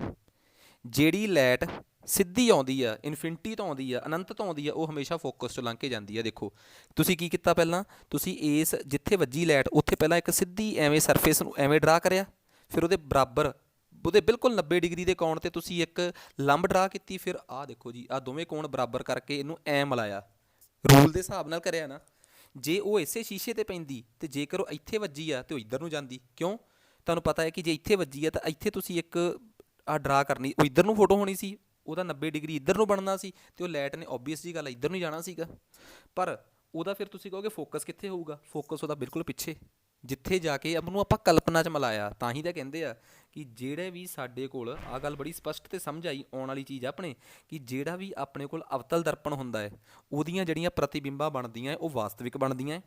ਜਿਹੜੀ ਲਾਈਟ ਸਿੱਧੀ ਆਉਂਦੀ ਆ, ਇਨਫਿਨਿਟੀ ਤੋਂ ਆਉਂਦੀ ਆ, ਅਨੰਤ ਤੋਂ ਆਉਂਦੀ ਆ, ਉਹ ਹਮੇਸ਼ਾ ਫੋਕਸ 'ਚੋਂ ਲੰਘ ਕੇ ਜਾਂਦੀ ਆ। ਦੇਖੋ ਤੁਸੀਂ ਕੀ ਕੀਤਾ, ਪਹਿਲਾਂ ਤੁਸੀਂ ਇਸ ਜਿੱਥੇ ਵੱਜੀ ਲਾਈਟ ਉੱਥੇ ਪਹਿਲਾਂ ਇੱਕ ਸਿੱਧੀ ਐਵੇਂ ਸਰਫੇਸ ਨੂੰ ਐਵੇਂ ਡਰਾ ਕਰਿਆ, ਫਿਰ ਉਹਦੇ ਬਰਾਬਰ ਉਹਦੇ ਬਿਲਕੁਲ 90 ਡਿਗਰੀ ਦੇ ਕੋਣ ਤੇ ਤੁਸੀਂ ਇੱਕ ਲੰਬ ਡਰਾ ਕੀਤੀ, ਫਿਰ ਆਹ ਦੇਖੋ ਜੀ ਆਹ ਦੋਵੇਂ ਕੋਣ ਬਰਾਬਰ ਕਰਕੇ ਇਹਨੂੰ ਐ ਮਿਲਾਇਆ, ਰੂਲ ਦੇ ਹਿਸਾਬ ਨਾਲ ਕਰਿਆ ਨਾ। ਜੇ ਉਹ ਇਸੇ ਸ਼ੀਸ਼ੇ ਤੇ ਪੈਂਦੀ ਤੇ ਜੇਕਰ ਉਹ ਇੱਥੇ ਵੱਜੀ ਆ ਤੇ ਉਹ ਇੱਧਰ ਨੂੰ ਜਾਂਦੀ। ਕਿਉਂ? ਤੁਹਾਨੂੰ ਪਤਾ ਹੈ ਕਿ ਜੇ ਇੱਥੇ ਵੱਜੀ ਆ ਤਾਂ ਇੱਥੇ ਤੁਸੀਂ ਇੱਕ ਆ ਡਰਾ ਕਰਨੀ, ਉਹ ਇੱਧਰ ਨੂੰ ਫੋਟੋ ਹੋਣੀ ਸੀ, ਉਹਦਾ 90 ਡਿਗਰੀ ਇੱਧਰ ਨੂੰ ਬਣਨਾ ਸੀ, ਤੇ ਉਹ ਲਾਈਟ ਨੇ ਓਬਵੀਅਸ ਜੀ ਗੱਲ ਇੱਧਰ ਨੂੰ ਜਾਣਾ ਸੀਗਾ। ਪਰ ਉਹਦਾ ਫਿਰ ਤੁਸੀਂ ਕਹੋਗੇ ਫੋਕਸ ਕਿੱਥੇ ਹੋਊਗਾ? ਫੋਕਸ ਉਹਦਾ ਬਿਲਕੁਲ ਪਿੱਛੇ, ਜਿੱਥੇ ਜਾ ਕੇ ਉਹਨੂੰ ਆਪਾਂ ਕਲਪਨਾ 'ਚ ਮਿਲਾਇਆ। ਤਾਂ ਹੀ ਤਾਂ ਕਹਿੰਦੇ ਆ ਕਿ ਜਿਹੜੇ ਵੀ ਸਾਡੇ ਕੋਲ, ਆਹ ਗੱਲ ਬੜੀ ਸਪਸ਼ਟ ਤੇ ਸਮਝ ਆਈ ਆਉਣ ਵਾਲੀ ਚੀਜ਼ ਆਪਣੇ, ਕਿ ਜਿਹੜਾ ਵੀ ਆਪਣੇ ਕੋਲ ਅਵਤਲ ਦਰਪਣ ਹੁੰਦਾ ਹੈ ਉਹਦੀਆਂ ਜਿਹੜੀਆਂ ਪ੍ਰਤੀਬਿੰਬਾਂ ਬਣਦੀਆਂ ਉਹ ਵਾਸਤਵਿਕ ਬਣਦੀਆਂ,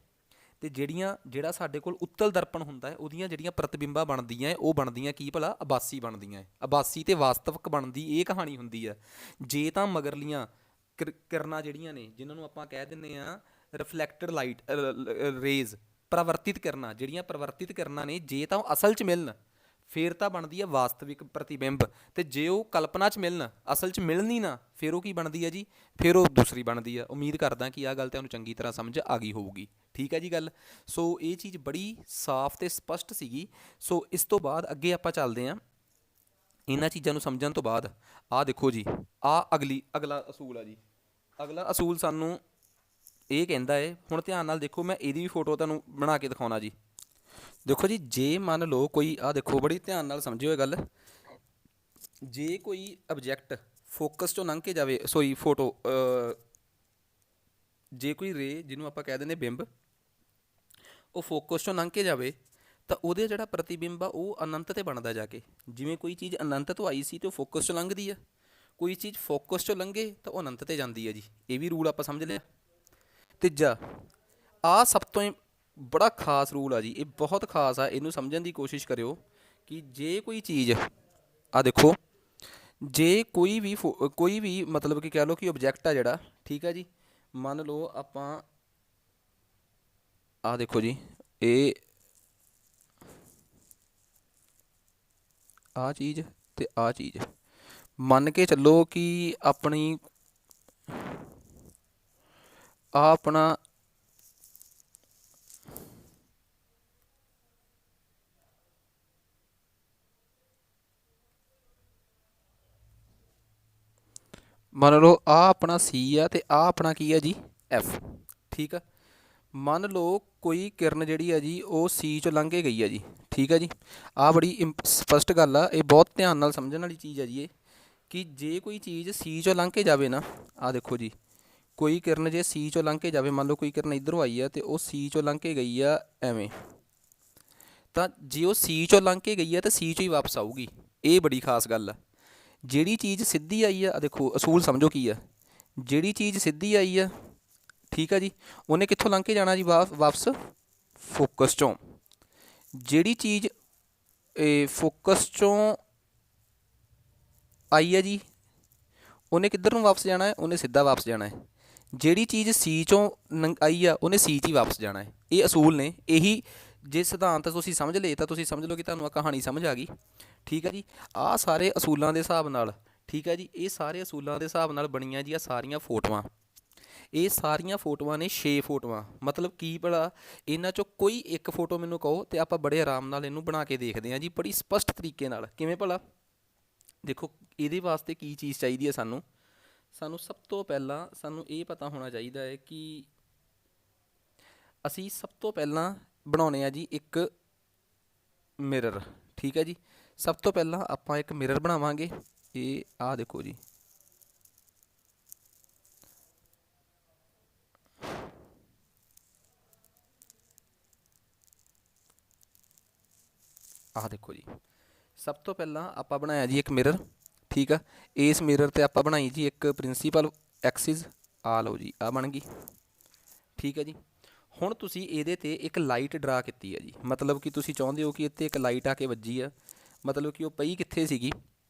ਤੇ ਜਿਹੜਾ ਸਾਡੇ ਕੋਲ ਉੱਤਲ ਦਰਪਣ ਹੁੰਦਾ ਹੈ ਉਹਦੀਆਂ ਜਿਹੜੀਆਂ ਪ੍ਰਤਿਬਿੰਬਾਂ ਬਣਦੀਆਂ ਉਹ ਬਣਦੀਆਂ ਕੀ ਭਲਾ? ਆਭਾਸੀ ਬਣਦੀਆਂ। ਆਭਾਸੀ ਤੇ ਵਾਸਤਵਿਕ ਬਣਦੀ ਇਹ ਕਹਾਣੀ ਹੁੰਦੀ ਆ। ਜੇ ਤਾਂ ਮਗਰਲੀਆਂ ਕਿਰਨਾਂ ਜਿਹੜੀਆਂ ਨੇ, ਜਿਨ੍ਹਾਂ ਨੂੰ ਆਪਾਂ ਕਹਿ ਦਿੰਦੇ ਆ ਰਿਫਲੈਕਟਡ ਲਾਈਟ ਰੇਜ਼, ਪਰਾਵਰਤਿਤ ਕਿਰਨਾਂ, ਜਿਹੜੀਆਂ ਪਰਾਵਰਤਿਤ ਕਿਰਨਾਂ ਨੇ, ਜੇ ਤਾਂ ਉਹ ਅਸਲ 'ਚ ਮਿਲਣ ਫਿਰ ਤਾਂ ਬਣਦੀ ਆ ਵਾਸਤਵਿਕ ਪ੍ਰਤੀਬਿੰਬ, ਤੇ ਜੇ ਉਹ ਕਲਪਨਾ 'ਚ ਮਿਲਣ, ਅਸਲ 'ਚ ਮਿਲਣ ਹੀ ਨਾ, ਫਿਰ ਉਹ ਕੀ ਬਣਦੀ ਹੈ ਜੀ? ਫਿਰ ਉਹ ਦੂਸਰੀ ਬਣਦੀ ਆ। ਉਮੀਦ ਕਰਦਾ ਕਿ ਆਹ ਗੱਲ ਤੁਹਾਨੂੰ ਚੰਗੀ ਤਰ੍ਹਾਂ ਸਮਝ ਆ ਗਈ ਹੋਊਗੀ। ਠੀਕ ਹੈ ਜੀ ਗੱਲ। ਸੋ ਇਹ ਚੀਜ਼ ਬੜੀ ਸਾਫ਼ ਤੇ ਸਪਸ਼ਟ ਸੀਗੀ। ਸੋ ਇਸ ਤੋਂ ਬਾਅਦ ਅੱਗੇ ਆਪਾਂ ਚੱਲਦੇ ਹਾਂ। ਇਹਨਾਂ ਚੀਜ਼ਾਂ ਨੂੰ ਸਮਝਣ ਤੋਂ ਬਾਅਦ ਆਹ ਦੇਖੋ ਜੀ, ਅਗਲਾ ਅਸੂਲ ਆ ਜੀ। ਅਗਲਾ ਅਸੂਲ ਸਾਨੂੰ ਇਹ ਕਹਿੰਦਾ ਹੈ, ਹੁਣ ਧਿਆਨ ਨਾਲ ਦੇਖੋ, ਮੈਂ ਇਹਦੀ ਵੀ ਫੋਟੋ ਤੁਹਾਨੂੰ ਬਣਾ ਕੇ ਦਿਖਾਉਣਾ ਜੀ। ਦੇਖੋ ਜੀ, ਜੇ ਮੰਨ ਲਓ ਕੋਈ, ਆਹ ਦੇਖੋ ਬੜੀ ਧਿਆਨ ਨਾਲ ਸਮਝਿਓ ਇਹ ਗੱਲ, ਜੇ ਕੋਈ ਆਬਜੈਕਟ ਫੋਕਸ 'ਚੋਂ ਲੰਘ ਕੇ ਜਾਵੇ, ਫੋਟੋ, ਜੇ ਕੋਈ ਰੇ ਜਿਹਨੂੰ ਆਪਾਂ ਕਹਿ ਦਿੰਦੇ ਬਿੰਬ, ਉਹ ਫੋਕਸ 'ਚੋਂ ਲੰਘ ਕੇ ਜਾਵੇ ਤਾਂ ਉਹਦੇ ਜਿਹੜਾ ਪ੍ਰਤੀਬਿੰਬ ਆ ਉਹ ਅਨੰਤ 'ਤੇ ਬਣਦਾ ਜਾ ਕੇ। ਜਿਵੇਂ ਕੋਈ ਚੀਜ਼ ਅਨੰਤ ਤੋਂ ਆਈ ਸੀ ਤੇ ਉਹ ਫੋਕਸ 'ਚੋਂ ਲੰਘਦੀ ਆ, ਕੋਈ ਚੀਜ਼ ਫੋਕਸ 'ਚੋਂ ਲੰਘੇ ਤਾਂ ਉਹ ਅਨੰਤ 'ਤੇ ਜਾਂਦੀ ਹੈ ਜੀ। ਇਹ ਵੀ ਰੂਲ ਆਪਾਂ ਸਮਝ ਲਿਆ। ਤੀਜਾ, ਆਹ ਸਭ ਤੋਂ ਬੜਾ ਖਾਸ ਰੂਲ ਆ ਜੀ, ਇਹ ਬਹੁਤ ਖਾਸ ਆ, ਇਹਨੂੰ ਸਮਝਣ ਦੀ ਕੋਸ਼ਿਸ਼ ਕਰਿਓ ਕਿ ਜੇ ਕੋਈ ਚੀਜ਼, ਆ ਦੇਖੋ, ਜੇ ਕੋਈ ਵੀ ਮਤਲਬ ਕਿ ਕਹਿ ਲਓ ਕਿ ਆਬਜੈਕਟ ਆ ਜਿਹੜਾ, ਠੀਕ ਆ ਜੀ, ਮੰਨ ਲਓ ਆਪਾਂ ਆਹ ਦੇਖੋ ਜੀ, ਇਹ ਆਹ ਚੀਜ਼ ਤੇ ਆਹ ਚੀਜ਼ ਮੰਨ ਕੇ ਚੱਲੋ ਕਿ ਆਪਣੀ ਆਪਣਾ ਮੰਨ ਲਓ ਆਹ ਆਪਣਾ ਸੀ ਆ ਤੇ ਆਹ ਆਪਣਾ ਕੀ ਆ ਜੀ? ਐਫ। ਠੀਕ ਆ। ਮੰਨ ਲਓ ਕੋਈ ਕਿਰਨ ਜਿਹੜੀ ਆ ਜੀ ਉਹ ਸੀ 'ਚੋਂ ਲੰਘ ਕੇ ਗਈ ਆ ਜੀ। ਠੀਕ ਆ ਜੀ। ਆਹ ਬੜੀ ਸਪਸ਼ਟ ਗੱਲ ਆ, ਇਹ ਬਹੁਤ ਧਿਆਨ ਨਾਲ ਸਮਝਣ ਵਾਲੀ ਚੀਜ਼ ਆ ਜੀ ਇਹ, ਕਿ ਜੇ ਕੋਈ ਚੀਜ਼ ਸੀ 'ਚੋਂ ਲੰਘ ਕੇ ਜਾਵੇ ਨਾ, ਆਹ ਦੇਖੋ ਜੀ, ਕੋਈ ਕਿਰਨ ਜੇ ਸੀ 'ਚੋਂ ਲੰਘ ਕੇ ਜਾਵੇ, ਮੰਨ ਲਓ ਕੋਈ ਕਿਰਨ ਇੱਧਰੋਂ ਆਈ ਆ ਤੇ ਉਹ ਸੀ 'ਚੋਂ ਲੰਘ ਕੇ ਗਈ ਆ ਐਵੇਂ, ਤਾਂ ਜੇ ਉਹ ਸੀ 'ਚੋਂ ਲੰਘ ਕੇ ਗਈ ਆ ਤਾਂ ਸੀ 'ਚੋਂ ਹੀ ਵਾਪਸ ਆਊਗੀ। ਇਹ ਬੜੀ ਖਾਸ ਗੱਲ ਆ। ਜਿਹੜੀ ਚੀਜ਼ ਸਿੱਧੀ ਆਈ ਆ, ਦੇਖੋ ਅਸੂਲ ਸਮਝੋ ਕੀ ਆ, ਜਿਹੜੀ ਚੀਜ਼ ਸਿੱਧੀ ਆਈ ਆ, ਠੀਕ ਆ ਜੀ, ਉਹਨੇ ਕਿੱਥੋਂ ਲੰਘ ਕੇ ਜਾਣਾ ਜੀ? ਵਾਪਸ ਫੋਕਸ 'ਚੋਂ। ਜਿਹੜੀ ਚੀਜ਼ ਫੋਕਸ 'ਚੋਂ ਆਈ ਆ ਜੀ, ਉਹਨੇ ਕਿੱਧਰ ਨੂੰ ਵਾਪਸ ਜਾਣਾ ਹੈ? ਉਹਨੇ ਸਿੱਧਾ ਵਾਪਸ ਜਾਣਾ ਹੈ। ਜਿਹੜੀ ਚੀਜ਼ ਸੀ 'ਚੋਂ ਆਈ ਆ ਉਹਨੇ ਸੀ 'ਚ ਹੀ ਵਾਪਸ ਜਾਣਾ ਹੈ। ਇਹ ਅਸੂਲ ਨੇ। ਇਹੀ ਜੇ ਸਿਧਾਂਤ ਤੁਸੀਂ ਸਮਝ ਲਏ ਤਾਂ ਤੁਸੀਂ ਸਮਝ ਲਓ ਕਿ ਤੁਹਾਨੂੰ ਆਹ ਕਹਾਣੀ ਸਮਝ ਆ ਗਈ। ਠੀਕ ਹੈ ਜੀ। ਆਹ ਸਾਰੇ ਅਸੂਲਾਂ ਦੇ ਹਿਸਾਬ ਨਾਲ, ਠੀਕ ਹੈ ਜੀ, ਇਹ ਸਾਰੇ ਅਸੂਲਾਂ ਦੇ ਹਿਸਾਬ ਨਾਲ ਬਣੀਆਂ ਜੀ ਆ ਸਾਰੀਆਂ ਫੋਟੋਆਂ। ਇਹ ਸਾਰੀਆਂ ਫੋਟੋਆਂ ਨੇ 6 ਫੋਟੋਆਂ। ਮਤਲਬ ਕੀ ਭਲਾ, ਇਹਨਾਂ 'ਚੋਂ ਕੋਈ ਇੱਕ ਫੋਟੋ ਮੈਨੂੰ ਕਹੋ ਤੇ ਆਪਾਂ ਬੜੇ ਆਰਾਮ ਨਾਲ ਇਹਨੂੰ ਬਣਾ ਕੇ ਦੇਖਦੇ ਹਾਂ ਜੀ, ਬੜੀ ਸਪਸ਼ਟ ਤਰੀਕੇ ਨਾਲ। ਕਿਵੇਂ ਭਲਾ? ਦੇਖੋ, ਇਹਦੇ ਵਾਸਤੇ ਕੀ ਚੀਜ਼ ਚਾਹੀਦੀ ਹੈ ਸਾਨੂੰ ਸਭ ਤੋਂ ਪਹਿਲਾਂ ਸਾਨੂੰ ਇਹ ਪਤਾ ਹੋਣਾ ਚਾਹੀਦਾ ਹੈ ਕਿ ਅਸੀਂ ਸਭ ਤੋਂ ਪਹਿਲਾਂ ਬਣਾਉਣੇ ਆ ਜੀ ਇੱਕ ਮਿਰਰ। ਠੀਕ ਹੈ ਜੀ। ਸਭ ਤੋਂ ਪਹਿਲਾਂ ਆਪਾਂ ਇੱਕ ਮਿਰਰ ਬਣਾਵਾਂਗੇ। ਇਹ ਆਹ ਦੇਖੋ ਜੀ, ਆਹ ਦੇਖੋ ਜੀ, ਸਭ ਤੋਂ ਪਹਿਲਾਂ ਆਪਾਂ ਬਣਾਇਆ ਜੀ ਇੱਕ ਮਿਰਰ। ਠੀਕ ਆ। ਇਸ ਮਿਰਰ 'ਤੇ ਆਪਾਂ ਬਣਾਈ ਜੀ ਇੱਕ ਪ੍ਰਿੰਸੀਪਲ ਐਕਸਿਸ। ਆ ਲਓ ਜੀ, ਆ ਬਣ ਗਈ। ਠੀਕ ਹੈ ਜੀ। ਹੁਣ ਤੁਸੀਂ ਇਹਦੇ 'ਤੇ ਇੱਕ ਲਾਈਟ ਡਰਾ ਕੀਤੀ ਹੈ ਜੀ। ਮਤਲਬ ਕਿ ਤੁਸੀਂ ਚਾਹੁੰਦੇ ਹੋ ਕਿ ਇੱਥੇ ਇੱਕ ਲਾਈਟ ਆ ਕੇ ਵੱਜੀ ਆ, ਮਤਲਬ ਕਿ ਉਹ ਪਈ ਕਿੱਥੇ ਸੀਗੀ?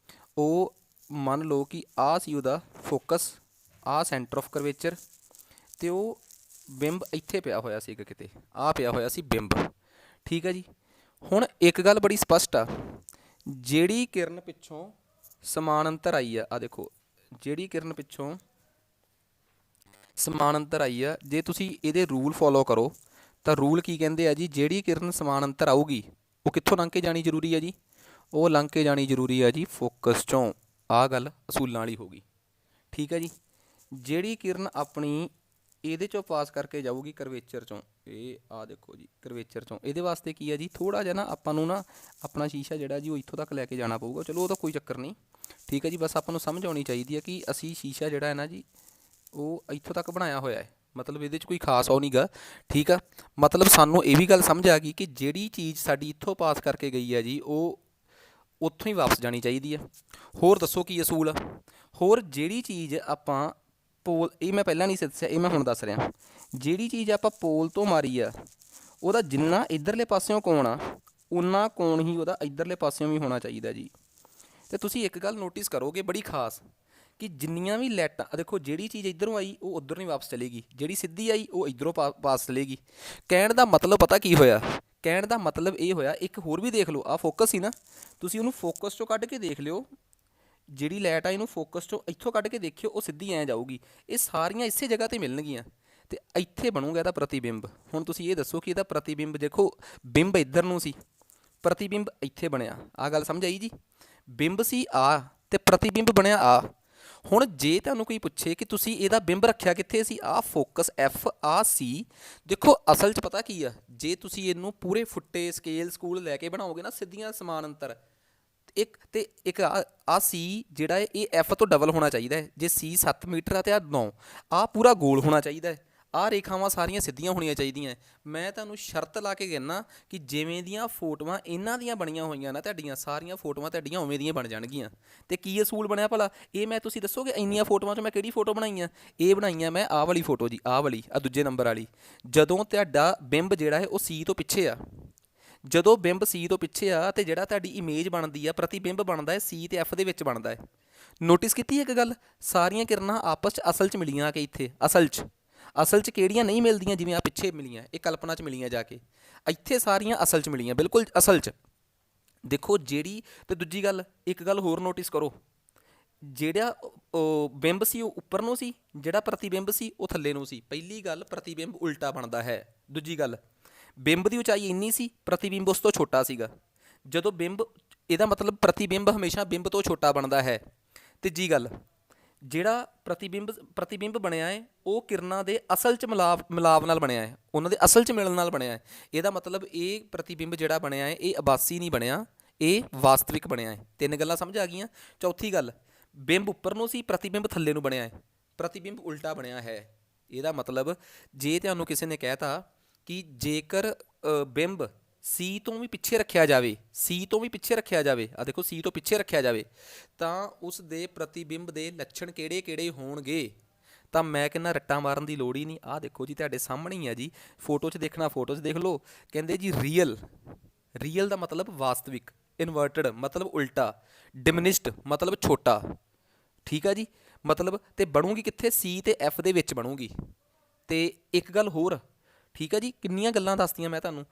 ਉਹ ਮੰਨ ਲਓ ਕਿ ਆਹ ਸੀ ਉਹਦਾ ਫੋਕਸ, ਆਹ ਸੈਂਟਰ ਆਫ ਕਰਵੇਚਰ, ਅਤੇ ਉਹ ਬਿੰਬ ਇੱਥੇ ਪਿਆ ਹੋਇਆ ਸੀਗਾ ਕਿਤੇ, ਆਹ ਪਿਆ ਹੋਇਆ ਸੀ ਬਿੰਬ। ਠੀਕ ਹੈ ਜੀ। ਹੁਣ ਇੱਕ ਗੱਲ ਬੜੀ ਸਪਸ਼ਟ ਆ, ਜਿਹੜੀ ਕਿਰਨ ਪਿੱਛੋਂ ਸਮਾਨਾਂਤਰ ਆਈ ਆ ਦੇਖੋ ਜਿਹੜੀ ਕਿਰਨ ਪਿੱਛੋਂ ਸਮਾਨਾਂਤਰ ਆਈ ਆ, ਜੇ ਤੁਸੀਂ ਇਹਦੇ ਰੂਲ ਫੋਲੋ ਕਰੋ ਤਾਂ ਰੂਲ ਕੀ ਕਹਿੰਦੇ ਆ ਜੀ, ਜਿਹੜੀ ਕਿਰਨ ਸਮਾਨਾਂਤਰ ਆਊਗੀ ਉਹ ਕਿੱਥੋਂ ਲੰਘ ਕੇ ਜਾਣੀ ਜ਼ਰੂਰੀ ਹੈ ਜੀ, ਉਹ ਲੰਘ ਕੇ ਜਾਣੀ ਜ਼ਰੂਰੀ ਹੈ ਜੀ ਫੋਕਸ ਚੋਂ। ਆਹ ਗੱਲ ਅਸੂਲਾਂ ਵਾਲੀ ਹੋ ਗਈ, ਠੀਕ ਹੈ ਜੀ। ਜਿਹੜੀ ਕਿਰਨ ਆਪਣੀ ਇਹਦੇ ਚੋਂ ਪਾਸ ਕਰਕੇ ਜਾਊਗੀ ਕਰਵੇਚਰ ਚੋਂ, ਇਹ ਆ ਦੇਖੋ ਜੀ ਕਰਵੇਚਰ ਚੋਂ, ਇਹਦੇ ਵਾਸਤੇ ਕੀ ਹੈ ਜੀ, ਥੋੜ੍ਹਾ ਜਿਹਾ ਨਾ ਆਪਾਂ ਨੂੰ ਨਾ ਆਪਣਾ ਸ਼ੀਸ਼ਾ ਜਿਹੜਾ ਜੀ ਉਹ ਇੱਥੋਂ ਤੱਕ ਲੈ ਕੇ ਜਾਣਾ ਪਊਗਾ। ਚਲੋ ਉਹ ਤਾਂ ਕੋਈ ਚੱਕਰ ਨਹੀਂ, ਠੀਕ ਹੈ ਜੀ। ਬਸ ਆਪਾਂ ਨੂੰ ਸਮਝ ਆਉਣੀ ਚਾਹੀਦੀ ਹੈ ਕਿ ਅਸੀਂ ਸ਼ੀਸ਼ਾ ਜਿਹੜਾ ਹੈ ਨਾ ਜੀ ਉਹ ਇੱਥੋਂ ਤੱਕ ਬਣਾਇਆ ਹੋਇਆ ਹੈ, ਮਤਲਬ ਇਹਦੇ 'ਚ ਕੋਈ ਖਾਸ ਉਹ ਨਹੀਂ ਗਾ, ਠੀਕ ਆ। ਮਤਲਬ ਸਾਨੂੰ ਇਹ ਵੀ ਗੱਲ ਸਮਝ ਆ ਗਈ ਕਿ ਜਿਹੜੀ ਚੀਜ਼ ਸਾਡੀ ਇੱਥੋਂ ਪਾਸ ਕਰਕੇ ਗਈ ਹੈ ਜੀ ਉਹ ਉੱਥੋਂ ਹੀ ਵਾਪਸ ਜਾਣੀ ਚਾਹੀਦੀ ਆ। ਹੋਰ ਦੱਸੋ ਕੀ ਅਸੂਲ ਆ। ਹੋਰ ਜਿਹੜੀ ਚੀਜ਼ ਆਪਾਂ ਪੋਲ, ਇਹ ਮੈਂ ਪਹਿਲਾਂ ਨਹੀਂ ਦੱਸਿਆ, ਇਹ ਮੈਂ ਹੁਣ ਦੱਸ ਰਿਹਾ। ਜਿਹੜੀ ਚੀਜ਼ ਆਪਾਂ ਪੋਲ ਤੋਂ ਮਾਰੀ ਆ ਉਹਦਾ ਜਿੰਨਾ ਇੱਧਰਲੇ ਪਾਸਿਓਂ ਕੋਣ ਆ ਉਨਾ ਕੋਣ ਹੀ ਉਹਦਾ ਇੱਧਰਲੇ ਪਾਸਿਓਂ ਵੀ ਹੋਣਾ ਚਾਹੀਦਾ ਜੀ। ਅਤੇ ਤੁਸੀਂ ਇੱਕ ਗੱਲ ਨੋਟਿਸ ਕਰੋਗੇ ਬੜੀ ਖਾਸ, ਕਿ ਜਿੰਨੀਆਂ ਵੀ ਲਾਈਟਾਂ ਦੇਖੋ, ਜਿਹੜੀ ਚੀਜ਼ ਇੱਧਰੋਂ ਆਈ ਉਹ ਉੱਧਰ ਨਹੀਂ ਵਾਪਸ ਚਲੇਗੀ, ਜਿਹੜੀ ਸਿੱਧੀ ਆਈ ਉਹ ਇੱਧਰੋਂ ਪਾਸ ਚਲੇਗੀ। ਕਹਿਣ ਦਾ ਮਤਲਬ ਪਤਾ ਕੀ ਹੋਇਆ, ਕਹਿਣ ਦਾ ਮਤਲਬ ਇਹ ਹੋਇਆ, ਇੱਕ ਹੋਰ ਵੀ ਦੇਖ ਲਓ, ਆਹ ਫੋਕਸ ਸੀ ਨਾ, ਤੁਸੀਂ ਉਹਨੂੰ ਫੋਕਸ ਚੋਂ ਕੱਢ ਕੇ ਦੇਖ ਲਿਓ, ਜਿਹੜੀ ਲਾਈਟ ਆ ਇਹਨੂੰ ਫੋਕਸ ਚੋਂ ਇੱਥੋਂ ਕੱਢ ਕੇ ਦੇਖਿਓ, ਉਹ ਸਿੱਧੀ ਐਂ ਜਾਊਗੀ। ਇਹ ਸਾਰੀਆਂ ਇਸੇ ਜਗ੍ਹਾ 'ਤੇ ਮਿਲਣਗੀਆਂ ਅਤੇ ਇੱਥੇ ਬਣੂਗਾ ਇਹਦਾ ਪ੍ਰਤੀਬਿੰਬ। ਹੁਣ ਤੁਸੀਂ ਇਹ ਦੱਸੋ ਕਿ ਇਹਦਾ ਪ੍ਰਤੀਬਿੰਬ ਦੇਖੋ, ਬਿੰਬ ਇੱਧਰ ਨੂੰ ਸੀ, ਪ੍ਰਤੀਬਿੰਬ ਇੱਥੇ ਬਣਿਆ। ਆਹ ਗੱਲ ਸਮਝ ਆਈ ਜੀ, ਬਿੰਬ ਸੀ ਆ ਅਤੇ ਪ੍ਰਤੀਬਿੰਬ ਬਣਿਆ ਆ। ਹੁਣ ਜੇ ਤੁਹਾਨੂੰ ਕੋਈ ਪੁੱਛੇ ਕਿ ਤੁਸੀਂ ਇਹਦਾ ਬਿੰਬ ਰੱਖਿਆ ਕਿੱਥੇ ਸੀ, ਆਹ ਫੋਕਸ ਐਫ ਆ ਸੀ, ਦੇਖੋ ਅਸਲ 'ਚ ਪਤਾ ਕੀ ਆ, ਜੇ ਤੁਸੀਂ ਇਹਨੂੰ ਪੂਰੇ ਫੁੱਟੇ ਸਕੇਲ ਸਕੂਲ ਲੈ ਕੇ ਬਣਾਓਗੇ ਨਾ ਸਿੱਧੀਆਂ ਸਮਾਨਾਂਤਰ, ਇੱਕ ਤੇ ਇੱਕ ਆ ਸੀ ਜਿਹੜਾ ਹੈ ਇਹ ਐਫ ਤੋਂ ਡਬਲ ਹੋਣਾ ਚਾਹੀਦਾ ਹੈ। ਜੇ ਸੀ 7 ਮੀਟਰ ਆ ਤੇ ਆ 9, ਆਹ ਪੂਰਾ ਗੋਲ ਹੋਣਾ ਚਾਹੀਦਾ ਹੈ। ਆਹ ਰੇਖਾਵਾਂ ਸਾਰੀਆਂ ਸਿੱਧੀਆਂ ਹੋਣੀਆਂ ਚਾਹੀਦੀਆਂ। ਮੈਂ ਤੁਹਾਨੂੰ ਸ਼ਰਤ ਲਾ ਕੇ ਕਹਿੰਦਾ ਕਿ ਜਿਵੇਂ ਦੀਆਂ ਫੋਟੋਆਂ ਇਹਨਾਂ ਦੀਆਂ ਬਣੀਆਂ ਹੋਈਆਂ ਨਾ ਤੁਹਾਡੀਆਂ, ਸਾਰੀਆਂ ਫੋਟੋਆਂ ਤੁਹਾਡੀਆਂ ਉਵੇਂ ਦੀਆਂ ਬਣ ਜਾਣਗੀਆਂ। ਅਤੇ ਕੀ ਅਸੂਲ ਬਣਿਆ ਭਲਾ, ਇਹ ਮੈਂ ਤੁਸੀਂ ਦੱਸੋਗੇ ਇੰਨੀਆਂ ਫੋਟੋਆਂ 'ਚ ਮੈਂ ਕਿਹੜੀ ਫੋਟੋ ਬਣਾਈ ਆ, ਇਹ ਬਣਾਈ ਆ ਮੈਂ ਆਹ ਵਾਲੀ ਫੋਟੋ ਜੀ, ਆਹ ਵਾਲੀ, ਆਹ ਦੂਜੇ ਨੰਬਰ ਵਾਲੀ। ਜਦੋਂ ਤੁਹਾਡਾ ਬਿੰਬ ਜਿਹੜਾ ਹੈ ਉਹ ਸੀ ਤੋਂ ਪਿੱਛੇ ਆ, ਜਦੋਂ ਬਿੰਬ ਸੀ ਤੋਂ ਪਿੱਛੇ ਆ ਅਤੇ ਜਿਹੜਾ ਤੁਹਾਡੀ ਇਮੇਜ ਬਣਦੀ ਆ, ਪ੍ਰਤੀਬਿੰਬ ਬਣਦਾ ਹੈ ਸੀ ਅਤੇ ਐਫ ਦੇ ਵਿੱਚ ਬਣਦਾ ਹੈ। ਨੋਟਿਸ ਕੀਤੀ ਇੱਕ ਗੱਲ, ਸਾਰੀਆਂ ਕਿਰਨਾਂ ਆਪਸ 'ਚ ਅਸਲ 'ਚ ਮਿਲੀਆਂ ਆ ਕੇ ਇੱਥੇ, ਅਸਲ 'ਚ ਕਿਹੜੀਆਂ ਨਹੀਂ ਮਿਲਦੀਆਂ, ਜਿਵੇਂ ਆ ਪਿੱਛੇ ਮਿਲੀਆਂ, ਇਹ ਕਲਪਨਾ 'ਚ ਮਿਲੀਆਂ ਜਾ ਕੇ, ਇੱਥੇ ਸਾਰੀਆਂ ਅਸਲ 'ਚ ਮਿਲੀਆਂ, ਬਿਲਕੁਲ ਅਸਲ 'ਚ। ਦੇਖੋ ਜਿਹੜੀ, ਅਤੇ ਦੂਜੀ ਗੱਲ, ਇੱਕ ਗੱਲ ਹੋਰ ਨੋਟਿਸ ਕਰੋ, ਜਿਹੜਾ ਬਿੰਬ ਸੀ ਉਹ ਉੱਪਰ ਨੂੰ ਸੀ, ਜਿਹੜਾ ਪ੍ਰਤੀਬਿੰਬ ਸੀ ਉਹ ਥੱਲੇ ਨੂੰ ਸੀ। ਪਹਿਲੀ ਗੱਲ, ਪ੍ਰਤੀਬਿੰਬ ਉਲਟਾ ਬਣਦਾ ਹੈ। ਦੂਜੀ ਗੱਲ, ਬਿੰਬ ਦੀ ਉਚਾਈ ਇੰਨੀ ਸੀ, ਪ੍ਰਤੀਬਿੰਬ ਉਸ ਤੋਂ ਛੋਟਾ ਸੀਗਾ। ਜਦੋਂ ਬਿੰਬ, ਇਹਦਾ ਮਤਲਬ ਪ੍ਰਤੀਬਿੰਬ ਹਮੇਸ਼ਾ ਬਿੰਬ ਤੋਂ ਛੋਟਾ ਬਣਦਾ ਹੈ। ਤੀਜੀ ਗੱਲ, ਜਿਹੜਾ ਪ੍ਰਤੀਬਿੰਬ ਬਣਿਆ ਹੈ ਉਹ ਕਿਰਨਾਂ ਦੇ ਅਸਲ 'ਚ ਮਿਲਾਪ ਨਾਲ ਬਣਿਆ ਹੈ, ਉਹਨਾਂ ਦੇ ਅਸਲ 'ਚ ਮਿਲਣ ਨਾਲ ਬਣਿਆ ਹੈ। ਇਹਦਾ ਮਤਲਬ ਇਹ ਪ੍ਰਤੀਬਿੰਬ ਜਿਹੜਾ ਬਣਿਆ ਹੈ ਇਹ ਆਭਾਸੀ ਨਹੀਂ ਬਣਿਆ, ਇਹ ਵਾਸਤਵਿਕ ਬਣਿਆ ਹੈ। 3 ਗੱਲਾਂ ਸਮਝ ਆ ਗਈਆਂ। ਚੌਥੀ ਗੱਲ, ਬਿੰਬ ਉੱਪਰ ਨੂੰ ਸੀ, ਪ੍ਰਤੀਬਿੰਬ ਥੱਲੇ ਨੂੰ ਬਣਿਆ ਹੈ, ਪ੍ਰਤੀਬਿੰਬ ਉਲਟਾ ਬਣਿਆ ਹੈ। ਇਹਦਾ ਮਤਲਬ ਜੇ ਤੁਹਾਨੂੰ ਕਿਸੇ ਨੇ ਕਹਿਤਾ ਕਿ ਜੇਕਰ ਬਿੰਬ ਸੀ ਤੋਂ ਵੀ ਪਿੱਛੇ ਰੱਖਿਆ ਜਾਵੇ, ਆ ਦੇਖੋ ਸੀ ਤੋਂ ਪਿੱਛੇ ਰੱਖਿਆ ਜਾਵੇ, ਤਾਂ ਉਸ ਦੇ ਪ੍ਰਤੀਬਿੰਬ ਦੇ ਲੱਛਣ ਕਿਹੜੇ ਕਿਹੜੇ ਹੋਣਗੇ, ਤਾਂ ਮੈਂ ਕਹਿੰਦਾ ਰੱਟਾਂ ਮਾਰਨ ਦੀ ਲੋੜ ਹੀ ਨਹੀਂ। ਆਹ ਦੇਖੋ ਜੀ ਤੁਹਾਡੇ ਸਾਹਮਣੇ ਹੀ ਆ ਜੀ, ਫੋਟੋ 'ਚ ਦੇਖਣਾ ਫੋਟੋ 'ਚ ਦੇਖ ਲਓ। ਕਹਿੰਦੇ ਜੀ ਰੀਅਲ ਦਾ ਮਤਲਬ ਵਾਸਤਵਿਕ, ਇਨਵਰਟਡ ਮਤਲਬ ਉਲਟਾ, ਡਿਮਿਨਿਸ਼ਡ ਮਤਲਬ ਛੋਟਾ, ਠੀਕ ਆ ਜੀ। ਮਤਲਬ ਅਤੇ ਬਣੂਗੀ ਕਿੱਥੇ, ਸੀ ਅਤੇ ਐਫ ਦੇ ਵਿੱਚ ਬਣੂਗੀ। ਅਤੇ ਇੱਕ ਗੱਲ ਹੋਰ, ਠੀਕ ਆ ਜੀ, ਕਿੰਨੀਆਂ ਗੱਲਾਂ ਦੱਸਦੀਆਂ ਮੈਂ ਤੁਹਾਨੂੰ,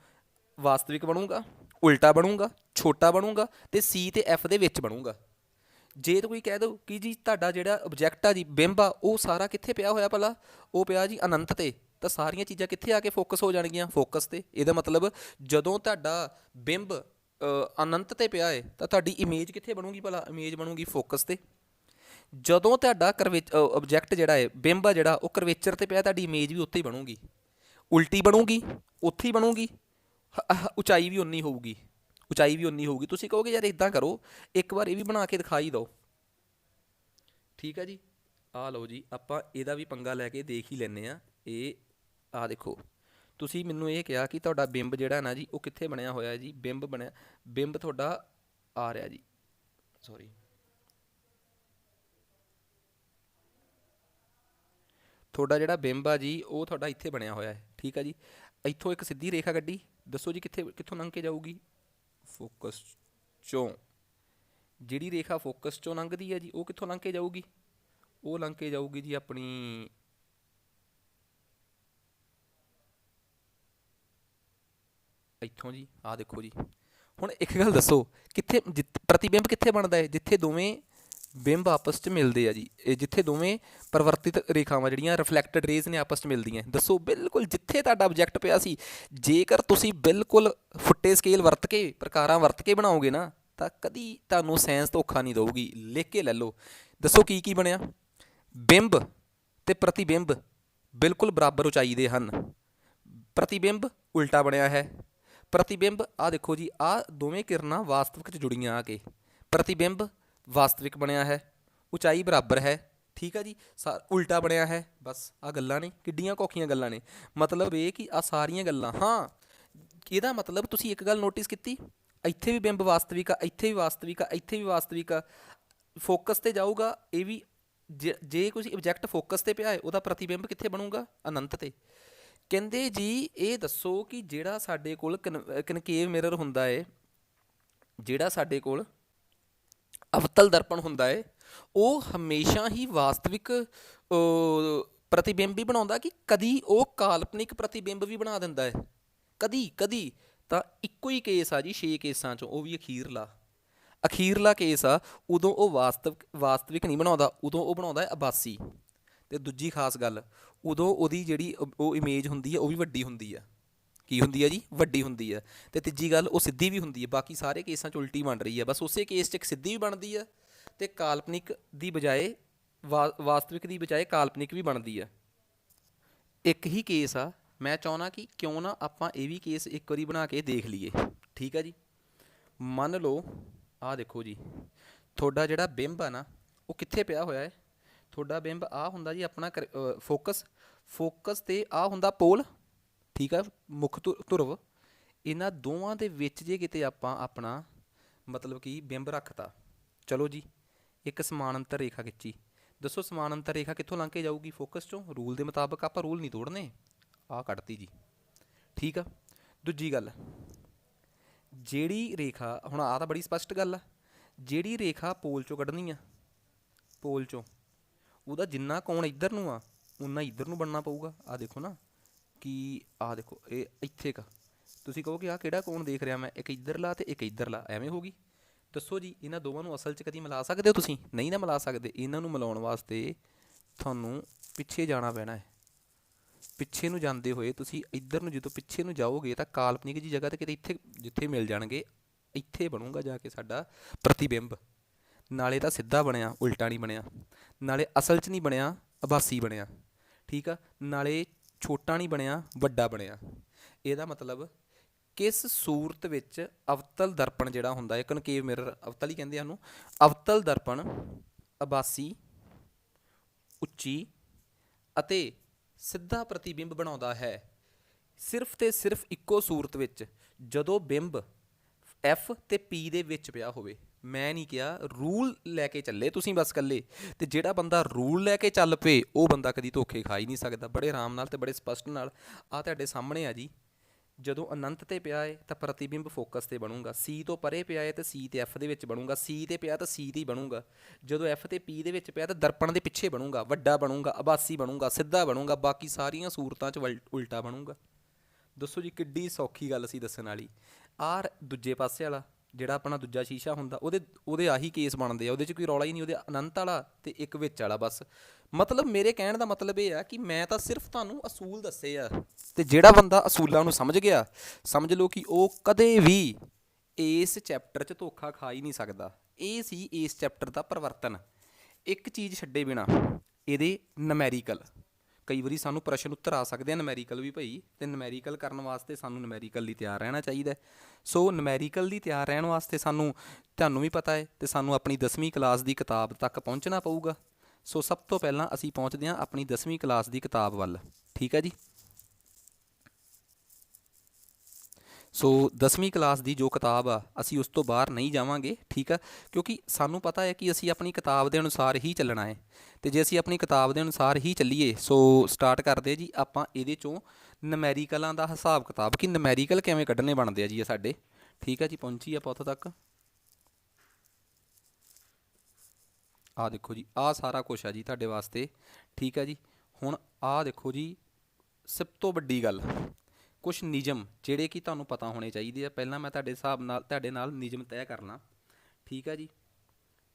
ਵਾਸਤਵਿਕ ਬਣੂਗਾ, ਉਲਟਾ ਬਣੂਗਾ, ਛੋਟਾ ਬਣੂਗਾ ਅਤੇ ਸੀ ਅਤੇ ਐਫ ਦੇ ਵਿੱਚ ਬਣੂਗਾ। ਜੇ ਤਾਂ ਕੋਈ ਕਹਿ ਦਿਓ ਕਿ ਜੀ ਤੁਹਾਡਾ ਜਿਹੜਾ ਆਬਜੈਕਟ ਆ ਜੀ, ਬਿੰਬ ਆ, ਉਹ ਸਾਰਾ ਕਿੱਥੇ ਪਿਆ ਹੋਇਆ ਭਲਾ, ਉਹ ਪਿਆ ਜੀ ਅਨੰਤ 'ਤੇ, ਤਾਂ ਸਾਰੀਆਂ ਚੀਜ਼ਾਂ ਕਿੱਥੇ ਆ ਕੇ ਫੋਕਸ ਹੋ ਜਾਣਗੀਆਂ, ਫੋਕਸ 'ਤੇ। ਇਹਦਾ ਮਤਲਬ ਜਦੋਂ ਤੁਹਾਡਾ ਬਿੰਬ ਅਨੰਤ 'ਤੇ ਪਿਆ ਹੈ ਤਾਂ ਤੁਹਾਡੀ ਇਮੇਜ ਕਿੱਥੇ ਬਣੂਗੀ ਭਲਾ, ਇਮੇਜ ਬਣੂਗੀ ਫੋਕਸ 'ਤੇ। ਜਦੋਂ ਤੁਹਾਡਾ ਆਬਜੈਕਟ ਜਿਹੜਾ ਹੈ, ਬਿੰਬ ਆ ਜਿਹੜਾ, ਉਹ ਕਰਵੇਚਰ 'ਤੇ ਪਿਆ, ਤੁਹਾਡੀ ਇਮੇਜ ਵੀ ਉੱਥੇ ਹੀ ਬਣੂਗੀ, ਉਲਟੀ ਬਣੂਗੀ, ਉੱਥੇ ਹੀ ਬਣੂਗੀ, ਉਚਾਈ ਵੀ ਉਨੀ ਹੋਊਗੀ। ਤੁਸੀਂ ਕਹੋਗੇ ਯਾਰ ਇੱਦਾਂ ਕਰੋ, ਇੱਕ ਵਾਰ ਇਹ ਵੀ ਬਣਾ ਕੇ ਦਿਖਾ ਹੀ ਦਿਓ, ਠੀਕ ਆ ਜੀ। ਆਹ ਲਓ ਜੀ, ਆਪਾਂ ਇਹਦਾ ਵੀ ਪੰਗਾ ਲੈ ਕੇ ਦੇਖ ਹੀ ਲੈਂਦੇ ਹਾਂ। ਇਹ ਆਹ ਦੇਖੋ, ਤੁਸੀਂ ਮੈਨੂੰ ਇਹ ਕਿਹਾ ਕਿ ਤੁਹਾਡਾ ਬਿੰਬ ਜਿਹੜਾ ਨਾ ਜੀ ਉਹ ਕਿੱਥੇ ਬਣਿਆ ਹੋਇਆ ਜੀ, ਬਿੰਬ ਤੁਹਾਡਾ ਆ ਰਿਹਾ ਜੀ, ਸੌਰੀ, ਤੁਹਾਡਾ ਜਿਹੜਾ ਬਿੰਬ ਆ ਜੀ ਉਹ ਤੁਹਾਡਾ ਇੱਥੇ ਬਣਿਆ ਹੋਇਆ ਹੈ, ਠੀਕ ਆ ਜੀ। ਇੱਥੋਂ ਇੱਕ ਸਿੱਧੀ ਰੇਖਾ ਕੱਢੀ, ਦੱਸੋ ਜੀ ਕਿੱਥੋਂ ਲੰਘ ਕੇ ਜਾਊਗੀ, ਫੋਕਸ ਚੋਂ। ਜਿਹੜੀ ਰੇਖਾ ਫੋਕਸ ਚੋਂ ਲੰਘਦੀ ਹੈ ਜੀ ਉਹ ਕਿੱਥੋਂ ਲੰਘ ਕੇ ਜਾਊਗੀ, ਉਹ ਲੰਘ ਕੇ ਜਾਊਗੀ ਜੀ ਆਪਣੀ ਇੱਥੋਂ ਜੀ। ਆਹ ਦੇਖੋ ਜੀ, ਹੁਣ ਇੱਕ ਗੱਲ ਦੱਸੋ, ਪ੍ਰਤੀਬਿੰਬ ਕਿੱਥੇ ਬਣਦਾ ਹੈ, ਜਿੱਥੇ ਦੋਵੇਂ ਬਿੰਬ ਆਪਸ 'ਚ ਮਿਲਦੇ ਆ ਜੀ, ਇਹ ਜਿੱਥੇ ਦੋਵੇਂ ਪਰਿਵਰਤਿਤ ਰੇਖਾਵਾਂ ਜਿਹੜੀਆਂ ਰਿਫਲੈਕਟਡ ਰੇਜ਼ ਨੇ ਆਪਸ 'ਚ ਮਿਲਦੀਆਂ। ਦੱਸੋ ਬਿਲਕੁਲ ਜਿੱਥੇ ਤੁਹਾਡਾ ਆਬਜੈਕਟ ਪਿਆ ਸੀ, ਜੇਕਰ ਤੁਸੀਂ ਬਿਲਕੁਲ ਫੁੱਟੇ ਸਕੇਲ ਵਰਤ ਕੇ, ਪ੍ਰਕਾਰਾਂ ਵਰਤ ਕੇ ਬਣਾਓਗੇ ਨਾ, ਤਾਂ ਕਦੀ ਤੁਹਾਨੂੰ ਸਾਇੰਸ ਧੋਖਾ ਨਹੀਂ ਦਊਗੀ। ਲਿਖ ਕੇ ਲੈ ਲਓ। ਦੱਸੋ ਕੀ ਕੀ ਬਣਿਆ। ਬਿੰਬ ਤੇ ਪ੍ਰਤੀਬਿੰਬ ਬਿਲਕੁਲ ਬਰਾਬਰ ਉਚਾਈ ਦੇ ਹਨ। ਪ੍ਰਤੀਬਿੰਬ ਉਲਟਾ ਬਣਿਆ ਹੈ। ਪ੍ਰਤੀਬਿੰਬ ਆਹ ਦੇਖੋ ਜੀ, ਆਹ ਦੋਵੇਂ ਕਿਰਨਾਂ ਵਾਸਤਵਿਕ 'ਚ ਜੁੜੀਆਂ ਆ ਕੇ, ਪ੍ਰਤੀਬਿੰਬ ਵਾਸਤਵਿਕ ਬਣਿਆ ਹੈ, ਉਚਾਈ ਬਰਾਬਰ ਹੈ। ਠੀਕ ਆ ਜੀ। ਉਲਟਾ ਬਣਿਆ ਹੈ। ਬਸ ਆਹ ਗੱਲਾਂ ਨੇ, ਕਿੱਡੀਆਂ ਔਖੀਆਂ ਗੱਲਾਂ ਨੇ। ਮਤਲਬ ਇਹ ਕਿ ਆਹ ਸਾਰੀਆਂ ਗੱਲਾਂ, ਹਾਂ ਇਹਦਾ ਮਤਲਬ ਤੁਸੀਂ ਇੱਕ ਗੱਲ ਨੋਟਿਸ ਕੀਤੀ, ਇੱਥੇ ਵੀ ਬਿੰਬ ਵਾਸਤਵਿਕ ਆ, ਇੱਥੇ ਵੀ ਵਾਸਤਵਿਕ ਆ, ਇੱਥੇ ਵੀ ਵਾਸਤਵਿਕ ਆ। ਫੋਕਸ ਤੇ ਜਾਊਗਾ ਇਹ ਵੀ, ਜੇ ਕੋਈ ਆਬਜੈਕਟ ਫੋਕਸ ਤੇ ਪਿਆ ਹੈ, ਉਹਦਾ ਪ੍ਰਤੀਬਿੰਬ ਕਿੱਥੇ ਬਣੂਗਾ? ਅਨੰਤ ਤੇ। ਕਹਿੰਦੇ ਜੀ ਇਹ ਦੱਸੋ ਕਿ ਜਿਹੜਾ ਸਾਡੇ ਕੋਲ ਕਨਕੇਵ ਮਿਰਰ ਹੁੰਦਾ ਹੈ, ਜਿਹੜਾ ਸਾਡੇ ਕੋਲ ਅਵਤਲ ਦਰਪਣ ਹੁੰਦਾ ਹੈ, ਉਹ ਹਮੇਸ਼ਾ ਹੀ ਵਾਸਤਵਿਕ ਪ੍ਰਤੀਬਿੰਬ ਹੀ ਬਣਾਉਂਦਾ ਕਿ ਕਦੀ ਉਹ ਕਾਲਪਨਿਕ ਪ੍ਰਤੀਬਿੰਬ ਵੀ ਬਣਾ ਦਿੰਦਾ ਹੈ? ਕਦੀ ਕਦੀ। ਤਾਂ ਇੱਕੋ ਹੀ ਕੇਸ ਆ ਜੀ 6 ਕੇਸਾਂ 'ਚੋਂ, ਉਹ ਵੀ ਅਖੀਰਲਾ ਕੇਸ ਆ, ਉਦੋਂ ਉਹ ਵਾਸਤਵਿਕ ਨਹੀਂ ਬਣਾਉਂਦਾ, ਉਦੋਂ ਉਹ ਬਣਾਉਂਦਾ ਹੈ ਆਭਾਸੀ। ਅਤੇ ਦੂਜੀ ਖਾਸ ਗੱਲ, ਉਦੋਂ ਉਹਦੀ ਜਿਹੜੀ ਉਹ ਇਮੇਜ ਹੁੰਦੀ ਹੈ ਉਹ ਵੀ ਵੱਡੀ ਹੁੰਦੀ ਆ। ਕੀ ਹੁੰਦੀ ਹੈ ਜੀ? ਵੱਡੀ ਹੁੰਦੀ ਹੈ। ਅਤੇ ਤੀਜੀ ਗੱਲ, ਉਹ ਸਿੱਧੀ ਵੀ ਹੁੰਦੀ ਹੈ। ਬਾਕੀ ਸਾਰੇ ਕੇਸਾਂ 'ਚ ਉਲਟੀ ਬਣ ਰਹੀ ਹੈ, ਬਸ ਉਸੇ ਕੇਸ 'ਚ ਇੱਕ ਸਿੱਧੀ ਵੀ ਬਣਦੀ ਹੈ ਅਤੇ ਕਾਲਪਨਿਕ ਦੀ ਬਜਾਏ ਵਾਸਤਵਿਕ ਦੀ ਬਜਾਏ ਕਾਲਪਨਿਕ ਵੀ ਬਣਦੀ ਹੈ। ਇੱਕ ਹੀ ਕੇਸ ਆ। ਮੈਂ ਚਾਹੁੰਦਾ ਕਿ ਕਿਉਂ ਨਾ ਆਪਾਂ ਇਹ ਵੀ ਕੇਸ ਇੱਕ ਵਾਰੀ ਬਣਾ ਕੇ ਦੇਖ ਲਈਏ। ਠੀਕ ਆ ਜੀ। ਮੰਨ ਲਓ ਆਹ ਦੇਖੋ ਜੀ, ਤੁਹਾਡਾ ਜਿਹੜਾ ਬਿੰਬ ਆ ਨਾ, ਉਹ ਕਿੱਥੇ ਪਿਆ ਹੋਇਆ ਹੈ? ਤੁਹਾਡਾ ਬਿੰਬ ਆਹ ਹੁੰਦਾ ਜੀ ਆਪਣਾ ਫੋਕਸ ਤੇ ਆਹ ਹੁੰਦਾ ਪੋਲ। ਠੀਕ ਆ, ਮੁੱਖ ਧੁਰਵ। ਇਹਨਾਂ ਦੋਵਾਂ ਦੇ ਵਿੱਚ ਜੇ ਕਿਤੇ ਆਪਾਂ ਆਪਣਾ ਮਤਲਬ ਕਿ ਬਿੰਬ ਰੱਖਤਾ, ਚਲੋ ਜੀ ਇੱਕ ਸਮਾਨਾਂਤਰ ਰੇਖਾ ਖਿੱਚੀ। ਦੱਸੋ ਸਮਾਨਾਂਤਰ ਰੇਖਾ ਕਿੱਥੋਂ ਲੰਘ ਕੇ ਜਾਊਗੀ? ਫੋਕਸ 'ਚੋਂ। ਰੂਲ ਦੇ ਮੁਤਾਬਕ ਆਪਾਂ ਰੂਲ ਨਹੀਂ ਤੋੜਨੇ। ਆਹ ਕੱਢਤੀ ਜੀ। ਠੀਕ ਆ। ਦੂਜੀ ਗੱਲ, ਜਿਹੜੀ ਰੇਖਾ, ਹੁਣ ਆਹ ਤਾਂ ਬੜੀ ਸਪਸ਼ਟ ਗੱਲ ਆ, ਜਿਹੜੀ ਰੇਖਾ ਪੋਲ 'ਚੋਂ ਕੱਢਣੀ ਆ, ਪੋਲ 'ਚੋਂ, ਉਹਦਾ ਜਿੰਨਾ ਕੋਣ ਇੱਧਰ ਨੂੰ ਆ ਉਨਾ ਇੱਧਰ ਨੂੰ ਬਣਨਾ ਪਊਗਾ। ਆਹ ਦੇਖੋ ਨਾ, ਕਿ ਆਹ ਦੇਖੋ ਇਹ ਇੱਥੇ ਕਾ, ਤੁਸੀਂ ਕਹੋ ਕਿ ਆਹ ਕਿਹੜਾ ਕੋਣ ਦੇਖ ਰਿਹਾ ਮੈਂ, ਇੱਕ ਇੱਧਰਲਾ ਅਤੇ ਇੱਕ ਇੱਧਰਲਾ, ਐਵੇਂ ਹੋ ਗਈ। ਦੱਸੋ ਜੀ ਇਹਨਾਂ ਦੋਵਾਂ ਨੂੰ ਅਸਲ 'ਚ ਕਦੀ ਮਿਲਾ ਸਕਦੇ ਹੋ ਤੁਸੀਂ? ਨਹੀਂ ਨਾ ਮਿਲਾ ਸਕਦੇ। ਇਹਨਾਂ ਨੂੰ ਮਿਲਾਉਣ ਵਾਸਤੇ ਤੁਹਾਨੂੰ ਪਿੱਛੇ ਜਾਣਾ ਪੈਣਾ ਹੈ। ਪਿੱਛੇ ਨੂੰ ਜਾਂਦੇ ਹੋਏ ਤੁਸੀਂ ਇੱਧਰ ਨੂੰ ਜਦੋਂ ਪਿੱਛੇ ਨੂੰ ਜਾਓਗੇ ਤਾਂ ਕਾਲਪਨਿਕ ਜੀ ਜਗ੍ਹਾ 'ਤੇ ਕਿਤੇ ਇੱਥੇ ਜਿੱਥੇ ਮਿਲ ਜਾਣਗੇ, ਇੱਥੇ ਬਣੂਗਾ ਜਾ ਕੇ ਸਾਡਾ ਪ੍ਰਤੀਬਿੰਬ। ਨਾਲੇ ਤਾਂ ਸਿੱਧਾ ਬਣਿਆ, ਉਲਟਾ ਨਹੀਂ ਬਣਿਆ, ਨਾਲੇ ਅਸਲ 'ਚ ਨਹੀਂ ਬਣਿਆ, ਆਭਾਸੀ ਬਣਿਆ। ਠੀਕ ਆ। ਨਾਲੇ ਛੋਟਾ ਨਹੀਂ ਬਣਿਆ, ਵੱਡਾ ਬਣਿਆ। ਇਹਦਾ ਮਤਲਬ ਕਿਸ ਸੂਰਤ ਵਿੱਚ ਅਵਤਲ ਦਰਪਣ ਜਿਹੜਾ ਹੁੰਦਾ ਹੈ, ਕਨਕੇਵ ਮਿਰਰ ਅਵਤਲ ਹੀ ਕਹਿੰਦੇ ਹਨ, ਅਵਤਲ ਦਰਪਣ ਆਭਾਸੀ, ਉੱਚੀ ਅਤੇ ਸਿੱਧਾ ਪ੍ਰਤੀਬਿੰਬ ਬਣਾਉਂਦਾ ਹੈ? ਸਿਰਫ ਅਤੇ ਸਿਰਫ ਇੱਕੋ ਸੂਰਤ ਵਿੱਚ, ਜਦੋਂ ਬਿੰਬ F ਅਤੇ P ਦੇ ਵਿੱਚ ਪਿਆ ਹੋਵੇ। ਮੈਂ ਨਹੀਂ ਕਿਹਾ, ਰੂਲ ਲੈ ਕੇ ਚੱਲੇ ਤੁਸੀਂ ਬਸ ਇਕੱਲੇ। ਅਤੇ ਜਿਹੜਾ ਬੰਦਾ ਰੂਲ ਲੈ ਕੇ ਚੱਲ ਪਏ, ਉਹ ਬੰਦਾ ਕਦੀ ਧੋਖੇ ਖਾ ਹੀ ਨਹੀਂ ਸਕਦਾ। ਬੜੇ ਆਰਾਮ ਨਾਲ ਅਤੇ ਬੜੇ ਸਪਸ਼ਟ ਨਾਲ ਆਹ ਤੁਹਾਡੇ ਸਾਹਮਣੇ ਆ ਜੀ। ਜਦੋਂ ਅਨੰਤ 'ਤੇ ਪਿਆ ਹੈ ਤਾਂ ਪ੍ਰਤੀਬਿੰਬ ਫੋਕਸ 'ਤੇ ਬਣੂਗਾ। C ਤੋਂ ਪਰੇ ਪਿਆ ਹੈ ਤਾਂ C ਅਤੇ F ਦੇ ਵਿੱਚ ਬਣੂਗਾ। C 'ਤੇ ਪਿਆ ਤਾਂ C 'ਤੇ ਹੀ ਬਣੂਗਾ। ਜਦੋਂ F ਅਤੇ P ਦੇ ਵਿੱਚ ਪਿਆ ਤਾਂ ਦਰਪਣ ਦੇ ਪਿੱਛੇ ਬਣੂਗਾ, ਵੱਡਾ ਬਣੂਗਾ, ਆਭਾਸੀ ਬਣੂਗਾ, ਸਿੱਧਾ ਬਣੂਗਾ। ਬਾਕੀ ਸਾਰੀਆਂ ਸੂਰਤਾਂ 'ਚ ਉਲਟਾ ਬਣੂਗਾ। ਦੱਸੋ ਜੀ ਕਿੱਡੀ ਸੌਖੀ ਗੱਲ ਸੀ ਦੱਸਣ ਵਾਲੀ। ਆਹ ਦੂਜੇ ਪਾਸੇ ਵਾਲਾ ਜਿਹੜਾ ਆਪਣਾ ਦੂਜਾ ਸ਼ੀਸ਼ਾ ਹੁੰਦਾ, ਉਹਦੇ ਆਹੀ ਕੇਸ ਬਣਦੇ ਆ। ਉਹਦੇ 'ਚ ਕੋਈ ਰੌਲਾ ਹੀ ਨਹੀਂ। ਉਹਦੇ ਅਨੰਤ ਵਾਲਾ ਅਤੇ ਇੱਕ ਵਿੱਚ ਵਾਲਾ ਬਸ। ਮਤਲਬ ਮੇਰੇ ਕਹਿਣ ਦਾ ਮਤਲਬ ਇਹ ਆ ਕਿ ਮੈਂ ਤਾਂ ਸਿਰਫ ਤੁਹਾਨੂੰ ਅਸੂਲ ਦੱਸੇ ਆ, ਅਤੇ ਜਿਹੜਾ ਬੰਦਾ ਅਸੂਲਾਂ ਨੂੰ ਸਮਝ ਗਿਆ, ਸਮਝ ਲਓ ਕਿ ਉਹ ਕਦੇ ਵੀ ਇਸ ਚੈਪਟਰ 'ਚ ਧੋਖਾ ਖਾ ਹੀ ਨਹੀਂ ਸਕਦਾ। ਇਹ ਸੀ ਇਸ ਚੈਪਟਰ ਦਾ ਪਰਿਵਰਤਨ। ਇੱਕ ਚੀਜ਼ ਛੱਡੇ ਬਿਨਾਂ, ਇਹਦੇ ਨਮੈਰੀਕਲ। ਕਈ ਵਾਰੀ ਸਾਨੂੰ ਪ੍ਰਸ਼ਨ ਉੱਤਰ ਆ ਸਕਦੇ ਆ ਨਮੈਰੀਕਲ ਵੀ ਭਾਈ, ਅਤੇ ਨਮੈਰੀਕਲ ਕਰਨ ਵਾਸਤੇ ਸਾਨੂੰ ਨਮੈਰੀਕਲ ਲਈ ਤਿਆਰ ਰਹਿਣਾ ਚਾਹੀਦਾ। ਸੋ ਨਮੈਰੀਕਲ ਲਈ ਤਿਆਰ ਰਹਿਣ ਵਾਸਤੇ ਸਾਨੂੰ, ਤੁਹਾਨੂੰ ਵੀ ਪਤਾ ਹੈ, ਅਤੇ ਸਾਨੂੰ ਆਪਣੀ 10ਵੀਂ ਕਲਾਸ ਦੀ ਕਿਤਾਬ ਤੱਕ ਪਹੁੰਚਣਾ ਪਊਗਾ। ਸੋ ਸਭ ਤੋਂ ਪਹਿਲਾਂ ਅਸੀਂ ਪਹੁੰਚਦੇ ਹਾਂ ਆਪਣੀ 10ਵੀਂ ਕਲਾਸ ਦੀ ਕਿਤਾਬ ਵੱਲ। ਠੀਕ ਹੈ ਜੀ। ਸੋ 10ਵੀਂ ਕਲਾਸ ਦੀ ਜੋ ਕਿਤਾਬ ਆ, ਅਸੀਂ ਉਸ ਤੋਂ ਬਾਹਰ ਨਹੀਂ ਜਾਵਾਂਗੇ। ਠੀਕ ਆ। ਕਿਉਂਕਿ ਸਾਨੂੰ ਪਤਾ ਹੈ ਕਿ ਅਸੀਂ ਆਪਣੀ ਕਿਤਾਬ ਦੇ ਅਨੁਸਾਰ ਹੀ ਚੱਲਣਾ ਹੈ, ਅਤੇ ਜੇ ਅਸੀਂ ਆਪਣੀ ਕਿਤਾਬ ਦੇ ਅਨੁਸਾਰ ਹੀ ਚੱਲੀਏ, ਸੋ ਸਟਾਰਟ ਕਰਦੇ ਜੀ ਆਪਾਂ ਇਹਦੇ 'ਚੋਂ ਨਮੈਰੀਕਲਾਂ ਦਾ ਹਿਸਾਬ ਕਿਤਾਬ, ਕਿ ਨਮੈਰੀਕਲ ਕਿਵੇਂ ਕੱਢਣੇ ਬਣਦੇ ਆ ਜੀ ਇਹ ਸਾਡੇ। ਠੀਕ ਹੈ ਜੀ। ਪਹੁੰਚੀ ਆਪਾਂ ਉੱਥੋਂ ਤੱਕ। ਆਹ ਦੇਖੋ ਜੀ, ਆਹ ਸਾਰਾ ਕੁਛ ਆ ਜੀ ਤੁਹਾਡੇ ਵਾਸਤੇ। ਠੀਕ ਹੈ ਜੀ। ਹੁਣ ਆਹ ਦੇਖੋ ਜੀ, ਸਭ ਤੋਂ ਵੱਡੀ ਗੱਲ, ਕੁਛ ਨਿਯਮ ਜਿਹੜੇ ਕਿ ਤੁਹਾਨੂੰ ਪਤਾ ਹੋਣੇ ਚਾਹੀਦੇ ਆ। ਪਹਿਲਾਂ ਮੈਂ ਤੁਹਾਡੇ ਹਿਸਾਬ ਨਾਲ ਤੁਹਾਡੇ ਨਾਲ ਨਿਯਮ ਤੈਅ ਕਰਨਾ। ਠੀਕ ਹੈ ਜੀ।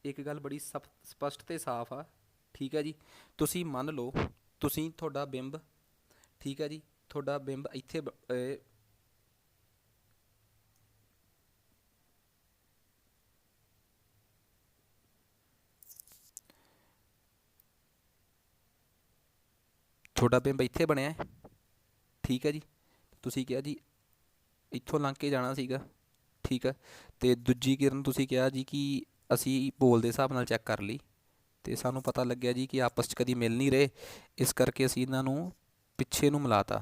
ਇੱਕ ਗੱਲ ਬੜੀ ਸਪਸ਼ਟ ਤੇ ਸਾਫ਼ ਆ, ਠੀਕ ਹੈ ਜੀ। ਤੁਸੀਂ ਮੰਨ ਲਓ ਤੁਸੀਂ ਤੁਹਾਡਾ ਬਿੰਬ, ਠੀਕ ਹੈ ਜੀ, ਤੁਹਾਡਾ ਬਿੰਬ ਇੱਥੇ ਤੁਹਾਡਾ ਬਿੰਬ ਇੱਥੇ ਬਣਿਆ ਹੈ, ਠੀਕ ਹੈ ਜੀ। ਤੁਸੀਂ ਕਿਹਾ ਜੀ ਇੱਥੋਂ ਲੰਘ ਕੇ ਜਾਣਾ ਸੀਗਾ, ਠੀਕ ਹੈ। ਅਤੇ ਦੂਜੀ ਕਿਰਨ ਤੁਸੀਂ ਕਿਹਾ ਜੀ ਕਿ ਅਸੀਂ ਪੋਲ ਦੇ ਹਿਸਾਬ ਨਾਲ ਚੈੱਕ ਕਰ ਲਈ, ਅਤੇ ਸਾਨੂੰ ਪਤਾ ਲੱਗਿਆ ਜੀ ਕਿ ਆਪਸ 'ਚ ਕਦੀ ਮਿਲ ਨਹੀਂ ਰਹੇ, ਇਸ ਕਰਕੇ ਅਸੀਂ ਇਹਨਾਂ ਨੂੰ ਪਿੱਛੇ ਨੂੰ ਮਿਲਾਤਾ।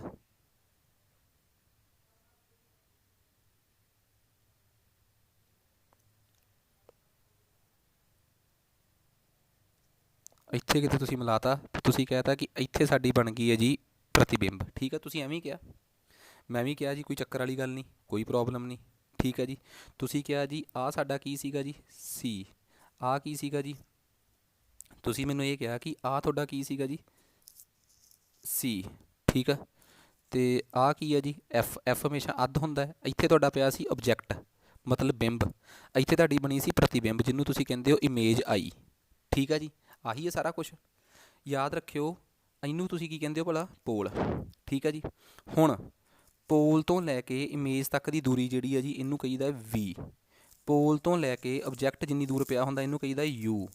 ਇੱਥੇ ਕਿਤੇ ਤੁਸੀਂ ਮਿਲਾਤਾ, ਤੁਸੀਂ ਕਹਿਤਾ ਕਿ ਇੱਥੇ ਸਾਡੀ ਬਣ ਗਈ ਹੈ ਜੀ ਪ੍ਰਤੀਬਿੰਬ, ਠੀਕ ਹੈ। ਤੁਸੀਂ ਐਵੇਂ ਹੀ ਕਿਹਾ, ਮੈਂ ਵੀ ਕਿਹਾ ਜੀ ਕੋਈ ਚੱਕਰ ਵਾਲੀ ਗੱਲ ਨਹੀਂ, ਕੋਈ ਪ੍ਰੋਬਲਮ ਨਹੀਂ, ਠੀਕ ਹੈ ਜੀ। ਤੁਸੀਂ ਕਿਹਾ ਜੀ ਆਹ ਸਾਡਾ ਕੀ ਸੀਗਾ ਜੀ, ਸੀ। ਆਹ ਕੀ ਸੀਗਾ ਜੀ, ਤੁਸੀਂ ਮੈਨੂੰ ਇਹ ਕਿਹਾ ਕਿ ਆਹ ਤੁਹਾਡਾ ਕੀ ਸੀਗਾ ਜੀ, ਸੀ, ਠੀਕ ਆ। ਅਤੇ ਆਹ ਕੀ ਹੈ ਜੀ, ਐਫ। ਐਫ ਹਮੇਸ਼ਾ ਅੱਧ ਹੁੰਦਾ ਹੈ। ਇੱਥੇ ਤੁਹਾਡਾ ਪਿਆ ਸੀ ਓਬਜੈਕਟ ਮਤਲਬ ਬਿੰਬ, ਇੱਥੇ ਤੁਹਾਡੀ ਬਣੀ ਸੀ ਪ੍ਰਤੀਬਿੰਬ ਜਿਹਨੂੰ ਤੁਸੀਂ ਕਹਿੰਦੇ ਹੋ ਇਮੇਜ ਆਈ, ਠੀਕ ਆ ਜੀ। ਆਹੀ ਹੈ ਸਾਰਾ ਕੁਛ, ਯਾਦ ਰੱਖਿਓ। ਇਹਨੂੰ ਤੁਸੀਂ ਕੀ ਕਹਿੰਦੇ ਹੋ ਭਲਾ, ਪੋਲ, ਠੀਕ ਆ ਜੀ। ਹੁਣ ਪੋਲ ਤੋਂ ਲੈ ਕੇ ਇਮੇਜ ਤੱਕ ਦੀ ਦੂਰੀ ਜਿਹੜੀ ਹੈ ਜੀ ਇਹਨੂੰ ਕਹੀਦਾ ਵੀ। ਪੋਲ ਤੋਂ ਲੈ ਕੇ ਓਬਜੈਕਟ ਜਿੰਨੀ ਦੂਰ ਪਿਆ ਹੁੰਦਾ ਇਹਨੂੰ ਕਹੀਦਾ ਯੂ।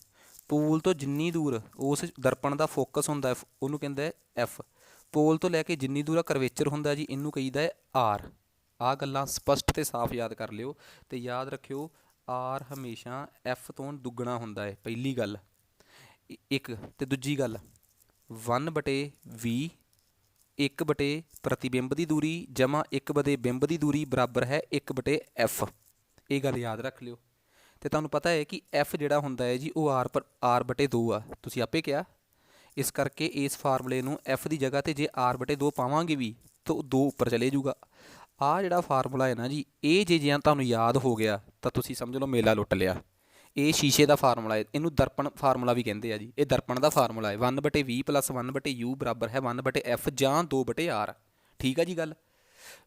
ਪੋਲ ਤੋਂ ਜਿੰਨੀ ਦੂਰ ਉਸ ਦਰਪਣ ਦਾ ਫੋਕਸ ਹੁੰਦਾ ਉਹਨੂੰ ਕਹਿੰਦਾ ਹੈ ਐਫ। ਪੋਲ ਤੋਂ ਲੈ ਕੇ ਜਿੰਨੀ ਦੂਰ ਕਰਵੇਚਰ ਹੁੰਦਾ ਜੀ ਇਹਨੂੰ ਕਹੀਦਾ ਹੈ ਆਰ। ਆਹ ਗੱਲਾਂ ਸਪਸ਼ਟ ਅਤੇ ਸਾਫ਼ ਯਾਦ ਕਰ ਲਿਓ, ਅਤੇ ਯਾਦ ਰੱਖਿਓ ਆਰ ਹਮੇਸ਼ਾ ਐਫ ਤੋਂ ਦੁੱਗਣਾ ਹੁੰਦਾ ਹੈ, ਪਹਿਲੀ ਗੱਲ। ਇੱਕ ਅਤੇ ਦੂਜੀ ਗੱਲ 1/v 1/, ਪ੍ਰਤੀਬਿੰਬ ਦੀ ਦੂਰੀ ਜਮਾ 1/, ਬਿੰਬ ਦੀ ਦੂਰੀ ਬਰਾਬਰ ਹੈ 1/f। ਇਹ ਗੱਲ ਯਾਦ ਰੱਖ ਲਿਓ। ਅਤੇ ਤੁਹਾਨੂੰ ਪਤਾ ਹੈ ਕਿ ਐਫ ਜਿਹੜਾ ਹੁੰਦਾ ਹੈ ਜੀ ਉਹ r/2 ਆ, ਤੁਸੀਂ ਆਪੇ ਕਿਹਾ। ਇਸ ਕਰਕੇ ਇਸ ਫਾਰਮੂਲੇ ਨੂੰ ਐਫ ਦੀ ਜਗ੍ਹਾ 'ਤੇ ਜੇ r/2 ਪਾਵਾਂਗੇ ਵੀ ਤਾਂ 2 ਉੱਪਰ ਚਲੇ ਜੂਗਾ। ਆਹ ਜਿਹੜਾ ਫਾਰਮੂਲਾ ਹੈ ਨਾ ਜੀ, ਇਹ ਜੇ ਤੁਹਾਨੂੰ ਯਾਦ ਹੋ ਗਿਆ ਤਾਂ ਤੁਸੀਂ ਸਮਝ ਲਓ ਮੇਲਾ ਲੁੱਟ ਲਿਆ। ਇਹ ਸ਼ੀਸ਼ੇ ਦਾ ਫਾਰਮੂਲਾ ਹੈ, ਇਹਨੂੰ ਦਰਪਣ ਫਾਰਮੂਲਾ ਵੀ ਕਹਿੰਦੇ ਆ ਜੀ। ਇਹ ਦਰਪਣ ਦਾ ਫਾਰਮੂਲਾ ਹੈ, 1/v + 1/u ਬਰਾਬਰ ਹੈ 1/f ਜਾਂ 2/r, ਠੀਕ ਆ ਜੀ ਗੱਲ।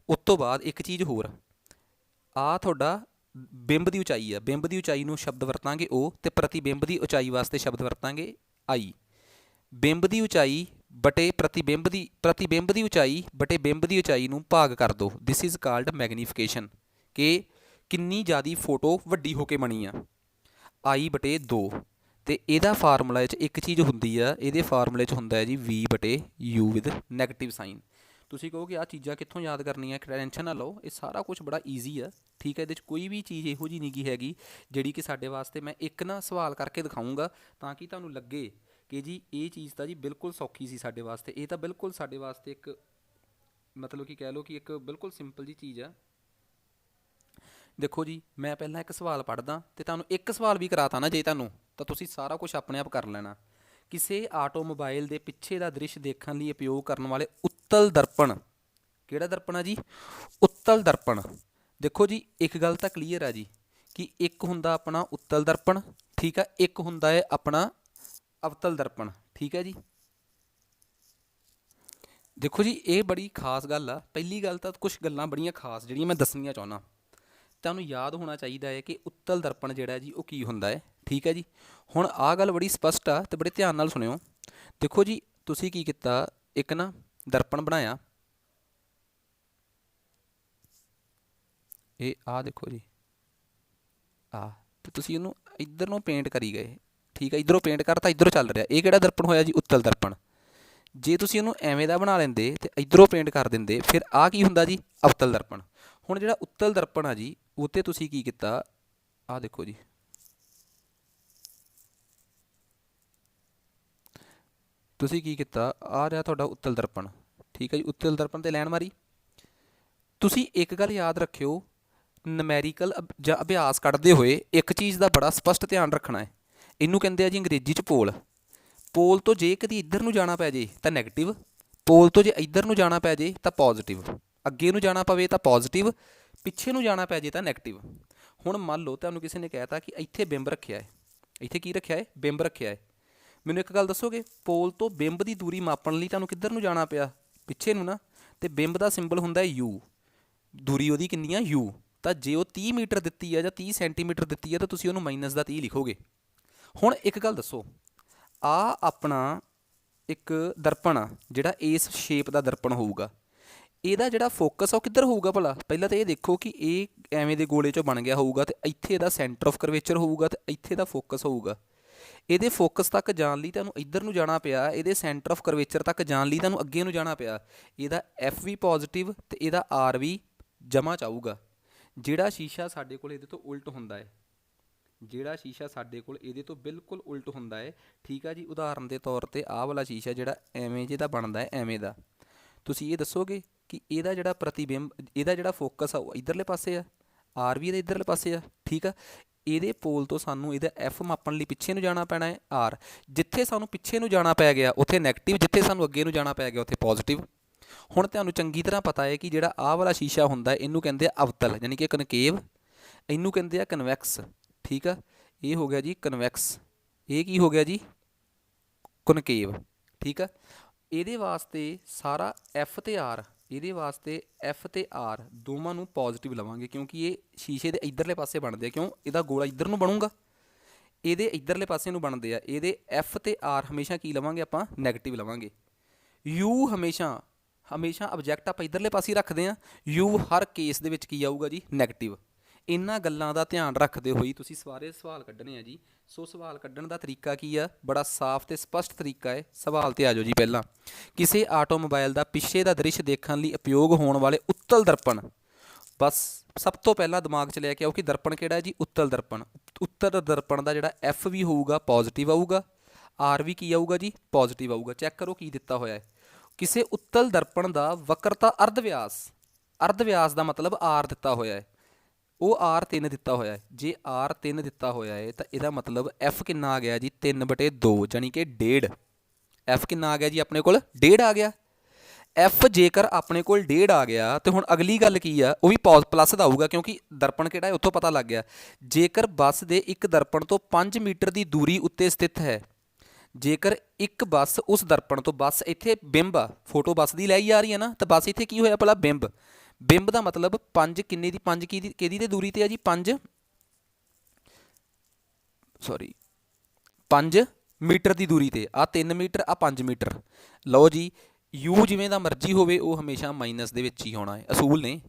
ਉਸ ਤੋਂ ਬਾਅਦ ਇੱਕ ਚੀਜ਼ ਹੋਰ, ਆਹ ਤੁਹਾਡਾ ਬਿੰਬ ਦੀ ਉਚਾਈ ਆ। ਬਿੰਬ ਦੀ ਉਚਾਈ ਨੂੰ ਸ਼ਬਦ ਵਰਤਾਂਗੇ ਉਹ, ਅਤੇ ਪ੍ਰਤੀਬਿੰਬ ਦੀ ਉਚਾਈ ਵਾਸਤੇ ਸ਼ਬਦ ਵਰਤਾਂਗੇ ਆਈ। ਬਿੰਬ ਦੀ ਉਚਾਈ ਬਟੇ ਪ੍ਰਤੀਬਿੰਬ ਦੀ ਉਚਾਈ ਬਟੇ ਬਿੰਬ ਦੀ ਉਚਾਈ ਨੂੰ ਭਾਗ ਕਰ ਦਿਓ। ਦਿਸ ਇਜ਼ ਕਾਲਡ ਮੈਗਨੀਫਿਕੇਸ਼ਨ, ਕਿ ਕਿੰਨੀ ਜ਼ਿਆਦਾ ਫੋਟੋ ਵੱਡੀ ਹੋ ਕੇ ਬਣੀ ਆ, I/2। ਅਤੇ ਇਹਦਾ ਫਾਰਮੂਲਾ 'ਚ ਇੱਕ ਚੀਜ਼ ਹੁੰਦੀ ਆ, ਇਹਦੇ ਫਾਰਮੂਲੇ 'ਚ ਹੁੰਦਾ ਹੈ ਜੀ v/u ਵਿਦ ਨੈਗੇਟਿਵ ਸਾਈਨ। ਤੁਸੀਂ ਕਹੋਗੇ ਆਹ ਚੀਜ਼ਾਂ ਕਿੱਥੋਂ ਯਾਦ ਕਰਨੀਆਂ, ਟੈਨਸ਼ਨ ਨਾ ਲਓ, ਇਹ ਸਾਰਾ ਕੁਛ ਬੜਾ ਈਜ਼ੀ ਆ, ਠੀਕ ਹੈ। ਇਹਦੇ 'ਚ ਕੋਈ ਵੀ ਚੀਜ਼ ਇਹੋ ਜਿਹੀ ਨਹੀਂ ਹੈਗੀ ਜਿਹੜੀ ਕਿ ਸਾਡੇ ਵਾਸਤੇ, ਮੈਂ ਇੱਕ ਨਾ ਸਵਾਲ ਕਰਕੇ ਦਿਖਾਊਂਗਾ ਤਾਂ ਕਿ ਤੁਹਾਨੂੰ ਲੱਗੇ ਕਿ ਜੀ ਇਹ ਚੀਜ਼ ਤਾਂ ਜੀ ਬਿਲਕੁਲ ਸੌਖੀ ਸੀ ਸਾਡੇ ਵਾਸਤੇ। ਇਹ ਤਾਂ ਬਿਲਕੁਲ ਸਾਡੇ ਵਾਸਤੇ ਇੱਕ ਮਤਲਬ ਕਿ ਕਹਿ ਲਓ ਕਿ ਇੱਕ ਬਿਲਕੁਲ ਸਿੰਪਲ ਜਿਹੀ ਚੀਜ਼ ਆ। ਦੇਖੋ ਜੀ, ਮੈਂ ਪਹਿਲਾਂ ਇੱਕ ਸਵਾਲ ਪੜ੍ਹਦਾ ਅਤੇ ਤੁਹਾਨੂੰ ਇੱਕ ਸਵਾਲ ਵੀ ਕਰਾਤਾ ਨਾ ਜੇ ਤੁਹਾਨੂੰ, ਤਾਂ ਤੁਸੀਂ ਸਾਰਾ ਕੁਛ ਆਪਣੇ ਆਪ ਕਰ ਲੈਣਾ। ਕਿਸੇ ਆਟੋਮੋਬਾਈਲ ਦੇ ਪਿੱਛੇ ਦਾ ਦ੍ਰਿਸ਼ ਦੇਖਣ ਲਈ ਉਪਯੋਗ ਕਰਨ ਵਾਲੇ ਉੱਤਲ ਦਰਪਣ, ਕਿਹੜਾ ਦਰਪਣ ਆ ਜੀ, ਉੱਤਲ ਦਰਪਣ। ਦੇਖੋ ਜੀ ਇੱਕ ਗੱਲ ਤਾਂ ਕਲੀਅਰ ਆ ਜੀ ਕਿ ਇੱਕ ਹੁੰਦਾ ਆਪਣਾ ਉੱਤਲ ਦਰਪਣ, ਠੀਕ ਆ, ਇੱਕ ਹੁੰਦਾ ਹੈ ਆਪਣਾ ਅਵਤਲ ਦਰਪਣ, ਠੀਕ ਹੈ ਜੀ। ਦੇਖੋ ਜੀ ਇਹ ਬੜੀ ਖਾਸ ਗੱਲ ਆ। ਪਹਿਲੀ ਗੱਲ ਤਾਂ ਕੁਛ ਗੱਲਾਂ ਬੜੀਆਂ ਖਾਸ ਜਿਹੜੀਆਂ ਮੈਂ ਦੱਸਣੀਆਂ ਚਾਹੁੰਦਾ, ਤੁਹਾਨੂੰ ਯਾਦ ਹੋਣਾ ਚਾਹੀਦਾ ਹੈ ਕਿ ਉੱਤਲ ਦਰਪਣ ਜਿਹੜਾ ਜੀ ਉਹ ਕੀ ਹੁੰਦਾ ਹੈ, ਠੀਕ ਹੈ ਜੀ। ਹੁਣ ਆਹ ਗੱਲ ਬੜੀ ਸਪਸ਼ਟ ਆ ਅਤੇ ਬੜੇ ਧਿਆਨ ਨਾਲ ਸੁਣਿਓ। ਦੇਖੋ ਜੀ ਤੁਸੀਂ ਕੀ ਕੀਤਾ, ਇੱਕ ਨਾ ਦਰਪਣ ਬਣਾਇਆ, ਇਹ ਆਹ ਦੇਖੋ ਜੀ ਆਹ, ਅਤੇ ਤੁਸੀਂ ਇਹਨੂੰ ਇੱਧਰ ਨੂੰ ਪੇਂਟ ਕਰੀ ਗਏ, ਠੀਕ ਹੈ। ਇੱਧਰੋਂ ਪੇਂਟ ਕਰਤਾ, ਇੱਧਰੋਂ ਚੱਲ ਰਿਹਾ, ਇਹ ਕਿਹੜਾ ਦਰਪਣ ਹੋਇਆ ਜੀ, ਉੱਤਲ ਦਰਪਣ। ਜੇ ਤੁਸੀਂ ਇਹਨੂੰ ਐਵੇਂ ਦਾ ਬਣਾ ਲੈਂਦੇ ਅਤੇ ਇੱਧਰੋਂ ਪੇਂਟ ਕਰ ਦਿੰਦੇ, ਫਿਰ ਆਹ ਕੀ ਹੁੰਦਾ ਜੀ, ਅਵਤਲ ਦਰਪਣ। ਹੁਣ ਜਿਹੜਾ ਉੱਤਲ ਦਰਪਣ ਆ ਜੀ ਉਹ 'ਤੇ ਤੁਸੀਂ ਕੀ ਕੀਤਾ, ਆਹ ਦੇਖੋ ਜੀ, ਤੁਸੀਂ ਕੀ ਕੀਤਾ, ਆ ਰਿਹਾ ਤੁਹਾਡਾ ਉੱਤਲ ਦਰਪਣ, ਠੀਕ ਹੈ ਜੀ। ਉੱਤਲ ਦਰਪਣ 'ਤੇ ਲਾਈਨ ਮਾਰੀ। ਤੁਸੀਂ ਇੱਕ ਗੱਲ ਯਾਦ ਰੱਖਿਓ, ਨਮੈਰੀਕਲ ਜਾਂ ਅਭਿਆਸ ਕੱਢਦੇ ਹੋਏ ਇੱਕ ਚੀਜ਼ ਦਾ ਬੜਾ ਸਪਸ਼ਟ ਧਿਆਨ ਰੱਖਣਾ ਹੈ। ਇਹਨੂੰ ਕਹਿੰਦੇ ਆ ਜੀ ਅੰਗਰੇਜ਼ੀ 'ਚ ਪੋਲ। ਪੋਲ ਤੋਂ ਜੇ ਕਦੀ ਇੱਧਰ ਨੂੰ ਜਾਣਾ ਪੈ ਜੇ ਤਾਂ ਨੈਗੇਟਿਵ, ਪੋਲ ਤੋਂ ਜੇ ਇੱਧਰ ਨੂੰ ਜਾਣਾ ਪੈ ਜੇ ਤਾਂ ਪੋਜ਼ੀਟਿਵ। ਅੱਗੇ ਨੂੰ ਜਾਣਾ ਪਵੇ ਤਾਂ ਪੋਜ਼ੀਟਿਵ, ਪਿੱਛੇ ਨੂੰ ਜਾਣਾ ਪੈ ਜੇ ਤਾਂ ਨੈਗੇਟਿਵ। ਹੁਣ ਮੰਨ ਲਓ ਤੁਹਾਨੂੰ ਕਿਸੇ ਨੇ ਕਹਿ ਤਾ ਕਿ ਇੱਥੇ ਬਿੰਬ ਰੱਖਿਆ ਹੈ, ਇੱਥੇ ਕੀ ਰੱਖਿਆ ਹੈ, ਬਿੰਬ ਰੱਖਿਆ ਹੈ। ਮੈਨੂੰ ਇੱਕ ਗੱਲ ਦੱਸੋਗੇ, ਪੋਲ ਤੋਂ ਬਿੰਬ ਦੀ ਦੂਰੀ ਮਾਪਣ ਲਈ ਤੁਹਾਨੂੰ ਕਿੱਧਰ ਨੂੰ ਜਾਣਾ ਪਿਆ, ਪਿੱਛੇ ਨੂੰ ਨਾ। ਅਤੇ ਬਿੰਬ ਦਾ ਸਿੰਬਲ ਹੁੰਦਾ ਯੂ, ਦੂਰੀ ਉਹਦੀ ਕਿੰਨੀ ਆ, ਯੂ। ਤਾਂ ਜੇ ਉਹ 30 ਮੀਟਰ ਦਿੱਤੀ ਹੈ ਜਾਂ 30 ਸੈਂਟੀਮੀਟਰ ਦਿੱਤੀ ਹੈ ਤਾਂ ਤੁਸੀਂ ਉਹਨੂੰ -30 ਲਿਖੋਗੇ। ਹੁਣ ਇੱਕ ਗੱਲ ਦੱਸੋ, ਆ ਆਪਣਾ ਇੱਕ ਦਰਪਣ ਆ ਜਿਹੜਾ ਇਸ ਸ਼ੇਪ ਦਾ ਦਰਪਣ ਹੋਊਗਾ, ਇਹਦਾ ਜਿਹੜਾ ਫੋਕਸ ਆ ਉਹ ਕਿੱਧਰ ਹੋਊਗਾ ਭਲਾ? ਪਹਿਲਾਂ ਤਾਂ ਇਹ ਦੇਖੋ ਕਿ ਇਹ ਐਵੇਂ ਦੇ ਗੋਲੇ 'ਚੋਂ ਬਣ ਗਿਆ ਹੋਊਗਾ ਤੇ ਇੱਥੇ ਇਹਦਾ ਸੈਂਟਰ ਆਫ ਕਰਵੇਚਰ ਹੋਊਗਾ ਤੇ ਇੱਥੇ ਦਾ ਫੋਕਸ ਹੋਊਗਾ। ਇਹਦੇ ਫੋਕਸ ਤੱਕ ਜਾਣ ਲਈ ਤੁਹਾਨੂੰ ਇੱਧਰ ਨੂੰ ਜਾਣਾ ਪਿਆ, ਇਹਦੇ ਸੈਂਟਰ ਆਫ ਕਰਵੇਚਰ ਤੱਕ ਜਾਣ ਲਈ ਤੁਹਾਨੂੰ ਅੱਗੇ ਨੂੰ ਜਾਣਾ ਪਿਆ। ਇਹਦਾ ਐਫ ਵੀ ਪੋਜ਼ਿਟਿਵ ਤੇ ਇਹਦਾ ਆਰ ਵੀ ਜਮਾ ਚਾਹੂਗਾ। ਜਿਹੜਾ ਸ਼ੀਸ਼ਾ ਸਾਡੇ ਕੋਲ ਇਹਦੇ ਤੋਂ ਉਲਟ ਹੁੰਦਾ ਹੈ, ਜਿਹੜਾ ਸ਼ੀਸ਼ਾ ਸਾਡੇ ਕੋਲ ਇਹਦੇ ਤੋਂ ਬਿਲਕੁਲ ਉਲਟ ਹੁੰਦਾ ਹੈ, ਠੀਕ ਆ ਜੀ। ਉਦਾਹਰਨ ਦੇ ਤੌਰ 'ਤੇ ਆਹ ਵਾਲਾ ਸ਼ੀਸ਼ਾ ਜਿਹੜਾ ਐਵੇਂ ਜਿਹਦਾ ਬਣਦਾ ਹੈ, ਐਵੇਂ ਦਾ, ਤੁਸੀਂ ਇਹ ਦੱਸੋਗੇ ਕਿ ਇਹਦਾ ਜਿਹੜਾ ਪ੍ਰਤੀਬਿੰਬ, ਇਹਦਾ ਜਿਹੜਾ ਫੋਕਸ ਆ ਉਹ ਇੱਧਰਲੇ ਪਾਸੇ ਆ, ਆਰ ਵੀ ਇਹਦੇ ਇੱਧਰਲੇ ਪਾਸੇ ਆ, ਠੀਕ ਆ। ਇਹਦੇ ਪੋਲ ਤੋਂ ਸਾਨੂੰ ਇਹਦਾ ਐਫ ਮਾਪਣ ਲਈ ਪਿੱਛੇ ਨੂੰ ਜਾਣਾ ਪੈਣਾ ਹੈ, ਆਰ। ਜਿੱਥੇ ਸਾਨੂੰ ਪਿੱਛੇ ਨੂੰ ਜਾਣਾ ਪੈ ਗਿਆ ਉੱਥੇ ਨੈਗੇਟਿਵ, ਜਿੱਥੇ ਸਾਨੂੰ ਅੱਗੇ ਨੂੰ ਜਾਣਾ ਪੈ ਗਿਆ ਉੱਥੇ ਪੋਜ਼ਿਟਿਵ। ਹੁਣ ਤੁਹਾਨੂੰ ਚੰਗੀ ਤਰ੍ਹਾਂ ਪਤਾ ਹੈ ਕਿ ਜਿਹੜਾ ਆਹ ਵਾਲਾ ਸ਼ੀਸ਼ਾ ਹੁੰਦਾ ਇਹਨੂੰ ਕਹਿੰਦੇ ਆ ਅਵਤਲ, ਯਾਨੀ ਕਿ ਕਨਕੇਵ, ਇਹਨੂੰ ਕਹਿੰਦੇ ਆ ਕਨਵੈਕਸ, ਠੀਕ ਆ। ਇਹ ਹੋ ਗਿਆ ਜੀ ਕਨਵੈਕਸ, ਇਹ ਕੀ ਹੋ ਗਿਆ ਜੀ? ਕਨਕੇਵ, ਠੀਕ ਆ। ਇਹਦੇ ਵਾਸਤੇ ਸਾਰਾ ਐਫ ਤੇ ਆਰ, ਇਹਦੇ ਵਾਸਤੇ ਐਫ ਤੇ ਆਰ ਦੋਵਾਂ ਨੂੰ ਪੋਜ਼ਿਟਿਵ ਲਵਾਂਗੇ ਕਿਉਂਕਿ ਇਹ ਸ਼ੀਸ਼ੇ ਦੇ ਇੱਧਰਲੇ ਪਾਸੇ ਬਣਦੇ ਆ। ਕਿਉਂ? ਇਹਦਾ ਗੋਲਾ ਇੱਧਰ ਨੂੰ ਬਣੂਗਾ, ਇਹਦੇ ਇੱਧਰਲੇ ਪਾਸੇ ਨੂੰ ਬਣਦੇ ਆ। ਇਹਦੇ ਐਫ ਤੇ ਆਰ ਹਮੇਸ਼ਾ ਕੀ ਲਵਾਂਗੇ ਆਪਾਂ? ਨੈਗੇਟਿਵ ਲਵਾਂਗੇ। ਯੂ ਹਮੇਸ਼ਾ ਆਬਜੈਕਟ ਆਪਾਂ ਇੱਧਰਲੇ ਪਾਸੇ ਰੱਖਦੇ ਆ, ਯੂ ਹਰ ਕੇਸ ਦੇ ਵਿੱਚ ਕੀ ਆਊਗਾ ਜੀ? ਨੈਗੇਟਿਵ। ਇਹਨਾਂ ਗੱਲਾਂ ਦਾ ਧਿਆਨ ਰੱਖਦੇ ਹੋਈ ਤੁਸੀਂ ਸਾਰੇ ਸਵਾਲ ਕੱਢਣੇ ਆ ਜੀ। ਸੋ ਸਵਾਲ ਕੱਢਣ ਦਾ ਤਰੀਕਾ ਕੀ ਆ? ਬੜਾ ਸਾਫ਼ ਤੇ ਸਪਸ਼ਟ ਤਰੀਕਾ ਹੈ। ਸਵਾਲ ਤੇ ਆ ਜਾਓ ਜੀ। ਪਹਿਲਾਂ, ਕਿਸੇ ਆਟੋਮੋਬਾਈਲ ਦਾ ਪਿੱਛੇ ਦਾ ਦ੍ਰਿਸ਼ ਦੇਖਣ ਲਈ ਉਪਯੋਗ ਹੋਣ ਵਾਲੇ ਉੱਤਲ ਦਰਪਣ। ਬਸ ਸਭ ਤੋਂ ਪਹਿਲਾਂ ਦਿਮਾਗ 'ਚ ਲੈ ਕੇ ਆਓ ਕਿ ਦਰਪਣ ਕਿਹੜਾ ਜੀ? ਉੱਤਲ ਦਰਪਣ। ਉੱਤਲ ਦਰਪਣ ਦਾ ਜਿਹੜਾ ਐਫ ਵੀ ਹੋਊਗਾ ਪੋਜ਼ਿਟਿਵ ਆਊਗਾ, ਆਰ ਵੀ ਕੀ ਆਊਗਾ ਜੀ? ਪੋਜ਼ਿਟਿਵ ਆਊਗਾ। ਚੈੱਕ ਕਰੋ ਕੀ ਦਿੱਤਾ ਹੋਇਆ ਹੈ। ਕਿਸੇ ਉੱਤਲ ਦਰਪਣ ਦਾ ਵਕਰਤਾ ਅਰਧ ਵਿਆਸ ਦਾ ਮਤਲਬ ਆਰ ਦਿੱਤਾ ਹੋਇਆ ਹੈ, ਉਹ R3 ਦਿੱਤਾ ਹੋਇਆ ਹੈ। ਜੇ R3 ਦਿੱਤਾ ਹੋਇਆ ਹੈ ਤਾਂ ਇਹਦਾ ਮਤਲਬ F ਕਿੰਨਾ ਆ ਗਿਆ ਜੀ? 3/2, ਯਾਨੀ ਕਿ 1.5। F ਕਿੰਨਾ ਆ ਗਿਆ ਜੀ ਆਪਣੇ ਕੋਲ? 1.5 ਆ ਗਿਆ। F ਜੇਕਰ ਆਪਣੇ ਕੋਲ 1.5 ਆ ਗਿਆ ਤੇ ਹੁਣ ਅਗਲੀ ਗੱਲ ਕੀ ਆ? ਉਹ ਵੀ ਪਲੱਸ ਦਾ ਆਊਗਾ ਕਿਉਂਕਿ ਦਰਪਣ ਕਿਹੜਾ ਹੈ ਉੱਥੋਂ ਪਤਾ ਲੱਗ ਗਿਆ। ਜੇਕਰ ਬੱਸ ਦੇ ਇੱਕ ਦਰਪਣ ਤੋਂ 5 ਮੀਟਰ ਦੀ ਦੂਰੀ ਉੱਤੇ ਸਥਿਤ ਹੈ, ਜੇਕਰ ਇੱਕ ਬੱਸ ਉਸ ਦਰਪਣ ਤੋਂ, ਬੱਸ ਇੱਥੇ ਬਿੰਬ ਆ, ਫੋਟੋ ਬੱਸ ਦੀ ਲਈ ਆ ਰਹੀ ਹੈ ਨਾ, ਤਾਂ ਬੱਸ ਇੱਥੇ ਕੀ ਹੋਇਆ ਭਲਾ? ਬਿੰਬ। ਬਿੰਬ ਦਾ ਮਤਲਬ 5 ਕਿੰਨੇ ਦੀ? 5 ਕਿਹਦੀ ਤੇ ਦੂਰੀ ਤੇ ਆ ਜੀ? 5 ਮੀਟਰ ਦੀ ਦੂਰੀ ਤੇ। ਆ 3 ਮੀਟਰ, ਆ 5 ਮੀਟਰ। ਲਓ ਜੀ, ਯੂ ਜਿਵੇਂ ਦਾ ਮਰਜ਼ੀ ਹੋਵੇ ਉਹ ਹਮੇਸ਼ਾ ਮਾਈਨਸ ਦੇ ਵਿੱਚ ਹੀ ਹੋਣਾ ਹੈ, ਅਸੂਲ ਨੇ।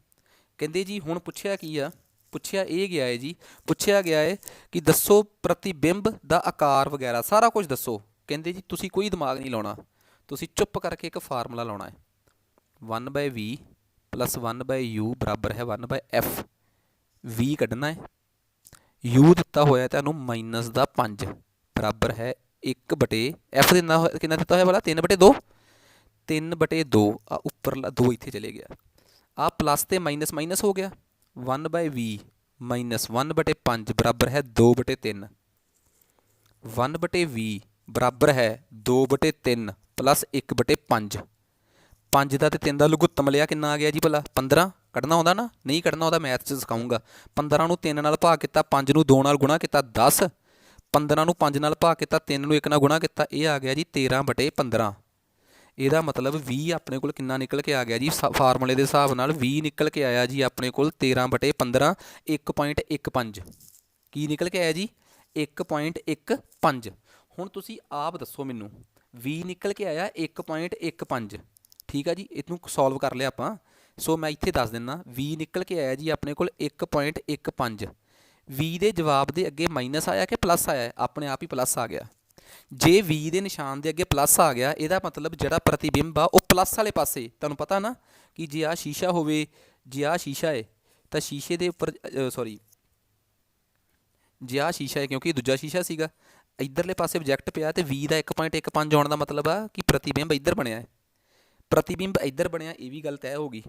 ਕਹਿੰਦੇ ਜੀ ਹੁਣ ਪੁੱਛਿਆ ਕੀ ਆ? ਪੁੱਛਿਆ ਇਹ ਗਿਆ ਹੈ ਜੀ, ਪੁੱਛਿਆ ਗਿਆ ਹੈ ਕਿ ਦੱਸੋ ਪ੍ਰਤੀਬਿੰਬ ਦਾ ਆਕਾਰ ਵਗੈਰਾ ਸਾਰਾ ਕੁਝ ਦੱਸੋ। ਕਹਿੰਦੇ ਜੀ ਤੁਸੀਂ ਕੋਈ ਦਿਮਾਗ ਨਹੀਂ ਲਾਉਣਾ, ਤੁਸੀਂ ਚੁੱਪ ਕਰਕੇ ਇੱਕ ਫਾਰਮੂਲਾ ਲਾਉਣਾ ਹੈ, 1/v + 1/u ਬਰਾਬਰ ਹੈ 1/f। v ਕੱਢਣਾ ਹੈ, u ਦਿੱਤਾ ਹੋਇਆ ਤੁਹਾਨੂੰ -5 ਬਰਾਬਰ ਹੈ 1/f ਦੇ ਨਾਲ ਕਿੰਨਾ ਦਿੱਤਾ ਹੋਇਆ ਵਾਲਾ? 3/2। 3/2 ਆ ਉੱਪਰਲਾ 2 ਇੱਥੇ ਚਲੇ ਗਿਆ, ਆ ਪਲੱਸ ਤੇ ਮਾਈਨਸ ਮਾਈਨਸ ਹੋ ਗਿਆ। 1/v - 1/5 ਬਰਾਬਰ ਹੈ 2/3। 1/v ਬਰਾਬਰ ਹੈ 2/3 + 1/5। 5 ਦਾ ਤੇ 3 ਦਾ ਲਘੁੱਤਮ ਲਿਆ, ਕਿੰਨਾ ਆ ਗਿਆ ਜੀ ਭਲਾ? 15। ਕੱਢਣਾ ਆਉਂਦਾ ਨਾ? ਨਹੀਂ ਕੱਢਣਾ ਆਉਂਦਾ ਮੈਥ 'ਚ ਸਿਖਾਊਂਗਾ। 15 ਨੂੰ 3 ਨਾਲ ਭਾਗ ਕੀਤਾ, 5 ਨੂੰ 2 ਨਾਲ ਗੁਣਾ ਕੀਤਾ 10, 15 ਨੂੰ 5 ਨਾਲ ਭਾਗ ਕੀਤਾ, 3 ਨੂੰ 1 ਨਾਲ ਗੁਣਾ ਕੀਤਾ, ਇਹ ਆ ਗਿਆ ਜੀ 13/15। ਇਹਦਾ ਮਤਲਬ 20 ਆਪਣੇ ਕੋਲ ਕਿੰਨਾ ਨਿਕਲ ਕੇ ਆ ਗਿਆ ਜੀ? ਫਾਰਮੂਲੇ ਦੇ ਹਿਸਾਬ ਨਾਲ 20 ਨਿਕਲ ਕੇ ਆਇਆ ਜੀ ਆਪਣੇ ਕੋਲ 13/15, 1.15। ਕੀ ਨਿਕਲ ਕੇ ਆਇਆ ਜੀ? 1.15। ਹੁਣ ਤੁਸੀਂ ਆਪ ਦੱਸੋ ਮੈਨੂੰ, 20 ਨਿਕਲ ਕੇ ਆਇਆ 1.15, ਠੀਕ ਆ ਜੀ। ਇਹਨੂੰ ਸੋਲਵ ਕਰ ਲਿਆ ਆਪਾਂ। ਸੋ ਮੈਂ ਇੱਥੇ ਦੱਸ ਦਿੰਦਾ, 20 ਨਿਕਲ ਕੇ ਆਇਆ ਜੀ ਆਪਣੇ ਕੋਲ 1.15। 20 ਦੇ ਜਵਾਬ ਦੇ ਅੱਗੇ ਮਾਈਨਸ ਆਇਆ ਕਿ ਪਲੱਸ ਆਇਆ? ਆਪਣੇ ਆਪ ਹੀ ਪਲੱਸ ਆ ਗਿਆ। ਜੇ 20 ਦੇ ਨਿਸ਼ਾਨ ਦੇ ਅੱਗੇ ਪਲੱਸ ਆ ਗਿਆ, ਇਹਦਾ ਮਤਲਬ ਜਿਹੜਾ ਪ੍ਰਤੀਬਿੰਬ ਆ ਉਹ ਪਲੱਸ ਵਾਲੇ ਪਾਸੇ। ਤੁਹਾਨੂੰ ਪਤਾ ਨਾ ਕਿ ਜੇ ਆਹ ਸ਼ੀਸ਼ਾ ਹੋਵੇ, ਜੇ ਆਹ ਸ਼ੀਸ਼ਾ ਹੈ ਤਾਂ ਸ਼ੀਸ਼ੇ ਦੇ ਉੱਪਰ ਜੇ ਆਹ ਸ਼ੀਸ਼ਾ ਹੈ, ਕਿਉਂਕਿ ਦੂਜਾ ਸ਼ੀਸ਼ਾ ਸੀਗਾ, ਇੱਧਰਲੇ ਪਾਸੇ ਆਬਜੈਕਟ ਪਿਆ ਤੇ 20 ਦਾ 1.15 ਆਉਣ ਦਾ ਮਤਲਬ ਆ ਕਿ ਪ੍ਰਤੀਬਿੰਬ ਇੱਧਰ ਬਣਿਆ ਹੈ। ਪ੍ਰਤੀਬਿੰਬ ਇੱਧਰ ਬਣਿਆ, ਇਹ ਵੀ ਗੱਲ ਤੈਅ ਹੋ ਗਈ।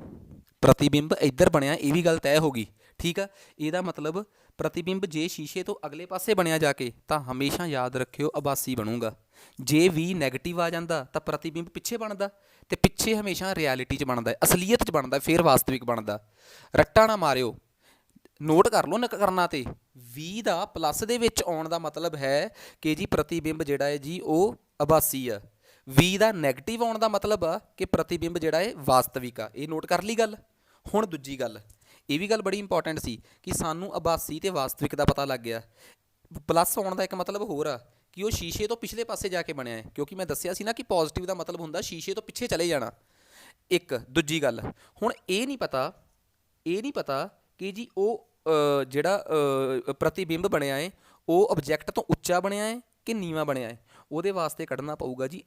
ਪ੍ਰਤੀਬਿੰਬ ਇੱਧਰ ਬਣਿਆ, ਇਹ ਵੀ ਗੱਲ ਤੈਅ ਹੋ ਗਈ, ਠੀਕ ਆ। ਇਹਦਾ ਮਤਲਬ ਪ੍ਰਤੀਬਿੰਬ ਜੇ ਸ਼ੀਸ਼ੇ ਤੋਂ ਅਗਲੇ ਪਾਸੇ ਬਣਿਆ ਜਾ ਕੇ ਤਾਂ ਹਮੇਸ਼ਾ ਯਾਦ ਰੱਖਿਓ ਆਭਾਸੀ ਬਣੂਗਾ। ਜੇ ਵੀ ਨੈਗੇਟਿਵ ਆ ਜਾਂਦਾ ਤਾਂ ਪ੍ਰਤੀਬਿੰਬ ਪਿੱਛੇ ਬਣਦਾ, ਤੇ ਪਿੱਛੇ ਹਮੇਸ਼ਾ ਰਿਐਲਿਟੀ 'ਚ ਬਣਦਾ, ਅਸਲੀਅਤ 'ਚ ਬਣਦਾ, ਫਿਰ ਵਾਸਤਵਿਕ ਬਣਦਾ। ਰੱਟਾ ਨਾ ਮਾਰਿਓ, ਨੋਟ ਕਰ ਲਓ ਕਰਨਾ। ਤੇ 20 ਦਾ ਪਲੱਸ ਦੇ ਵਿੱਚ ਆਉਣ ਦਾ ਮਤਲਬ ਹੈ ਕਿ ਜੀ ਪ੍ਰਤੀਬਿੰਬ ਜਿਹੜਾ ਹੈ ਜੀ ਉਹ ਆਭਾਸੀ ਆ। 20 ਦਾ ਨੈਗੇਟਿਵ ਆਉਣ ਦਾ ਮਤਲਬ ਆ ਕਿ ਪ੍ਰਤੀਬਿੰਬ ਜਿਹੜਾ ਹੈ ਵਾਸਤਵਿਕ ਆ। ਇਹ ਨੋਟ ਕਰ ਲਈ ਗੱਲ। ਹੁਣ ਦੂਜੀ ਗੱਲ, ਇਹ ਵੀ ਗੱਲ ਬੜੀ ਇੰਪੋਰਟੈਂਟ ਸੀ ਕਿ ਸਾਨੂੰ ਆਭਾਸੀ ਤੇ ਵਾਸਤਵਿਕ ਦਾ ਪਤਾ ਲੱਗ ਗਿਆ। ਪਲੱਸ ਆਉਣ ਦਾ ਇੱਕ ਮਤਲਬ ਹੋਰ ਆ ਕਿ ਉਹ ਸ਼ੀਸ਼ੇ ਤੋਂ ਪਿਛਲੇ ਪਾਸੇ ਜਾ ਕੇ ਬਣਿਆ ਹੈ, ਕਿਉਂਕਿ ਮੈਂ ਦੱਸਿਆ ਸੀ ਨਾ ਕਿ ਪੋਜ਼ਿਟਿਵ ਦਾ ਮਤਲਬ ਹੁੰਦਾ ਸ਼ੀਸ਼ੇ ਤੋਂ ਪਿੱਛੇ ਚਲੇ ਜਾਣਾ। ਇੱਕ ਦੂਜੀ ਗੱਲ, ਹੁਣ ਇਹ ਨਹੀਂ ਪਤਾ ਕਿ ਜੀ ਉਹ ਜਿਹੜਾ ਪ੍ਰਤੀਬਿੰਬ ਬਣਿਆ ਹੈ ਉਹ ਆਬਜੈਕਟ ਤੋਂ ਉੱਚਾ ਬਣਿਆ ਹੈ ਕਿ ਨੀਵਾਂ ਬਣਿਆ ਹੈ। ਉਹਦੇ ਵਾਸਤੇ ਕੱਢਣਾ ਪਊਗਾ ਜੀ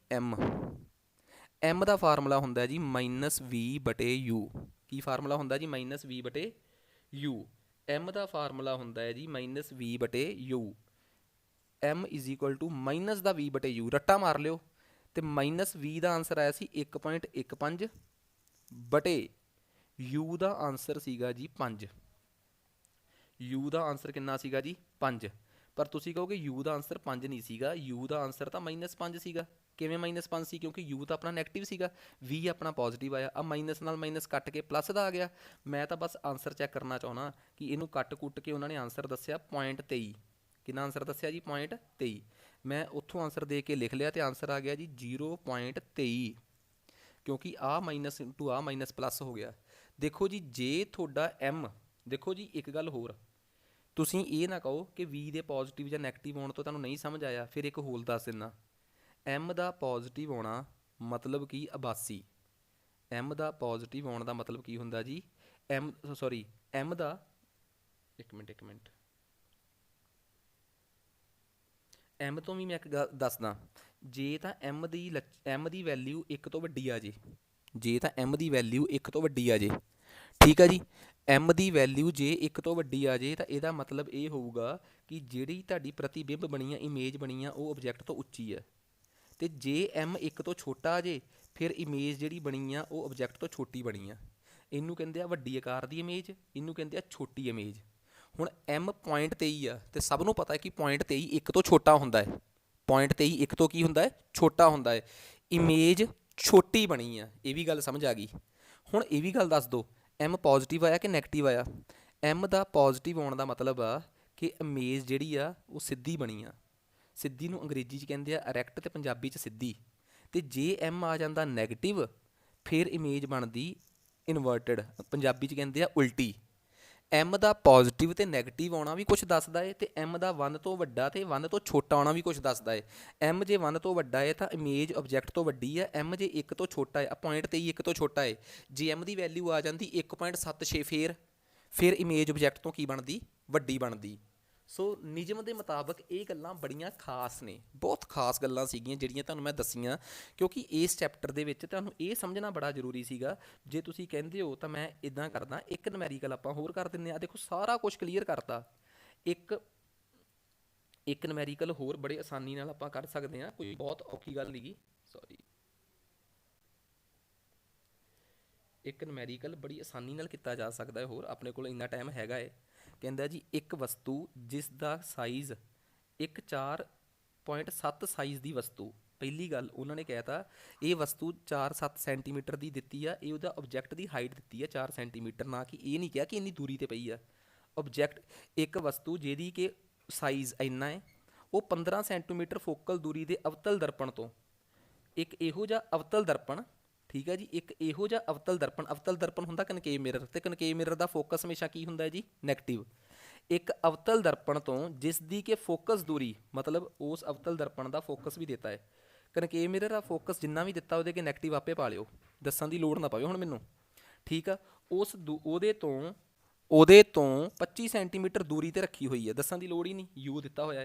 ਐਮ ਦਾ ਫਾਰਮੂਲਾ ਹੁੰਦਾ ਜੀ -v/u। ਕੀ ਫਾਰਮੂਲਾ ਹੁੰਦਾ ਜੀ? -v/u। ਐਮ ਦਾ ਫਾਰਮੂਲਾ ਹੁੰਦਾ ਹੈ ਜੀ -v/u। m ਮਾਈਨਸ ਦਾ v/u, ਰੱਟਾ ਮਾਰ ਲਿਓ ਤੇ -v ਦਾ ਆਂਸਰ ਆਇਆ ਸੀ 1.15 ਬਟੇ u ਦਾ ਆਂਸਰ ਸੀਗਾ ਜੀ 5। u ਦਾ ਆਂਸਰ ਕਿੰਨਾ ਸੀਗਾ ਜੀ? 5। ਪਰ ਤੁਸੀਂ ਕਹੋਗੇ u ਦਾ ਆਂਸਰ 5 ਨਹੀਂ ਸੀਗਾ, u ਦਾ ਆਂਸਰ ਤਾਂ -5 ਸੀਗਾ। ਕਿਵੇਂ -5 ਸੀ? ਕਿਉਂਕਿ u ਤਾਂ ਆਪਣਾ ਨੈਗੇਟਿਵ ਸੀਗਾ, v ਆਪਣਾ ਪੋਜ਼ਿਟਿਵ ਆਇਆ। ਆ ਮਾਈਨਸ ਨਾਲ ਮਾਈਨਸ ਕੱਟ ਕੇ ਪਲੱਸ ਦਾ ਆ ਗਿਆ। ਮੈਂ ਤਾਂ ਬਸ ਆਂਸਰ ਚੈੱਕ ਕਰਨਾ ਚਾਹੁੰਦਾ ਕਿ ਇਹਨੂੰ ਕੱਟ ਕੁੱਟ ਕੇ ਉਹਨਾਂ ਨੇ ਆਂਸਰ ਦੱਸਿਆ 0.23। ਕਿੰਨਾ ਆਂਸਰ ਦੱਸਿਆ ਜੀ? 0.23। ਮੈਂ ਉੱਥੋਂ ਆਂਸਰ ਦੇ ਕੇ ਲਿਖ ਲਿਆ ਤੇ ਆਂਸਰ ਆ ਗਿਆ ਜੀ 0.23, ਕਿਉਂਕਿ ਆਹ ਮਾਈਨਸ ਇੰਟੂ ਆਹ ਮਾਈਨਸ ਪਲੱਸ ਹੋ ਗਿਆ। ਦੇਖੋ ਜੀ, ਜੇ ਤੁਹਾਡਾ m, ਦੇਖੋ ਜੀ ਇੱਕ ਗੱਲ ਹੋਰ, ਤੁਸੀਂ ਇਹ ਨਾ ਕਹੋ ਕਿ v ਦੇ ਪੋਜ਼ਿਟਿਵ ਜਾਂ ਨੈਗੇਟਿਵ ਆਉਣ ਤੋਂ ਤੁਹਾਨੂੰ ਨਹੀਂ ਸਮਝ ਆਇਆ। ਫਿਰ ਇੱਕ ਹੋਰ ਦੱਸ ਦਿੰਦਾ, m ਦਾ ਪੋਜ਼ਿਟਿਵ ਆਉਣਾ ਮਤਲਬ ਕੀ? 82। m ਦਾ ਪੋਜ਼ਿਟਿਵ ਆਉਣ ਦਾ ਮਤਲਬ ਕੀ ਹੁੰਦਾ ਜੀ? m ਦਾ ਇੱਕ ਮਿੰਟ m ਤੋਂ ਵੀ ਮੈਂ ਇੱਕ ਗੱਲ ਦੱਸਦਾ। ਜੇ ਤਾਂ m ਦੀ ਵੈਲਿਊ 1 ਤੋਂ ਵੱਡੀ ਆ ਜੇ, ਠੀਕ ਆ ਜੀ, m ਦੀ ਵੈਲਿਊ ਜੇ 1 ਤੋਂ ਵੱਡੀ ਆ ਜੇ ਤਾਂ ਇਹਦਾ ਮਤਲਬ ਇਹ ਹੋਊਗਾ ਕਿ ਜਿਹੜੀ ਤੁਹਾਡੀ ਪ੍ਰਤੀਬਿੰਬ ਬਣੀ ਆ, ਇਮੇਜ ਬਣੀ ਆ, ਉਹ ਆਬਜੈਕਟ ਤੋਂ ਉੱਚੀ ਆ। ਤੇ ਜੇ m 1 ਤੋਂ ਛੋਟਾ ਆ ਜੇ ਫਿਰ ਇਮੇਜ ਜਿਹੜੀ ਬਣੀ ਆ ਉਹ ਆਬਜੈਕਟ ਤੋਂ ਛੋਟੀ ਬਣੀ ਆ। ਇਹਨੂੰ ਕਹਿੰਦੇ ਆ ਵੱਡੀ ਆਕਾਰ ਦੀ ਇਮੇਜ, ਇਹਨੂੰ ਕਹਿੰਦੇ ਆ ਛੋਟੀ ਇਮੇਜ। ਹੁਣ m 0.23 ਆ ਤੇ ਸਭ ਨੂੰ ਪਤਾ ਹੈ ਕਿ 0.23 1 ਤੋਂ ਛੋਟਾ ਹੁੰਦਾ ਹੈ। 0.23 1 ਤੋਂ ਕੀ ਹੁੰਦਾ ਹੈ? ਛੋਟਾ ਹੁੰਦਾ ਹੈ। ਇਮੇਜ ਛੋਟੀ ਬਣੀ ਆ, ਇਹ ਵੀ ਗੱਲ ਸਮਝ ਆ ਗਈ। ਹੁਣ ਇਹ ਵੀ ਗੱਲ ਦੱਸ ਦਿਓ, m ਪੋਜ਼ਿਟਿਵ ਆਇਆ ਕਿ ਨੈਗੇਟਿਵ ਆਇਆ? m ਦਾ ਪੋਜ਼ਿਟਿਵ ਆਉਣ ਦਾ ਮਤਲਬ ਆ ਕਿ ਇਮੇਜ ਜਿਹੜੀ ਆ ਉਹ ਸਿੱਧੀ ਬਣੀ ਆ। ਸਿੱਧੀ ਨੂੰ ਅੰਗਰੇਜ਼ੀ 'ਚ ਕਹਿੰਦੇ ਆ ਇਰੈਕਟ ਤੇ ਪੰਜਾਬੀ 'ਚ ਸਿੱਧੀ। ਤੇ ਜੇ m ਆ ਜਾਂਦਾ ਨੈਗੇਟਿਵ ਫਿਰ ਇਮੇਜ ਬਣਦੀ ਇਨਵਰਟਡ, ਪੰਜਾਬੀ 'ਚ ਕਹਿੰਦੇ ਆ ਉਲਟੀ। m ਦਾ ਪੋਜ਼ਿਟਿਵ ਤੇ ਨੈਗੇਟਿਵ ਆਉਣਾ ਵੀ ਕੁਝ ਦੱਸਦਾ ਹੈ ਤੇ m ਦਾ 1 ਤੋਂ ਵੱਡਾ ਤੇ 1 ਤੋਂ ਛੋਟਾ ਆਉਣਾ ਵੀ ਕੁਝ ਦੱਸਦਾ ਹੈ। m ਜੇ 1 ਤੋਂ ਵੱਡਾ ਹੈ ਤਾਂ ਇਮੇਜ ਆਬਜੈਕਟ ਤੋਂ ਵੱਡੀ ਹੈ। m ਜੇ 1 ਤੋਂ ਛੋਟਾ ਹੈ, 0.23 1 ਤੋਂ ਛੋਟਾ ਹੈ, ਜੇ m ਦੀ ਵੈਲਿਊ ਆ ਜਾਂਦੀ 1.76 ਫਿਰ ਇਮੇਜ ਆਬਜੈਕਟ ਤੋਂ ਕੀ ਬਣਦੀ? ਵੱਡੀ ਬਣਦੀ। ਸੋ ਨਿਯਮ ਦੇ ਮੁਤਾਬਕ ਇਹ ਗੱਲਾਂ ਬੜੀਆਂ ਖਾਸ ਨੇ, ਬਹੁਤ ਖਾਸ ਗੱਲਾਂ ਸੀਗੀਆਂ ਜਿਹੜੀਆਂ ਤੁਹਾਨੂੰ ਮੈਂ ਦੱਸੀਆਂ, ਕਿਉਂਕਿ ਇਸ ਚੈਪਟਰ ਦੇ ਵਿੱਚ ਤੁਹਾਨੂੰ ਇਹ ਸਮਝਣਾ ਬੜਾ ਜ਼ਰੂਰੀ ਸੀਗਾ। ਜੇ ਤੁਸੀਂ ਕਹਿੰਦੇ ਹੋ ਤਾਂ ਮੈਂ ਇੱਦਾਂ ਕਰਦਾ, ਇੱਕ ਨੁਮੈਰੀਕਲ ਆਪਾਂ ਹੋਰ ਕਰ ਦਿੰਦੇ ਹਾਂ। ਦੇਖੋ ਸਾਰਾ ਕੁਝ ਕਲੀਅਰ ਕਰਤਾ। ਇੱਕ ਨੁਮੈਰੀਕਲ ਹੋਰ ਬੜੇ ਆਸਾਨੀ ਨਾਲ ਆਪਾਂ ਕਰ ਸਕਦੇ ਹਾਂ, ਕੋਈ ਬਹੁਤ ਔਖੀ ਗੱਲ ਨਹੀਂ। ਇੱਕ ਨੁਮੈਰੀਕਲ ਬੜੀ ਆਸਾਨੀ ਨਾਲ ਕੀਤਾ ਜਾ ਸਕਦਾ ਹੈ, ਹੋਰ ਆਪਣੇ ਕੋਲ ਇੰਨਾ ਟਾਈਮ ਹੈਗਾ ਹੈ। ਕਹਿੰਦਾ ਜੀ ਇੱਕ ਵਸਤੂ ਜਿਸ ਦਾ ਸਾਈਜ਼ 4.7 ਸਾਈਜ਼ ਦੀ ਵਸਤੂ। ਪਹਿਲੀ ਗੱਲ ਉਹਨਾਂ ਨੇ ਕਹਿਤਾ ਇਹ ਵਸਤੂ 4-7 ਸੈਂਟੀਮੀਟਰ ਦੀ ਦਿੱਤੀ ਆ, ਇਹ ਉਹਦਾ ਆਬਜੈਕਟ ਦੀ ਹਾਈਟ ਦਿੱਤੀ ਆ 4 ਸੈਂਟੀਮੀਟਰ, ਨਾ ਕਿ ਇਹ ਨਹੀਂ ਕਿਹਾ ਕਿ ਇੰਨੀ ਦੂਰੀ 'ਤੇ ਪਈ ਆ। ਆਬਜੈਕਟ ਇੱਕ ਵਸਤੂ ਜਿਹਦੀ ਕਿ ਸਾਈਜ਼ ਇੰਨਾ ਹੈ, ਉਹ 15 ਸੈਂਟੀਮੀਟਰ ਫੋਕਲ ਦੂਰੀ ਦੇ ਅਵਤਲ ਦਰਪਣ ਤੋਂ, ਇੱਕ ਇਹੋ ਜਿਹਾ ਅਵਤਲ ਦਰਪਣ, ਠੀਕ ਹੈ ਜੀ, ਇੱਕ ਇਹੋ ਜਿਹਾ ਅਵਤਲ ਦਰਪਣ ਹੁੰਦਾ ਕਨਕੇਵ ਮਿਰਰ, ਤੇ ਕਨਕੇਵ ਮਿਰਰ ਦਾ ਫੋਕਸ ਹਮੇਸ਼ਾ ਕੀ ਹੁੰਦਾ ਹੈ ਜੀ? ਨੈਗੇਟਿਵ। ਇੱਕ ਅਵਤਲ ਦਰਪਣ ਤੋਂ ਜਿਸ ਦੀ ਕਿ ਫੋਕਸ ਦੂਰੀ, ਮਤਲਬ ਉਸ ਅਵਤਲ ਦਰਪਣ ਦਾ ਫੋਕਸ ਵੀ ਦਿੱਤਾ ਹੈ। ਕਨਕੇਵ ਮਿਰਰ ਦਾ ਫੋਕਸ ਜਿੰਨਾ ਵੀ ਦਿੱਤਾ ਉਹਦੇ ਕਿ ਨੈਗੇਟਿਵ ਆਪੇ ਪਾ ਲਿਓ, ਦੱਸਣ ਦੀ ਲੋੜ ਨਾ ਪਵੇ ਹੁਣ ਮੈਨੂੰ, ਠੀਕ ਆ। ਉਹਦੇ ਤੋਂ 25 ਸੈਂਟੀਮੀਟਰ ਦੂਰੀ 'ਤੇ ਰੱਖੀ ਹੋਈ ਹੈ, ਦੱਸਣ ਦੀ ਲੋੜ ਹੀ ਨਹੀਂ, ਯੂ ਦਿੱਤਾ ਹੋਇਆ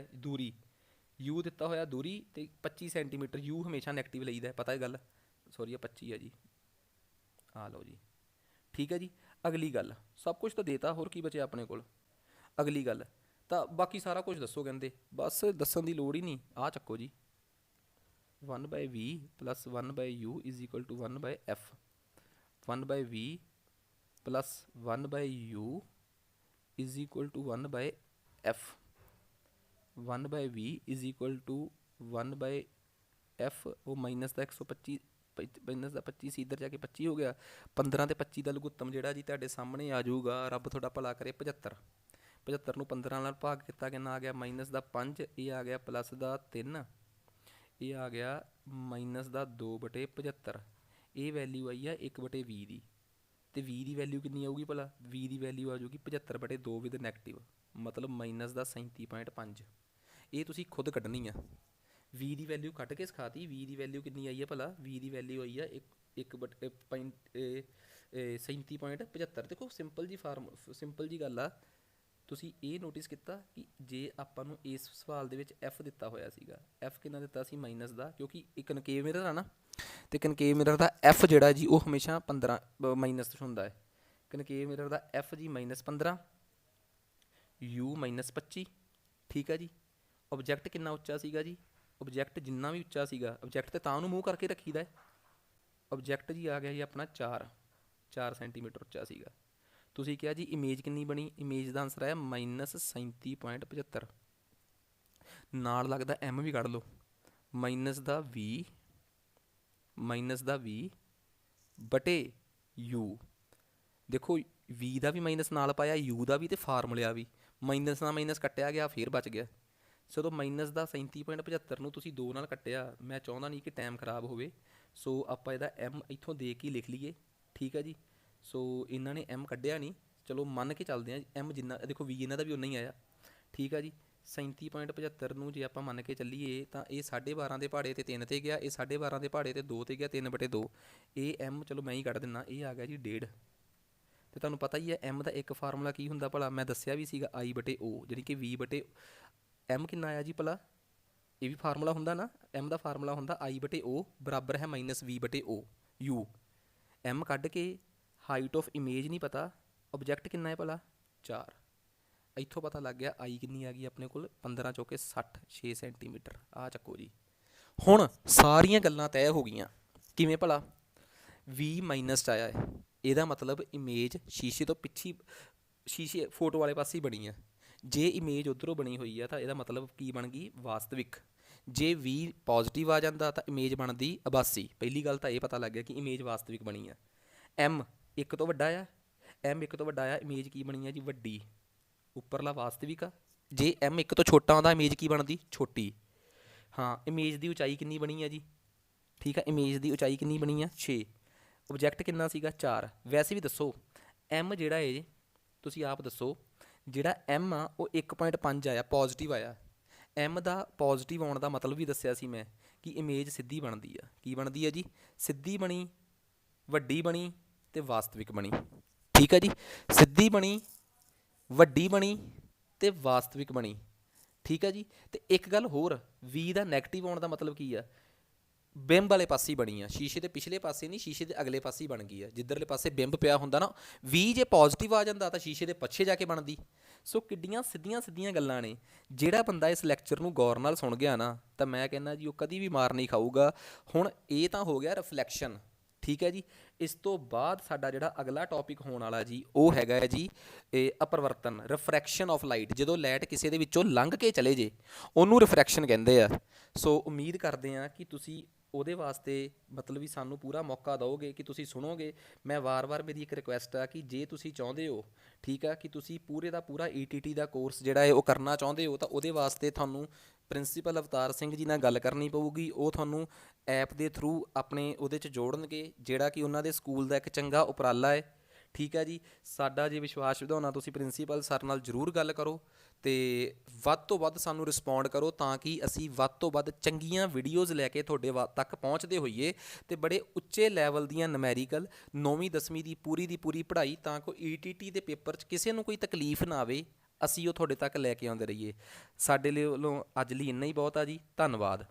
ਹੈ ਦੂਰੀ, ਤੇ 25 ਸੈਂਟੀਮੀਟਰ। ਯੂ ਹਮੇਸ਼ਾ ਨੈਗੇਟਿਵ ਲਈਦਾ, ਪਤਾ ਇਹ ਗੱਲ, ਸੌਰੀ ਇਹ 25 ਹੈ ਜੀ, ਆ ਲਓ ਜੀ, ਠੀਕ ਹੈ ਜੀ। ਅਗਲੀ ਗੱਲ, ਸਭ ਕੁਝ ਤਾਂ ਦੇਤਾ, ਹੋਰ ਕੀ ਬਚਿਆ ਆਪਣੇ ਕੋਲ? ਅਗਲੀ ਗੱਲ ਤਾਂ ਬਾਕੀ ਸਾਰਾ ਕੁਝ ਦੱਸੋ, ਕਹਿੰਦੇ ਬਸ ਦੱਸਣ ਦੀ ਲੋੜ ਹੀ ਨਹੀਂ। ਆਹ ਚੱਕੋ ਜੀ, 1/v + 1/u = 1/f, 1/v + 1/u = 1/f, 1/v = 1/f। ਉਹ ਮਾਈਨਸ ਦਾ 125, ਮਾਈਨਸ ਦਾ 25 ਸੀ, ਇੱਧਰ ਜਾ ਕੇ 25 ਹੋ ਗਿਆ। 15 ਤੇ 25 ਦਾ ਲਘੁੱਤਮ ਜਿਹੜਾ ਜੀ ਤੁਹਾਡੇ ਸਾਹਮਣੇ ਆ ਜਾਊਗਾ, ਰੱਬ ਤੁਹਾਡਾ ਭਲਾ ਕਰੇ, 75। 75 ਨੂੰ 15 ਨਾਲ ਭਾਗ ਕੀਤਾ, ਕਿੰਨਾ ਆ ਗਿਆ? ਮਾਈਨਸ ਦਾ 5, ਇਹ ਆ ਗਿਆ ਪਲੱਸ ਦਾ 3, ਇਹ ਆ ਗਿਆ ਮਾਈਨਸ ਦਾ 2/75। ਇਹ ਵੈਲਿਊ ਆਈ ਆ 1/20 ਦੀ, ਤੇ v ਦੀ ਵੈਲਿਊ ਕਿੰਨੀ ਆਊਗੀ ਭਲਾ? v ਦੀ ਵੈਲਿਊ ਆ ਜਾਊਗੀ 75/2 ਵਿਦ ਨੈਗੇਟਿਵ, ਮਤਲਬ ਮਾਈਨਸ ਦਾ 37.5। ਇਹ ਤੁਸੀਂ ਖੁਦ ਕੱਢਣੀ ਆ। v ਦੀ ਵੈਲਿਊ ਕੱਢ ਕੇ ਸਿਖਾਤੀ। v ਦੀ ਵੈਲਿਊ ਕਿੰਨੀ ਆਈ ਆ ਭਲਾ? v ਦੀ ਵੈਲਿਊ ਆਈ ਆ 37.75। ਦੇਖੋ ਸਿੰਪਲ ਜੀ ਗੱਲ ਆ। ਤੁਸੀਂ ਇਹ ਨੋਟਿਸ ਕੀਤਾ ਕਿ ਜੇ ਆਪਾਂ ਨੂੰ ਇਸ ਸਵਾਲ ਦੇ ਵਿੱਚ f ਦਿੱਤਾ ਹੋਇਆ ਸੀਗਾ, f ਕਿੰਨਾ ਦਿੱਤਾ ਸੀ? ਮਾਈਨਸ ਦਾ, ਕਿਉਂਕਿ ਇਹ ਕਨਕੇਵ ਮਿਰਰ ਆ ਨਾ, ਤੇ ਕਨਕੇਵ ਮਿਰਰ ਦਾ f ਜਿਹੜਾ ਜੀ ਉਹ ਹਮੇਸ਼ਾ 15 ਮਾਈਨਸ ਹੁੰਦਾ ਹੈ। ਕਨਕੇਵ ਮਿਰਰ ਦਾ f ਜੀ -15, u -25, ਠੀਕ ਆ ਜੀ। ਓਬਜੈਕਟ ਕਿੰਨਾ ਉੱਚਾ ਸੀਗਾ ਜੀ? ਓਬਜੈਕਟ ਜਿੰਨਾ ਵੀ ਉੱਚਾ ਸੀਗਾ, ਓਬਜੈਕਟ ਤੇ ਤਾਂ ਉਹਨੂੰ ਮੂਵ ਕਰਕੇ ਰੱਖੀਦਾ ਹੈ। ਓਬਜੈਕਟ ਜੀ ਆ ਗਿਆ ਜੀ ਆਪਣਾ 4 ਸੈਂਟੀਮੀਟਰ ਉੱਚਾ ਸੀਗਾ। ਤੁਸੀਂ ਕਿਹਾ ਜੀ ਇਮੇਜ ਕਿੰਨੀ ਬਣੀ? ਇਮੇਜ ਦਾ ਆਨਸਰ ਆਇਆ -37.75। ਨਾਲ ਲੱਗਦਾ m ਵੀ ਕੱਢ ਲਓ, ਮਾਈਨਸ ਦਾ v ਬਟੇ u। ਦੇਖੋ v ਦਾ ਵੀ ਮਾਈਨਸ ਨਾਲ ਪਾਇਆ, u ਦਾ ਵੀ, ਤੇ ਫਾਰਮੂਲਾ ਵੀ। ਮਾਈਨਸ ਨਾਲ ਮਾਈਨਸ ਕੱਟਿਆ ਗਿਆ, ਫਿਰ ਬਚ ਗਿਆ। ਜਦੋਂ ਮਾਈਨਸ ਦਾ 37.75 ਨੂੰ ਤੁਸੀਂ 2 ਨਾਲ ਕੱਟਿਆ, ਮੈਂ ਚਾਹੁੰਦਾ ਨਹੀਂ ਕਿ ਟਾਈਮ ਖਰਾਬ ਹੋਵੇ, ਸੋ ਆਪਾਂ ਇਹਦਾ m ਇੱਥੋਂ ਦੇ ਕੇ ਲਿਖ ਲਈਏ, ਠੀਕ ਹੈ ਜੀ। ਸੋ ਇਹਨਾਂ ਨੇ m ਕੱਢਿਆ ਨਹੀਂ, ਚਲੋ ਮੰਨ ਕੇ ਚੱਲਦੇ ਹਾਂ m ਜਿੰਨਾ, ਦੇਖੋ v ਇਹਨਾਂ ਦਾ ਵੀ ਉਨਾ ਹੀ ਆਇਆ, ਠੀਕ ਆ ਜੀ। 37.75 ਨੂੰ ਜੇ ਆਪਾਂ ਮੰਨ ਕੇ ਚੱਲੀਏ ਤਾਂ ਇਹ 12.5 ਦੇ ਪਹਾੜੇ ਤੇ 3 ਤੇ ਗਿਆ, ਇਹ 12.5 ਦੇ ਪਹਾੜੇ ਤੇ 2 ਤੇ ਗਿਆ, 3/2। ਇਹ m ਚਲੋ ਮੈਂ ਹੀ ਕੱਢ ਦਿੰਦਾ, ਇਹ ਆ ਗਿਆ ਜੀ 1.5। ਤੇ ਤੁਹਾਨੂੰ ਪਤਾ ਹੀ ਹੈ m ਦਾ ਇੱਕ ਫਾਰਮੂਲਾ ਕੀ ਹੁੰਦਾ ਭਲਾ? ਮੈਂ ਦੱਸਿਆ ਵੀ ਸੀਗਾ, I/O, ਜਿਹੜੀ ਕਿ v/m ਕਿੰਨਾ ਆਇਆ ਜੀ ਭਲਾ? ਇਹ ਵੀ ਫਾਰਮੂਲਾ ਹੁੰਦਾ ਨਾ, m ਦਾ ਫਾਰਮੂਲਾ ਹੁੰਦਾ I/O ਬਰਾਬਰ ਹੈ -v/o u। m ਕੱਢ ਕੇ ਹਾਈਟ ਆਫ ਇਮੇਜ ਨਹੀਂ ਪਤਾ, ਓਬਜੈਕਟ ਕਿੰਨਾ ਹੈ ਭਲਾ? 4। ਇੱਥੋਂ ਪਤਾ ਲੱਗ ਗਿਆ I ਕਿੰਨੀ ਆ ਗਈ ਆਪਣੇ ਕੋਲ? 15 ਚੌਕੇ 60, 6 ਸੈਂਟੀਮੀਟਰ। ਆ ਚੱਕੋ ਜੀ। ਹੁਣ ਸਾਰੀਆਂ ਗੱਲਾਂ ਤੈਅ ਹੋ ਗਈਆਂ। ਕਿਵੇਂ ਭਲਾ? v ਮਾਈਨਸ 'ਚ ਆਇਆ ਹੈ, ਇਹਦਾ ਮਤਲਬ ਇਮੇਜ ਸ਼ੀਸ਼ੇ ਤੋਂ ਪਿੱਛੇ, ਸ਼ੀਸ਼ੇ ਫੋਟੋ ਵਾਲੇ ਪਾਸੇ ਹੀ ਬਣੀ ਆ। ਜੇ ਇਮੇਜ ਉੱਧਰੋਂ ਬਣੀ ਹੋਈ ਆ ਤਾਂ ਇਹਦਾ ਮਤਲਬ ਕੀ ਬਣ ਗਈ? ਵਾਸਤਵਿਕ। ਜੇ v ਪੋਜ਼ੀਟਿਵ ਆ ਜਾਂਦਾ ਤਾਂ ਇਮੇਜ ਬਣਦੀ ਆਭਾਸੀ। ਪਹਿਲੀ ਗੱਲ ਤਾਂ ਇਹ ਪਤਾ ਲੱਗ ਗਿਆ ਕਿ ਇਮੇਜ ਵਾਸਤਵਿਕ ਬਣੀ ਆ। m 1 ਤੋਂ ਵੱਡਾ ਆ, ਇਮੇਜ ਕੀ ਬਣੀ ਆ ਜੀ? ਵੱਡੀ। ਉੱਪਰਲਾ ਵਾਸਤਵਿਕ ਆ। ਜੇ m 1 ਤੋਂ ਛੋਟਾ ਆਉਂਦਾ, ਇਮੇਜ ਕੀ ਬਣਦੀ? ਛੋਟੀ। ਹਾਂ, ਇਮੇਜ ਦੀ ਉਚਾਈ ਕਿੰਨੀ ਬਣੀ ਆ ਜੀ? ਠੀਕ ਆ, ਇਮੇਜ ਦੀ ਉਚਾਈ ਕਿੰਨੀ ਬਣੀ ਆ? 6। ਓਬਜੈਕਟ ਕਿੰਨਾ ਸੀਗਾ? 4। ਵੈਸੇ ਵੀ ਦੱਸੋ m ਜਿਹੜਾ ਹੈ, ਤੁਸੀਂ ਆਪ ਦੱਸੋ, ਜਿਹੜਾ m ਆ ਉਹ 1.5 ਆਇਆ, ਪੋਜ਼ੀਟਿਵ ਆਇਆ। m ਦਾ ਪੋਜ਼ੀਟਿਵ ਆਉਣ ਦਾ ਮਤਲਬ ਵੀ ਦੱਸਿਆ ਸੀ ਮੈਂ ਕਿ ਇਮੇਜ ਸਿੱਧੀ ਬਣਦੀ ਆ। ਕੀ ਬਣਦੀ ਆ ਜੀ? ਸਿੱਧੀ ਬਣੀ, ਵੱਡੀ ਬਣੀ ਤੇ ਵਾਸਤਵਿਕ ਬਣੀ। ਠੀਕ ਆ ਜੀ, ਸਿੱਧੀ ਬਣੀ, ਵੱਡੀ ਬਣੀ ਤੇ ਵਾਸਤਵਿਕ ਬਣੀ। ਠੀਕ ਆ ਜੀ। ਤੇ ਇੱਕ ਗੱਲ ਹੋਰ, v ਦਾ ਨੈਗੇਟਿਵ ਆਉਣ ਦਾ ਮਤਲਬ ਕੀ ਆ? ਬਿੰਬ ਵਾਲੇ ਪਾਸੇ ਬਣੀ ਆ, ਸ਼ੀਸ਼ੇ ਦੇ ਪਿਛਲੇ ਪਾਸੇ ਨਹੀਂ, ਸ਼ੀਸ਼ੇ ਦੇ ਅਗਲੇ ਪਾਸੇ ਬਣ ਗਈ ਆ। ਜਿੱਧਰਲੇ ਪਾਸੇ ਬਿੰਬ ਪਿਆ ਹੁੰਦਾ ਨਾ, v ਜੇ ਪੋਜ਼ੀਟਿਵ ਆ ਜਾਂਦਾ ਤਾਂ ਸ਼ੀਸ਼ੇ ਦੇ ਪਿੱਛੇ ਜਾ ਕੇ ਬਣਦੀ। ਸੋ ਕਿੱਡੀਆਂ ਸਿੱਧੀਆਂ ਗੱਲਾਂ ਨੇ। ਜਿਹੜਾ ਬੰਦਾ ਇਸ ਲੈਕਚਰ ਨੂੰ ਗੌਰ ਨਾਲ ਸੁਣ ਗਿਆ ਨਾ, ਤਾਂ ਮੈਂ ਕਹਿੰਦਾ ਜੀ ਉਹ ਕਦੀ ਵੀ ਮਾਰ ਨਹੀਂ ਖਾਊਗਾ। ਹੁਣ ਇਹ ਤਾਂ ਹੋ ਗਿਆ ਰਿਫਲੈਕਸ਼ਨ, ਠੀਕ ਹੈ ਜੀ। ਇਸ ਤੋਂ ਬਾਅਦ ਸਾਡਾ ਜਿਹੜਾ ਅਗਲਾ ਟੌਪਿਕ ਹੋਣ ਵਾਲਾ ਜੀ, ਉਹ ਹੈਗਾ ਜੀ ਇਹ ਅਪਰਿਵਰਤਨ, ਰਿਫਰੈਕਸ਼ਨ ਆਫ ਲਾਈਟ। ਜਦੋਂ ਲਾਈਟ ਕਿਸੇ ਦੇ ਵਿੱਚੋਂ ਲੰਘ ਕੇ ਚਲੇ ਜੇ, ਉਹਨੂੰ ਰਿਫਰੈਕਸ਼ਨ ਕਹਿੰਦੇ ਆ। ਸੋ ਉਮੀਦ ਕਰਦੇ ਹਾਂ ਕਿ ਤੁਸੀਂ ਉਹਦੇ ਵਾਸਤੇ ਮਤਲਬ ਵੀ ਸਾਨੂੰ ਪੂਰਾ ਮੌਕਾ ਦਿਓਗੇ ਕਿ ਤੁਸੀਂ ਸੁਣੋਗੇ। ਮੈਂ ਵਾਰ-ਵਾਰ ਮੇਰੀ ਇੱਕ ਰਿਕੁਐਸਟ ਆ ਕਿ ਜੇ ਤੁਸੀਂ ਚਾਹੁੰਦੇ ਹੋ, ਠੀਕ ਆ, ਕਿ ਤੁਸੀਂ ਪੂਰੇ ਦਾ ਪੂਰਾ ETT ਦਾ ਕੋਰਸ ਜਿਹੜਾ ਹੈ ਉਹ ਕਰਨਾ ਚਾਹੁੰਦੇ ਹੋ, ਤਾਂ ਉਹਦੇ ਵਾਸਤੇ ਤੁਹਾਨੂੰ ਪ੍ਰਿੰਸੀਪਲ ਅਵਤਾਰ ਸਿੰਘ ਜੀ ਨਾਲ ਗੱਲ ਕਰਨੀ ਪਊਗੀ। ਉਹ ਤੁਹਾਨੂੰ ਐਪ ਦੇ ਥਰੂ ਆਪਣੇ ਉਹਦੇ 'ਚ ਜੋੜਨਗੇ, ਜਿਹੜਾ ਕਿ ਉਹਨਾਂ ਦੇ ਸਕੂਲ ਦਾ ਇੱਕ ਚੰਗਾ ਉਪਰਾਲਾ ਹੈ। ਠੀਕ ਹੈ ਜੀ। ਸਾਡਾ ਜੇ ਵਿਸ਼ਵਾਸ ਵਧਾਉਣਾ, ਤੁਸੀਂ ਪ੍ਰਿੰਸੀਪਲ ਸਰ ਨਾਲ ਜ਼ਰੂਰ ਗੱਲ ਕਰੋ ਅਤੇ ਵੱਧ ਤੋਂ ਵੱਧ ਸਾਨੂੰ ਰਿਸਪੌਂਡ ਕਰੋ, ਤਾਂ ਕਿ ਅਸੀਂ ਵੱਧ ਤੋਂ ਵੱਧ ਚੰਗੀਆਂ ਵੀਡੀਓਜ਼ ਲੈ ਕੇ ਤੁਹਾਡੇ ਤੱਕ ਪਹੁੰਚਦੇ ਹੋਈਏ ਅਤੇ ਬੜੇ ਉੱਚੇ ਲੈਵਲ ਦੀਆਂ ਨੁਮੈਰੀਕਲ 9ਵੀਂ 10ਵੀਂ ਦੀ ਪੂਰੀ ਪੜ੍ਹਾਈ, ਤਾਂ ਕੋਈ ETT ਦੇ ਪੇਪਰ 'ਚ ਕਿਸੇ ਨੂੰ ਕੋਈ ਤਕਲੀਫ ਨਾ ਆਵੇ, ਅਸੀਂ ਉਹ ਤੁਹਾਡੇ ਤੱਕ ਲੈ ਕੇ ਆਉਂਦੇ ਰਹੀਏ। ਸਾਡੇ ਲਈ ਵੱਲੋਂ ਅੱਜ ਲਈ ਇੰਨਾ ਹੀ ਬਹੁਤ ਆ ਜੀ। ਧੰਨਵਾਦ।